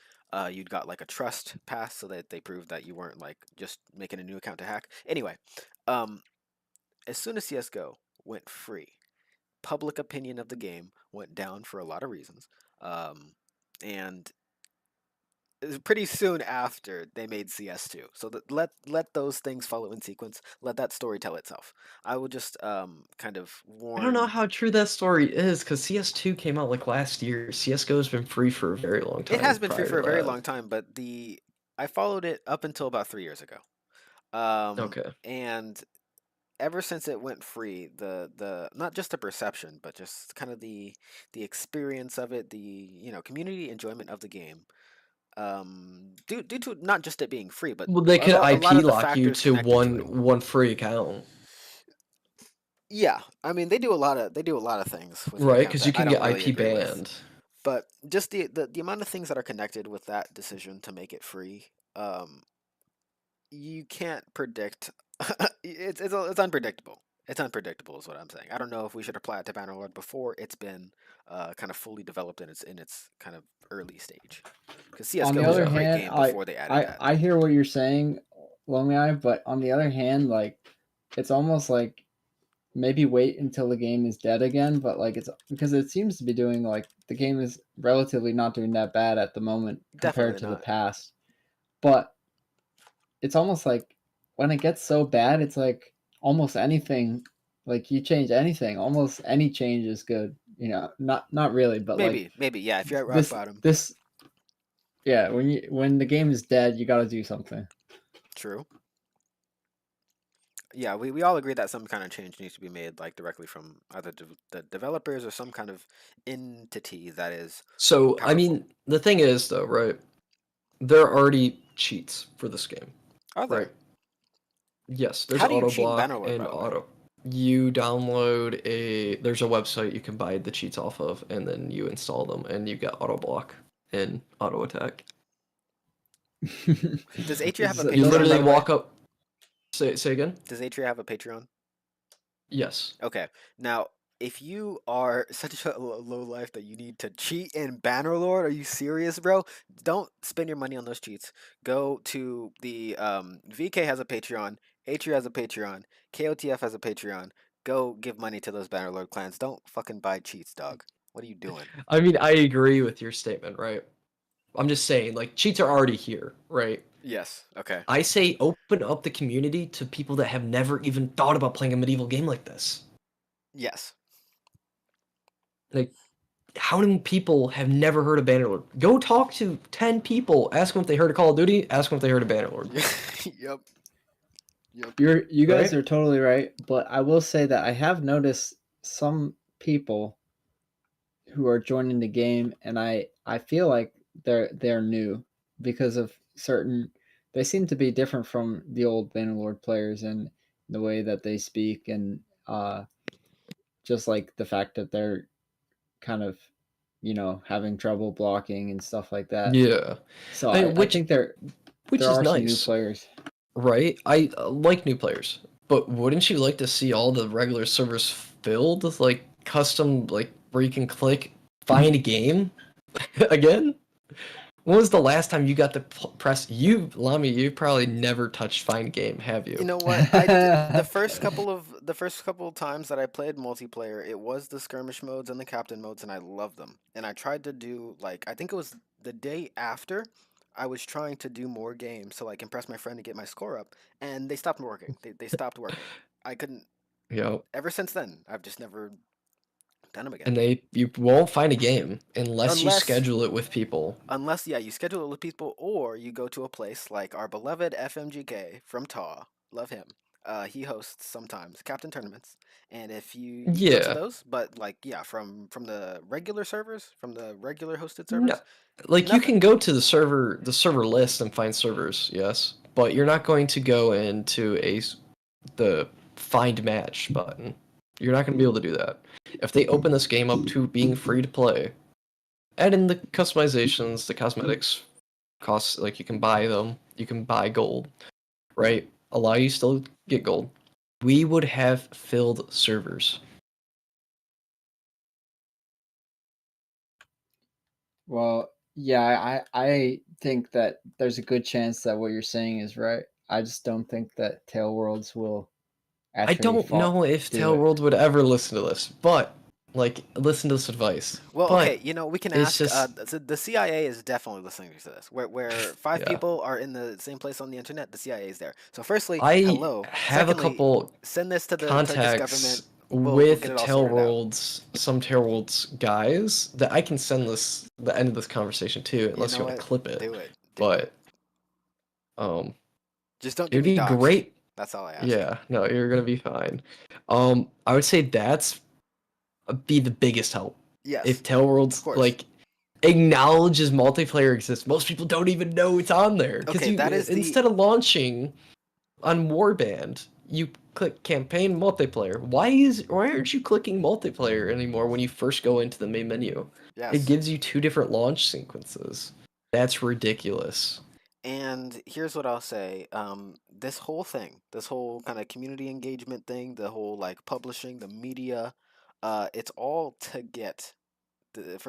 [SPEAKER 3] you'd got like a trust pass so that they proved that you weren't like just making a new account to hack. Anyway, um, as soon as CS:GO went free, public opinion of the game went down for a lot of reasons. And pretty soon after they made CS2. So let those things follow in sequence. Let that story tell itself. I will just kind of
[SPEAKER 2] I don't know
[SPEAKER 3] warn.
[SPEAKER 2] how true that story is because CS2 came out like last year. CS:GO's been free for a very long
[SPEAKER 3] It
[SPEAKER 2] time
[SPEAKER 3] has been free
[SPEAKER 2] prior
[SPEAKER 3] for
[SPEAKER 2] to
[SPEAKER 3] a very
[SPEAKER 2] that.
[SPEAKER 3] long time, but the I followed it up until about 3 years ago.
[SPEAKER 2] Okay.
[SPEAKER 3] And ever since it went free, the not just the perception, but just kind of the experience of it, the community enjoyment of the game, due to not just it being free, but
[SPEAKER 2] Well, they could
[SPEAKER 3] a lot
[SPEAKER 2] IP
[SPEAKER 3] of the
[SPEAKER 2] lock you
[SPEAKER 3] factors
[SPEAKER 2] to
[SPEAKER 3] connected to it.
[SPEAKER 2] one free account,
[SPEAKER 3] Yeah, I mean they do a lot of things with your
[SPEAKER 2] right?
[SPEAKER 3] account
[SPEAKER 2] Because you
[SPEAKER 3] that I
[SPEAKER 2] can
[SPEAKER 3] don't
[SPEAKER 2] get
[SPEAKER 3] really
[SPEAKER 2] IP
[SPEAKER 3] agree with.
[SPEAKER 2] banned.
[SPEAKER 3] But just the amount of things that are connected with that decision to make it free, you can't predict. It's unpredictable. It's unpredictable is what I'm saying. I don't know if we should apply it to Bannerlord before it's been kind of fully developed in its kind of early stage. Because
[SPEAKER 1] On
[SPEAKER 3] CS:GO
[SPEAKER 1] the
[SPEAKER 3] was a
[SPEAKER 1] other
[SPEAKER 3] great
[SPEAKER 1] hand,
[SPEAKER 3] game before they added that.
[SPEAKER 1] I hear what you're saying, Lomi, but on the other hand, like it's almost like maybe wait until the game is dead again, but like it's because it seems to be doing like the game is relatively not doing that bad at the moment compared
[SPEAKER 3] Definitely
[SPEAKER 1] to the
[SPEAKER 3] not.
[SPEAKER 1] past. But it's almost like when it gets so bad, it's like almost anything, like you change anything, almost any change is good. Not really, but like
[SPEAKER 3] Maybe, yeah. If you're at rock
[SPEAKER 1] this
[SPEAKER 3] bottom,
[SPEAKER 1] this yeah, when the game is dead, you got to do something.
[SPEAKER 3] true. Yeah, we all agree that some kind of change needs to be made, like directly from either the developers or some kind of entity that is
[SPEAKER 2] So, I
[SPEAKER 3] powerful.
[SPEAKER 2] mean, the thing is, though, right? There are already cheats for this game,
[SPEAKER 3] Are there?
[SPEAKER 2] right? Yes, there's
[SPEAKER 3] How do you
[SPEAKER 2] auto
[SPEAKER 3] cheat in
[SPEAKER 2] block
[SPEAKER 3] Bannerlord,
[SPEAKER 2] and
[SPEAKER 3] by the way?
[SPEAKER 2] auto. You download there's a website you can buy the cheats off of, and then you install them, and you get auto block and auto attack.
[SPEAKER 3] Does Atria have a
[SPEAKER 2] You
[SPEAKER 3] Patreon, by
[SPEAKER 2] literally
[SPEAKER 3] the way?
[SPEAKER 2] walk up. Say again?
[SPEAKER 3] Does Atria have a Patreon?
[SPEAKER 2] Yes.
[SPEAKER 3] Okay. Now, if you are such a low life that you need to cheat in Bannerlord, are you serious, bro? Don't spend your money on those cheats. Go to the VK has a Patreon, Atria has a Patreon, KOTF has a Patreon. Go give money to those Bannerlord clans. Don't fucking buy cheats, dog. What are you doing?
[SPEAKER 2] I mean, I agree with your statement, right? I'm just saying, like, cheats are already here, right?
[SPEAKER 3] Yes. Okay.
[SPEAKER 2] I say open up the community to people that have never even thought about playing a medieval game like this.
[SPEAKER 3] Yes.
[SPEAKER 2] Like, how many people have never heard of Bannerlord? Go talk to 10 people. Ask them if they heard of Call of Duty. Ask them if they heard of Bannerlord.
[SPEAKER 3] Yep. Yep.
[SPEAKER 1] You guys
[SPEAKER 2] Right?
[SPEAKER 1] are totally right, but I will say that I have noticed some people who are joining the game, and I feel like they're new because of certain. They seem to be different from the old Bannerlord players in the way that they speak, and just like the fact that they're kind of having trouble blocking and stuff like that.
[SPEAKER 2] Yeah.
[SPEAKER 1] So
[SPEAKER 2] I mean,
[SPEAKER 1] I think there
[SPEAKER 2] which is
[SPEAKER 1] are some new
[SPEAKER 2] nice,
[SPEAKER 1] players.
[SPEAKER 2] right? I like new players, but wouldn't you like to see all the regular servers filled with like custom, like where you can click find a game again? When was the last time you got to press? Lamy, you probably never touched find game, have
[SPEAKER 3] You
[SPEAKER 2] you?
[SPEAKER 3] know what? I did the first couple of times that I played multiplayer, it was the skirmish modes and the captain modes, and I loved them. And I tried to do like I think it was the day after I was trying to do more games so I can impress my friend to get my score up, and they stopped working. They stopped working. I couldn't.
[SPEAKER 2] Yep.
[SPEAKER 3] Ever since then, I've just never done them again.
[SPEAKER 2] And you won't find a game unless you
[SPEAKER 3] Unless
[SPEAKER 2] schedule it with people.
[SPEAKER 3] Unless, yeah, you schedule it with people, or you go to a place like our beloved FMGK from TAW. Love him. He hosts sometimes captain tournaments, and if you go to
[SPEAKER 2] Yeah.
[SPEAKER 3] those, but like yeah, from the regular servers, from the regular hosted
[SPEAKER 2] No.
[SPEAKER 3] servers,
[SPEAKER 2] Like you
[SPEAKER 3] nothing.
[SPEAKER 2] can go to the server list and find servers, yes, but you're not going to go into the find match button. You're not going to be able to do that. If they open this game up to being free to play, add in the customizations, the cosmetics costs, like you can buy them, you can buy gold, right? Allow you still get gold. We would have filled servers.
[SPEAKER 1] Well, yeah, I think that there's a good chance that what you're saying is right. I just don't think that Tail Worlds will
[SPEAKER 2] I
[SPEAKER 1] actually
[SPEAKER 2] don't know if
[SPEAKER 1] do it.
[SPEAKER 2] Tailworld would ever listen to this, but like listen to this advice.
[SPEAKER 3] Well,
[SPEAKER 2] But
[SPEAKER 3] okay, we can
[SPEAKER 2] it's
[SPEAKER 3] ask.
[SPEAKER 2] just
[SPEAKER 3] The CIA is definitely listening to this. Where five
[SPEAKER 2] yeah.
[SPEAKER 3] people are in the same place on the internet, the CIA is there. So, firstly,
[SPEAKER 2] I
[SPEAKER 3] hello.
[SPEAKER 2] have a
[SPEAKER 3] Secondly,
[SPEAKER 2] couple
[SPEAKER 3] send this to the Turkish government.
[SPEAKER 2] contacts
[SPEAKER 3] We'll get
[SPEAKER 2] with
[SPEAKER 3] it all sorted out.
[SPEAKER 2] Some Tailworlds guys that I can send the end of this conversation to,
[SPEAKER 3] You
[SPEAKER 2] unless
[SPEAKER 3] know
[SPEAKER 2] you want
[SPEAKER 3] what?
[SPEAKER 2] to clip it.
[SPEAKER 3] Do it. Do it.
[SPEAKER 2] But um,
[SPEAKER 3] Just don't get
[SPEAKER 2] it'd
[SPEAKER 3] me
[SPEAKER 2] be
[SPEAKER 3] doxxed.
[SPEAKER 2] great.
[SPEAKER 3] That's all I ask.
[SPEAKER 2] Yeah, no, you're gonna be fine. I would say that's be the biggest help.
[SPEAKER 3] Yes,
[SPEAKER 2] If
[SPEAKER 3] of
[SPEAKER 2] Tailworlds
[SPEAKER 3] course.
[SPEAKER 2] like acknowledges multiplayer exists, most people don't even know it's on there because
[SPEAKER 3] Okay,
[SPEAKER 2] you
[SPEAKER 3] that is the
[SPEAKER 2] instead of launching on Warband, you click campaign multiplayer. Why aren't you clicking multiplayer anymore when you first go into the main menu? It
[SPEAKER 3] yes.
[SPEAKER 2] gives you two different launch sequences. That's ridiculous.
[SPEAKER 3] And here's what I'll say. This whole thing, this whole kind of community engagement thing, the whole like publishing, the media, it's all to get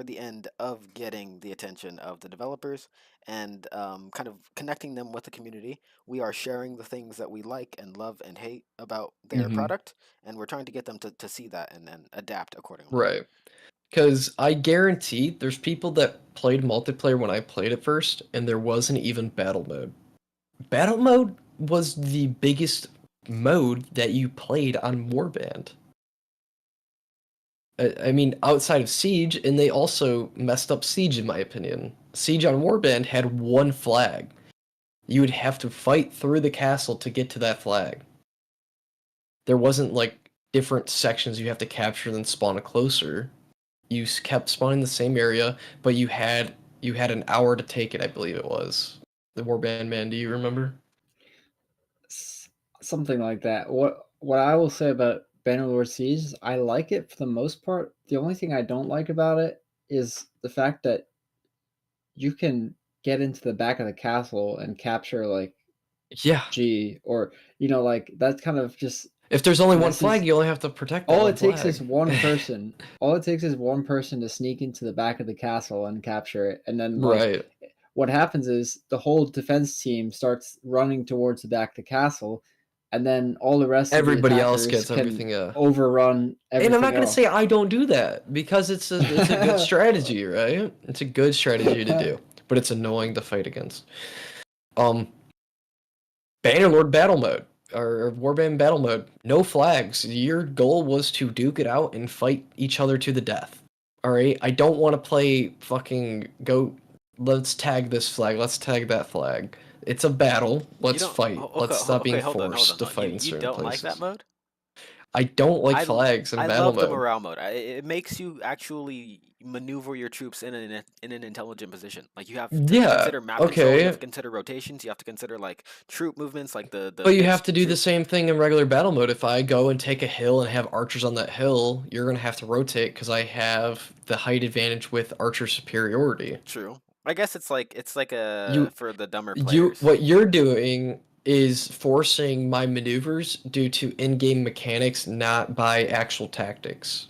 [SPEAKER 4] the end of getting the attention of the developers and kind of connecting them with the community. We are sharing the things that we like and love and hate about their product, and we're trying to get them to see that and adapt accordingly.
[SPEAKER 2] Right. Because I guarantee there's people that played multiplayer when I played it first, and there wasn't even battle mode. Battle mode was the biggest mode that you played on Warband. I mean, outside of Siege, and they also messed up Siege, in my opinion. Siege on Warband had one flag. You would have to fight through the castle to get to that flag. There wasn't, like, different sections you have to capture then spawn closer. You kept spawning the same area, but you had an hour to take it, I believe it was. The Warband man, do you remember?
[SPEAKER 1] Something like that. What I will say about Bannerlord Siege is I like it for the most part. The only thing I don't like about it is the fact that you can get into the back of the castle and capture like
[SPEAKER 2] Yeah.
[SPEAKER 1] G, or like that's kind of just,
[SPEAKER 2] if there's only one flag, you only have to protect that
[SPEAKER 1] all
[SPEAKER 2] one
[SPEAKER 1] it takes
[SPEAKER 2] flag.
[SPEAKER 1] is one person. All it takes is one person to sneak into the back of the castle and capture it, and then
[SPEAKER 2] Right.
[SPEAKER 1] what happens is the whole defense team starts running towards the back of the castle, and then all the rest
[SPEAKER 2] Everybody
[SPEAKER 1] of the
[SPEAKER 2] else
[SPEAKER 1] attackers
[SPEAKER 2] gets
[SPEAKER 1] can
[SPEAKER 2] everything.
[SPEAKER 1] overrun everything.
[SPEAKER 2] And I'm not going to
[SPEAKER 1] else.
[SPEAKER 2] say I don't do that, because it's a good strategy, right? It's a good strategy to do, but it's annoying to fight against. Bannerlord battle mode, or Warband battle mode, no flags. Your goal was to duke it out and fight each other to the death. Alright? I don't want to play fucking let's tag this flag, let's tag that flag. It's a battle. Let's fight. Let's stop being forced to fight in certain
[SPEAKER 4] You don't
[SPEAKER 2] places.
[SPEAKER 4] like that mode?
[SPEAKER 2] I don't like flags in
[SPEAKER 4] I
[SPEAKER 2] battle
[SPEAKER 4] love
[SPEAKER 2] mode.
[SPEAKER 4] the morale mode. It makes you actually maneuver your troops in an intelligent position. Like you have to consider map control, you have to consider rotations, you have to consider like troop movements, like the
[SPEAKER 2] But you have to do the same thing in regular battle mode. If I go and take a hill and have archers on that hill, you're gonna have to rotate because I have the height advantage with archer superiority.
[SPEAKER 4] True. I guess it's like for the dumber players.
[SPEAKER 2] What you're doing is forcing my maneuvers due to in-game mechanics, not by actual tactics.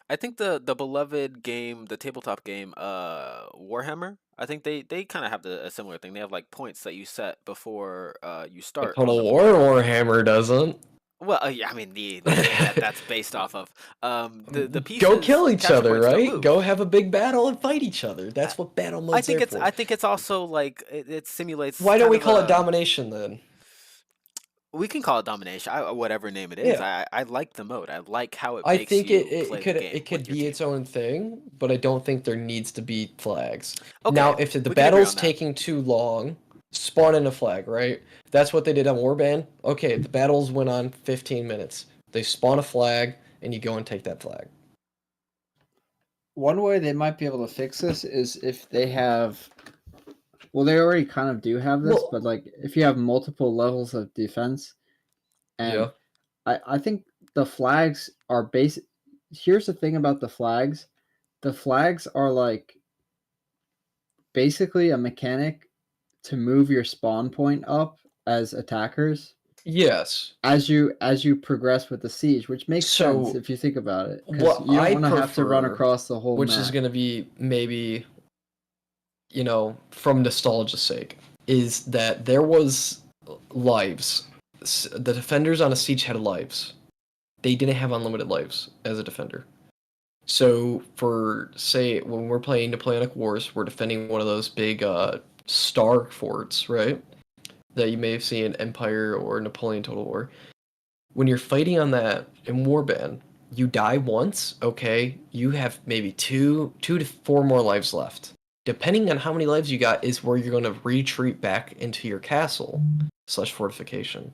[SPEAKER 4] I think the beloved game, the tabletop game, Warhammer. I think they kind of have a similar thing. They have like points that you set before you start.
[SPEAKER 2] Total War Warhammer doesn't.
[SPEAKER 4] Well, yeah, I mean the game that's based off of the pieces.
[SPEAKER 2] Go kill each other, right?
[SPEAKER 4] Go
[SPEAKER 2] Go have a big battle and fight each other. That's what battle mode's there for.
[SPEAKER 4] I think it's also like it simulates.
[SPEAKER 2] Why don't we call it domination then?
[SPEAKER 4] We can call it domination, whatever name it is. Yeah. I like the mode. I like how it.
[SPEAKER 2] I
[SPEAKER 4] makes
[SPEAKER 2] think
[SPEAKER 4] you
[SPEAKER 2] it
[SPEAKER 4] play
[SPEAKER 2] could
[SPEAKER 4] the game
[SPEAKER 2] it could be its own thing, but I don't think there needs to be flags.
[SPEAKER 4] Okay,
[SPEAKER 2] now, if the battle's taking too long, spawn in a flag, right? If that's what they did on Warband. Okay, the battles went on 15 minutes. They spawn a flag, and you go and take that flag.
[SPEAKER 1] One way they might be able to fix this is if they have. Well, they already kind of do have this, but like if you have multiple levels of defense, and I think the flags are basic. Here's the thing about the flags: the flags are like basically a mechanic to move your spawn point up as attackers.
[SPEAKER 2] Yes.
[SPEAKER 1] As you progress with the siege, which makes sense if you think about it, because you don't want to have to run across the whole
[SPEAKER 2] which
[SPEAKER 1] map.
[SPEAKER 2] Is going to be maybe, from nostalgia's sake, is that there was lives. The defenders on a siege had lives. They didn't have unlimited lives as a defender. So for, say, when we're playing Napoleonic Wars, we're defending one of those big star forts, right? That you may have seen in Empire or Napoleon Total War. When you're fighting on that in Warband, you die once, okay, you have maybe two to four more lives left. Depending on how many lives you got is where you're going to retreat back into your castle / fortification.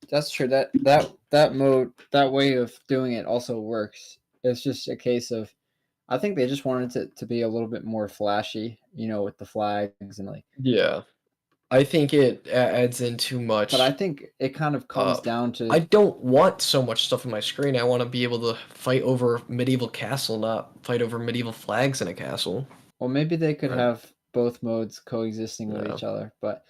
[SPEAKER 1] That's true. That mode, that way of doing it also works. It's just a case of, I think they just wanted it to be a little bit more flashy, with the flags and like.
[SPEAKER 2] Yeah, I think it adds in too much.
[SPEAKER 1] But I think it kind of comes down to.
[SPEAKER 2] I don't want so much stuff on my screen. I want to be able to fight over medieval castle, not fight over medieval flags in a castle.
[SPEAKER 1] Well, maybe they could have both modes coexisting with each other, but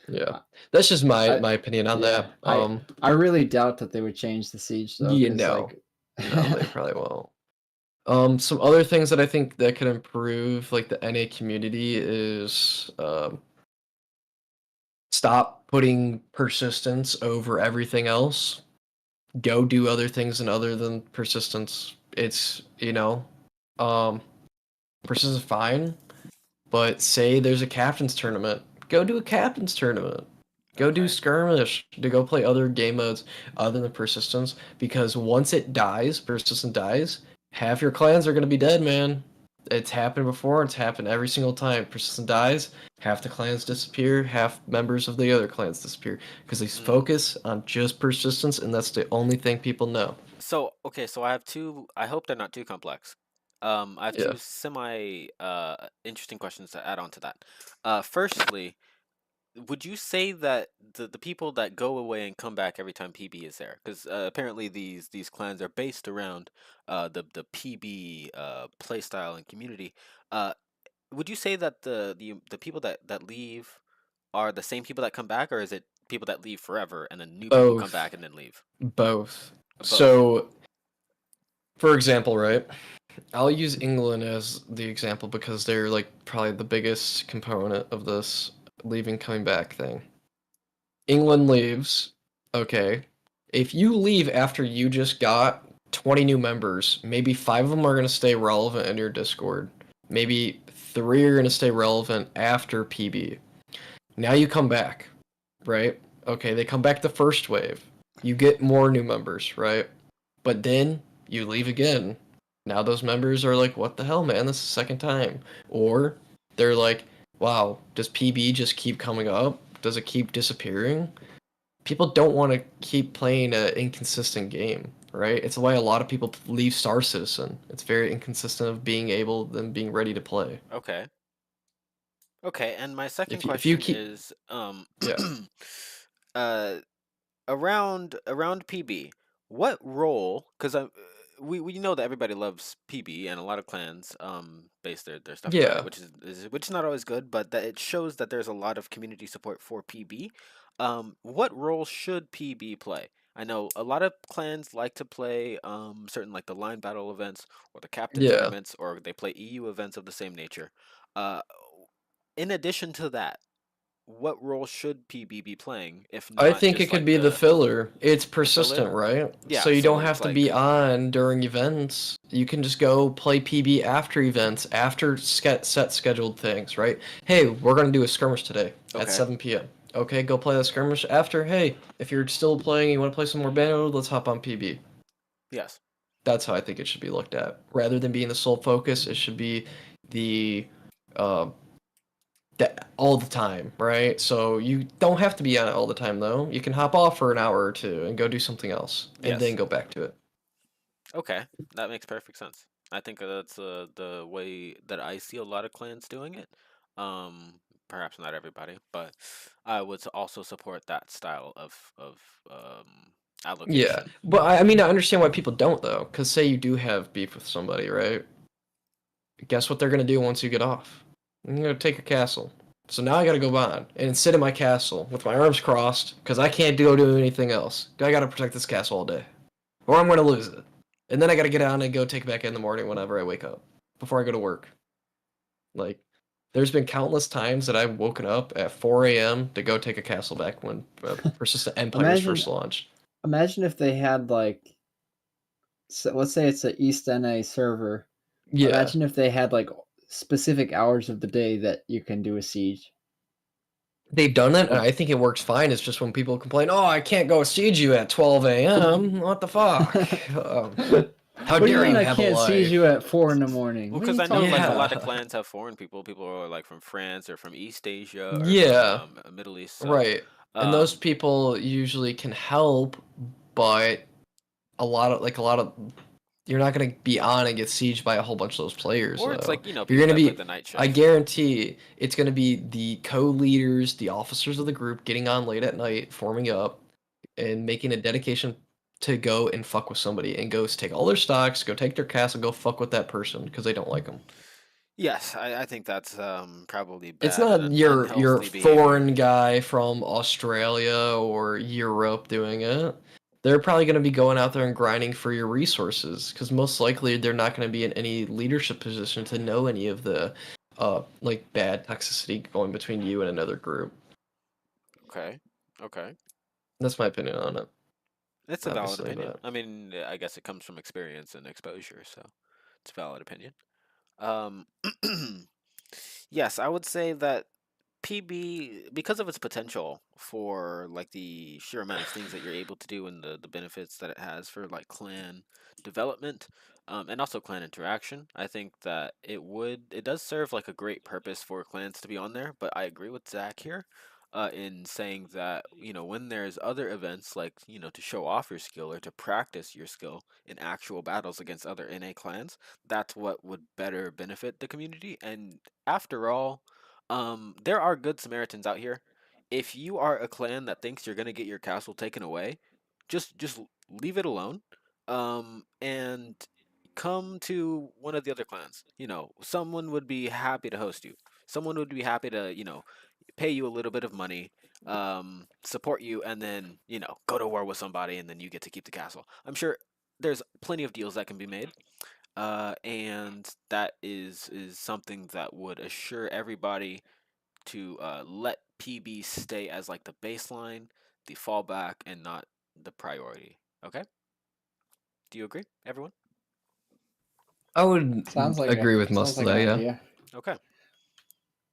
[SPEAKER 2] that's just my opinion on that.
[SPEAKER 1] I really doubt that they would change the siege though.
[SPEAKER 2] No, they probably won't. Some other things that I think that could improve like the NA community is stop putting persistence over everything else. Go do other things and other than persistence. It's persistence is fine, but say there's a captain's tournament, go do a captain's tournament. Go do
[SPEAKER 3] Okay.
[SPEAKER 2] skirmish to go play other game modes other than persistence, because once it dies, persistent dies, half your clans are gonna be dead, man. It's happened before, it's happened every single time. Persistent dies, half the clans disappear, half members of the other clans disappear. Because they focus on just persistence, and that's the only thing people know.
[SPEAKER 3] So okay, so I have two. I hope they're not too complex. I have
[SPEAKER 2] Yeah.
[SPEAKER 3] two semi interesting questions to add on to that. Firstly, would you say that the people that go away and come back every time PB is there? Because apparently these clans are based around the PB playstyle and community. Uh, would you say that the people that leave are the same people that come back, or is it people that leave forever and then new people come
[SPEAKER 2] Both.
[SPEAKER 3] back and then leave?
[SPEAKER 2] Both.
[SPEAKER 3] Both.
[SPEAKER 2] So, for example, right? I'll use England as the example because they're like probably the biggest component of this leaving coming back thing. England leaves. Okay. If you leave after you just got 20 new members, maybe 5 of them are going to stay relevant in your Discord. Maybe 3 are going to stay relevant after PB. Now you come back, right? Okay, they come back the first wave. You get more new members, right? But then you leave again. Now those members are like, what the hell, man? This is the second time. Or they're like, wow, does PB just keep coming up? Does it keep disappearing? People don't want to keep playing an inconsistent game, right? It's why a lot of people leave Star Citizen. It's very inconsistent of being able and being ready to play.
[SPEAKER 3] Okay. Okay, and my second
[SPEAKER 2] If you
[SPEAKER 3] question
[SPEAKER 2] keep
[SPEAKER 3] is
[SPEAKER 2] yeah
[SPEAKER 3] uh around PB, what role? Because we know that everybody loves PB and a lot of clans base their stuff around it,
[SPEAKER 2] yeah
[SPEAKER 3] which is not always good, but that it shows that there's a lot of community support for PB. What role should PB play? I know a lot of clans like to play certain like the line battle events or the captain
[SPEAKER 2] yeah
[SPEAKER 3] tournaments, or they play EU events of the same nature. Uh, in addition to that, what role should PB be playing if
[SPEAKER 2] I
[SPEAKER 3] not
[SPEAKER 2] think it
[SPEAKER 3] just
[SPEAKER 2] could
[SPEAKER 3] like
[SPEAKER 2] be the
[SPEAKER 3] the
[SPEAKER 2] filler. It's
[SPEAKER 3] filler?
[SPEAKER 2] persistent, right? So
[SPEAKER 3] Yeah,
[SPEAKER 2] you don't
[SPEAKER 3] so
[SPEAKER 2] have
[SPEAKER 3] it's
[SPEAKER 2] to be
[SPEAKER 3] like
[SPEAKER 2] on during events. You can just go play PB after events, after set scheduled things, right? Hey, we're gonna do a skirmish today at
[SPEAKER 3] okay,
[SPEAKER 2] 7 p.m. Okay, go play that skirmish after. Hey, if you're still playing, you want to play some more Bannerlord, let's hop on PB.
[SPEAKER 3] yes,
[SPEAKER 2] That's how I think it should be looked at. Rather than being the sole focus, it should be the uh, all the time, right? So you don't have to be on it all the time, though. You can hop off for an hour or two and go do something else, and then
[SPEAKER 3] yes.
[SPEAKER 2] go back to it.
[SPEAKER 3] Okay, that makes perfect sense. I think that's the way that I see a lot of clans doing it. Perhaps not everybody, but I would also support that style of
[SPEAKER 2] Yeah,
[SPEAKER 3] allocation.
[SPEAKER 2] but I mean, I understand why people don't, though. Because say you do have beef with somebody, right? Guess what they're gonna do once you get off? I'm gonna take a castle. So now I gotta go on and sit in my castle with my arms crossed because I can't go do anything else. I gotta protect this castle all day, or I'm gonna lose it. And then I gotta get on and go take it back in the morning whenever I wake up before I go to work. Like, there's been countless times that I've woken up at 4 a.m. to go take a castle back when Persistent Empires
[SPEAKER 1] Imagine,
[SPEAKER 2] first launched.
[SPEAKER 1] imagine if they had like, so let's say it's an East NA server.
[SPEAKER 2] Yeah,
[SPEAKER 1] Imagine if they had like specific hours of the day that you can do a siege.
[SPEAKER 2] they've done it, and
[SPEAKER 1] Would
[SPEAKER 2] I think it works fine. It's just when people complain, "Oh, I can't go siege you at 12 a.m." What the fuck? How
[SPEAKER 1] What do you
[SPEAKER 2] dare
[SPEAKER 1] mean
[SPEAKER 2] you
[SPEAKER 1] I
[SPEAKER 2] have a
[SPEAKER 1] can't siege
[SPEAKER 2] life?
[SPEAKER 1] you at 4 in the morning?
[SPEAKER 3] Well,
[SPEAKER 1] What are
[SPEAKER 3] because
[SPEAKER 1] you
[SPEAKER 3] I know
[SPEAKER 1] talking
[SPEAKER 3] like a
[SPEAKER 1] about?
[SPEAKER 3] lot of
[SPEAKER 2] Yeah,
[SPEAKER 3] clans have foreign people. People are like from France or from East Asia or from
[SPEAKER 2] yeah,
[SPEAKER 3] Middle East. So,
[SPEAKER 2] right. And those
[SPEAKER 3] um,
[SPEAKER 2] people usually can help, but a lot of you're not gonna be on and get sieged by a whole bunch of those players
[SPEAKER 3] or it's
[SPEAKER 2] though.
[SPEAKER 3] like you know
[SPEAKER 2] You're
[SPEAKER 3] people
[SPEAKER 2] gonna
[SPEAKER 3] that play
[SPEAKER 2] be
[SPEAKER 3] the night
[SPEAKER 2] I
[SPEAKER 3] shift.
[SPEAKER 2] guarantee it's gonna be the co-leaders, the officers of the group getting on late at night, forming up, and making a dedication to go and fuck with somebody and go take all their stocks, go take their castle, go fuck with that person because they don't like them.
[SPEAKER 3] Yes, I think that's probably
[SPEAKER 2] It's
[SPEAKER 3] bad and
[SPEAKER 2] not
[SPEAKER 3] an
[SPEAKER 2] your
[SPEAKER 3] unhealthy behavior.
[SPEAKER 2] foreign guy from Australia or Europe doing it. they're probably going to be going out there and grinding for your resources, because most likely they're not going to be in any leadership position to know any of the like bad toxicity going between you and another group.
[SPEAKER 3] Okay. Okay.
[SPEAKER 2] That's my opinion on it.
[SPEAKER 3] It's a valid
[SPEAKER 2] Obviously,
[SPEAKER 3] opinion.
[SPEAKER 2] but
[SPEAKER 3] I mean, I guess it comes from experience and exposure, so it's a valid opinion. Um, yes, I would say that PB, because of its potential for like the sheer amount of things that you're able to do and the benefits that it has for like clan development, and also clan interaction, I think that it does serve like a great purpose for clans to be on there. But I agree with Zach here, in saying that when there's other events like to show off your skill or to practice your skill in actual battles against other NA clans, that's what would better benefit the community. And after all, there are good Samaritans out here. If you are a clan that thinks you're gonna get your castle taken away, just leave it alone, and come to one of the other clans. Someone would be happy to host you. Someone would be happy to pay you a little bit of money, support you, and then go to war with somebody, and then you get to keep the castle. I'm sure there's plenty of deals that can be made. And that is something that would assure everybody to let PB stay as like the baseline, the fallback, and not the priority. Okay? Do you agree, everyone?
[SPEAKER 2] I would agree with most of
[SPEAKER 1] an
[SPEAKER 2] that. Yeah.
[SPEAKER 1] idea.
[SPEAKER 3] Okay.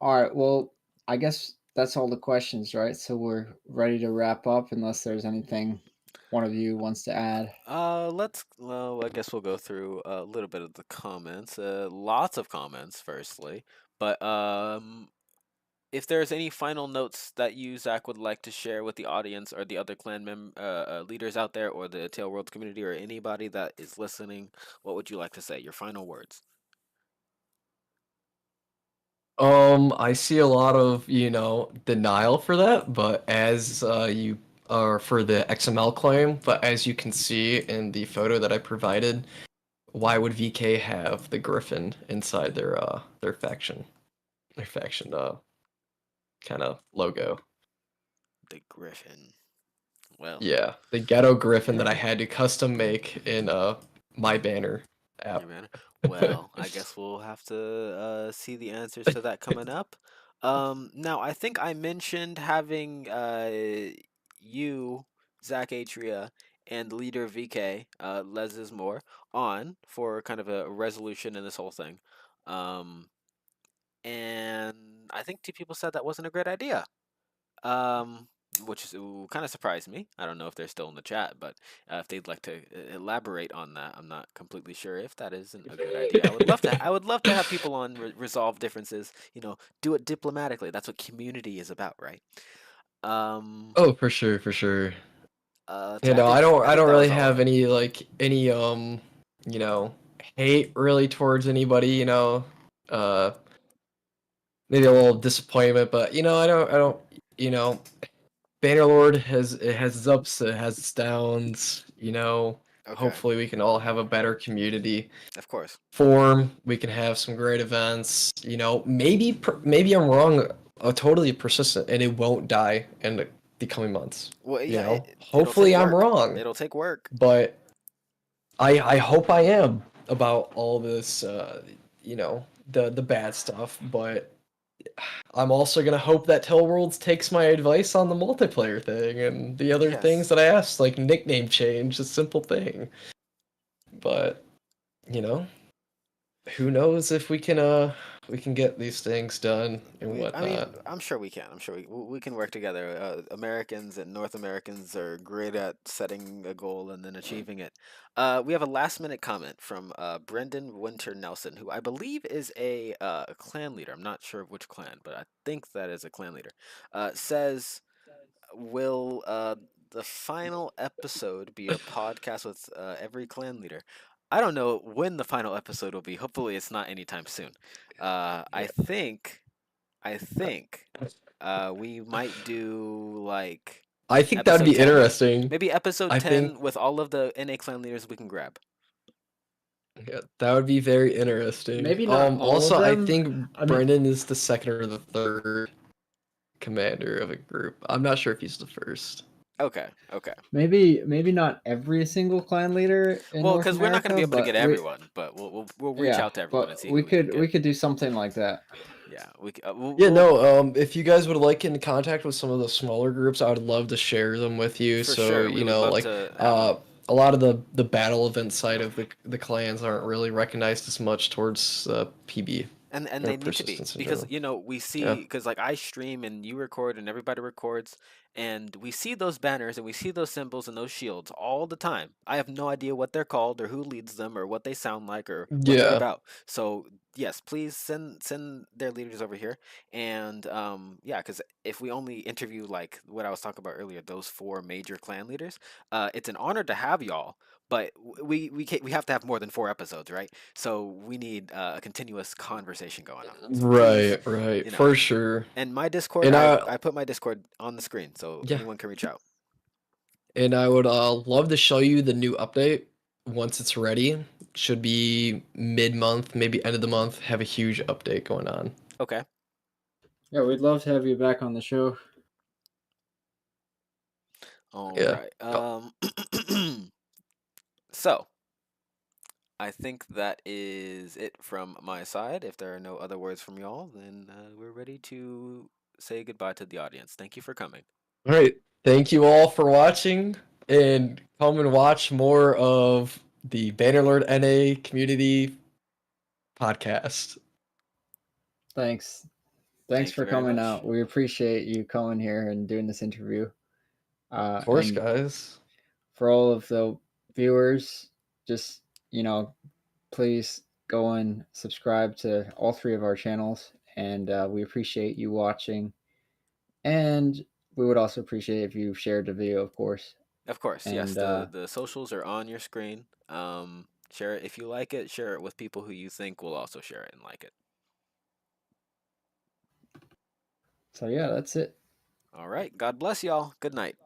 [SPEAKER 1] All right. Well, I guess that's all the questions, right? So we're ready to wrap up, unless there's anything one of you wants to add.
[SPEAKER 3] Well, I guess we'll go through a little bit of the comments. Lots of comments, firstly, but if there's any final notes that you, Zach, would like to share with the audience or the other clan leaders out there, or the Tail Worlds community, or anybody that is listening, what would you like to say? Your final words.
[SPEAKER 2] I see a lot of, denial for that, but as you are for the XML claim, but as you can see in the photo that I provided, why would VK have the Griffin inside their faction? Their faction kind of logo.
[SPEAKER 3] The Griffin. Well,
[SPEAKER 2] Yeah, the ghetto Griffin that I had to custom make in my banner app.
[SPEAKER 3] your man. Well, I guess we'll have to see the answers to that coming up. Now I think I mentioned having you, Zach Atria, and leader VK, Les is more, on for kind of a resolution in this whole thing. And I think two people said that wasn't a great idea. Which kind of surprised me. I don't know if they're still in the chat, but if they'd like to elaborate on that, I'm not completely sure if that isn't a good idea. I would love to. I would love to have people on resolve differences. Do it diplomatically. That's what community is about, right?
[SPEAKER 2] Oh, for sure, for sure.
[SPEAKER 3] So
[SPEAKER 2] I
[SPEAKER 3] think
[SPEAKER 2] don't
[SPEAKER 3] that
[SPEAKER 2] really
[SPEAKER 3] was all of
[SPEAKER 2] have
[SPEAKER 3] it.
[SPEAKER 2] any hate really towards anybody, maybe a little disappointment, but I don't Bannerlord has its ups, it has its downs,
[SPEAKER 3] Okay,
[SPEAKER 2] hopefully we can all have a better community
[SPEAKER 3] of course.
[SPEAKER 2] form, we can have some great events, maybe I'm wrong, totally persistent and it won't die in the coming months.
[SPEAKER 3] Well, yeah, it'll take
[SPEAKER 2] Hopefully I'm
[SPEAKER 3] work.
[SPEAKER 2] wrong,
[SPEAKER 3] It'll take work.
[SPEAKER 2] but I hope I am about all this, the bad stuff, but I'm also gonna hope that Tellworlds takes my advice on the multiplayer thing and the other things
[SPEAKER 3] Yes.
[SPEAKER 2] that I asked, like nickname change, a simple thing. But, who knows if we can get these things done and
[SPEAKER 3] I mean,
[SPEAKER 2] whatnot.
[SPEAKER 3] I'm sure we can. I'm sure we can work together. Americans and North Americans are great at setting a goal and then achieving it. We have a last minute comment from Brendan Winter Nelson, who I believe is a clan leader. I'm not sure of which clan, but I think that is a clan leader. Says, will the final episode be a podcast with every clan leader? I don't know when the final episode will be. Hopefully, it's not anytime soon. I think we might do like
[SPEAKER 2] I think that'd
[SPEAKER 3] episode
[SPEAKER 2] be
[SPEAKER 3] 10.
[SPEAKER 2] interesting.
[SPEAKER 3] Maybe episode
[SPEAKER 2] I
[SPEAKER 3] 10
[SPEAKER 2] think
[SPEAKER 3] with all of the NA clan leaders we can grab.
[SPEAKER 2] yeah, that would be very interesting.
[SPEAKER 1] Maybe not all
[SPEAKER 2] Also,
[SPEAKER 1] of
[SPEAKER 2] I
[SPEAKER 1] them.
[SPEAKER 2] think
[SPEAKER 1] I mean,
[SPEAKER 2] Brendan is the second or the third commander of a group. I'm not sure if he's the first.
[SPEAKER 3] Okay.
[SPEAKER 1] Maybe not every single clan leader in
[SPEAKER 3] Well,
[SPEAKER 1] North
[SPEAKER 3] because we're not going to be
[SPEAKER 1] America,
[SPEAKER 3] able to get
[SPEAKER 1] but
[SPEAKER 3] everyone, but we'll reach out to everyone and see who we can get.
[SPEAKER 1] we could do something like that.
[SPEAKER 3] Yeah,
[SPEAKER 2] Yeah, no, if you guys would like in contact with some of the smaller groups, I would love to share them with you.
[SPEAKER 3] For
[SPEAKER 2] So,
[SPEAKER 3] sure, we would love to have them.
[SPEAKER 2] a lot of the battle event side of the clans aren't really recognized as much towards PB
[SPEAKER 3] And
[SPEAKER 2] or
[SPEAKER 3] they need to be,
[SPEAKER 2] persistence in
[SPEAKER 3] because
[SPEAKER 2] general.
[SPEAKER 3] we
[SPEAKER 2] Yeah.
[SPEAKER 3] see, because like I stream and you record and everybody records, and we see those banners and we see those symbols and those shields all the time. I have no idea what they're called or who leads them or what they sound like or what they're
[SPEAKER 2] Yeah.
[SPEAKER 3] about. So yes, please send their leaders over here. And yeah, because if we only interview like what I was talking about earlier, those 4 major clan leaders, it's an honor to have y'all. But we have to have more than 4 episodes, right? So we need a continuous conversation going on. So please,
[SPEAKER 2] Right, for sure.
[SPEAKER 3] and my Discord,
[SPEAKER 2] And
[SPEAKER 3] I put my Discord on the screen, so
[SPEAKER 2] yeah,
[SPEAKER 3] anyone can reach out.
[SPEAKER 2] and I would love to show you the new update once it's ready. Should be mid-month, maybe end of the month. Have a huge update going on.
[SPEAKER 3] Okay.
[SPEAKER 1] Yeah, we'd love to have you back on the show.
[SPEAKER 3] All
[SPEAKER 2] Yeah.
[SPEAKER 3] right. So I think that is it from my side. If there are no other words from y'all, then we're ready to say goodbye to the audience. Thank you for coming.
[SPEAKER 2] All right. Thank you all for watching, and come and watch more of the Bannerlord NA community podcast.
[SPEAKER 1] Thanks
[SPEAKER 3] Thank
[SPEAKER 1] for
[SPEAKER 3] you very
[SPEAKER 1] coming
[SPEAKER 3] much.
[SPEAKER 1] out. We appreciate you coming here and doing this interview.
[SPEAKER 2] Of course,
[SPEAKER 1] And
[SPEAKER 2] guys.
[SPEAKER 1] for all of the viewers, just please go and subscribe to all 3 of our channels, and we appreciate you watching. And we would also appreciate if you shared the video, of course.
[SPEAKER 3] Of course, yes.
[SPEAKER 1] And
[SPEAKER 3] The socials are on your screen. Share it if you like it. Share it with people who you think will also share it and like it.
[SPEAKER 1] so yeah, that's it.
[SPEAKER 3] All right. God bless y'all. Good night.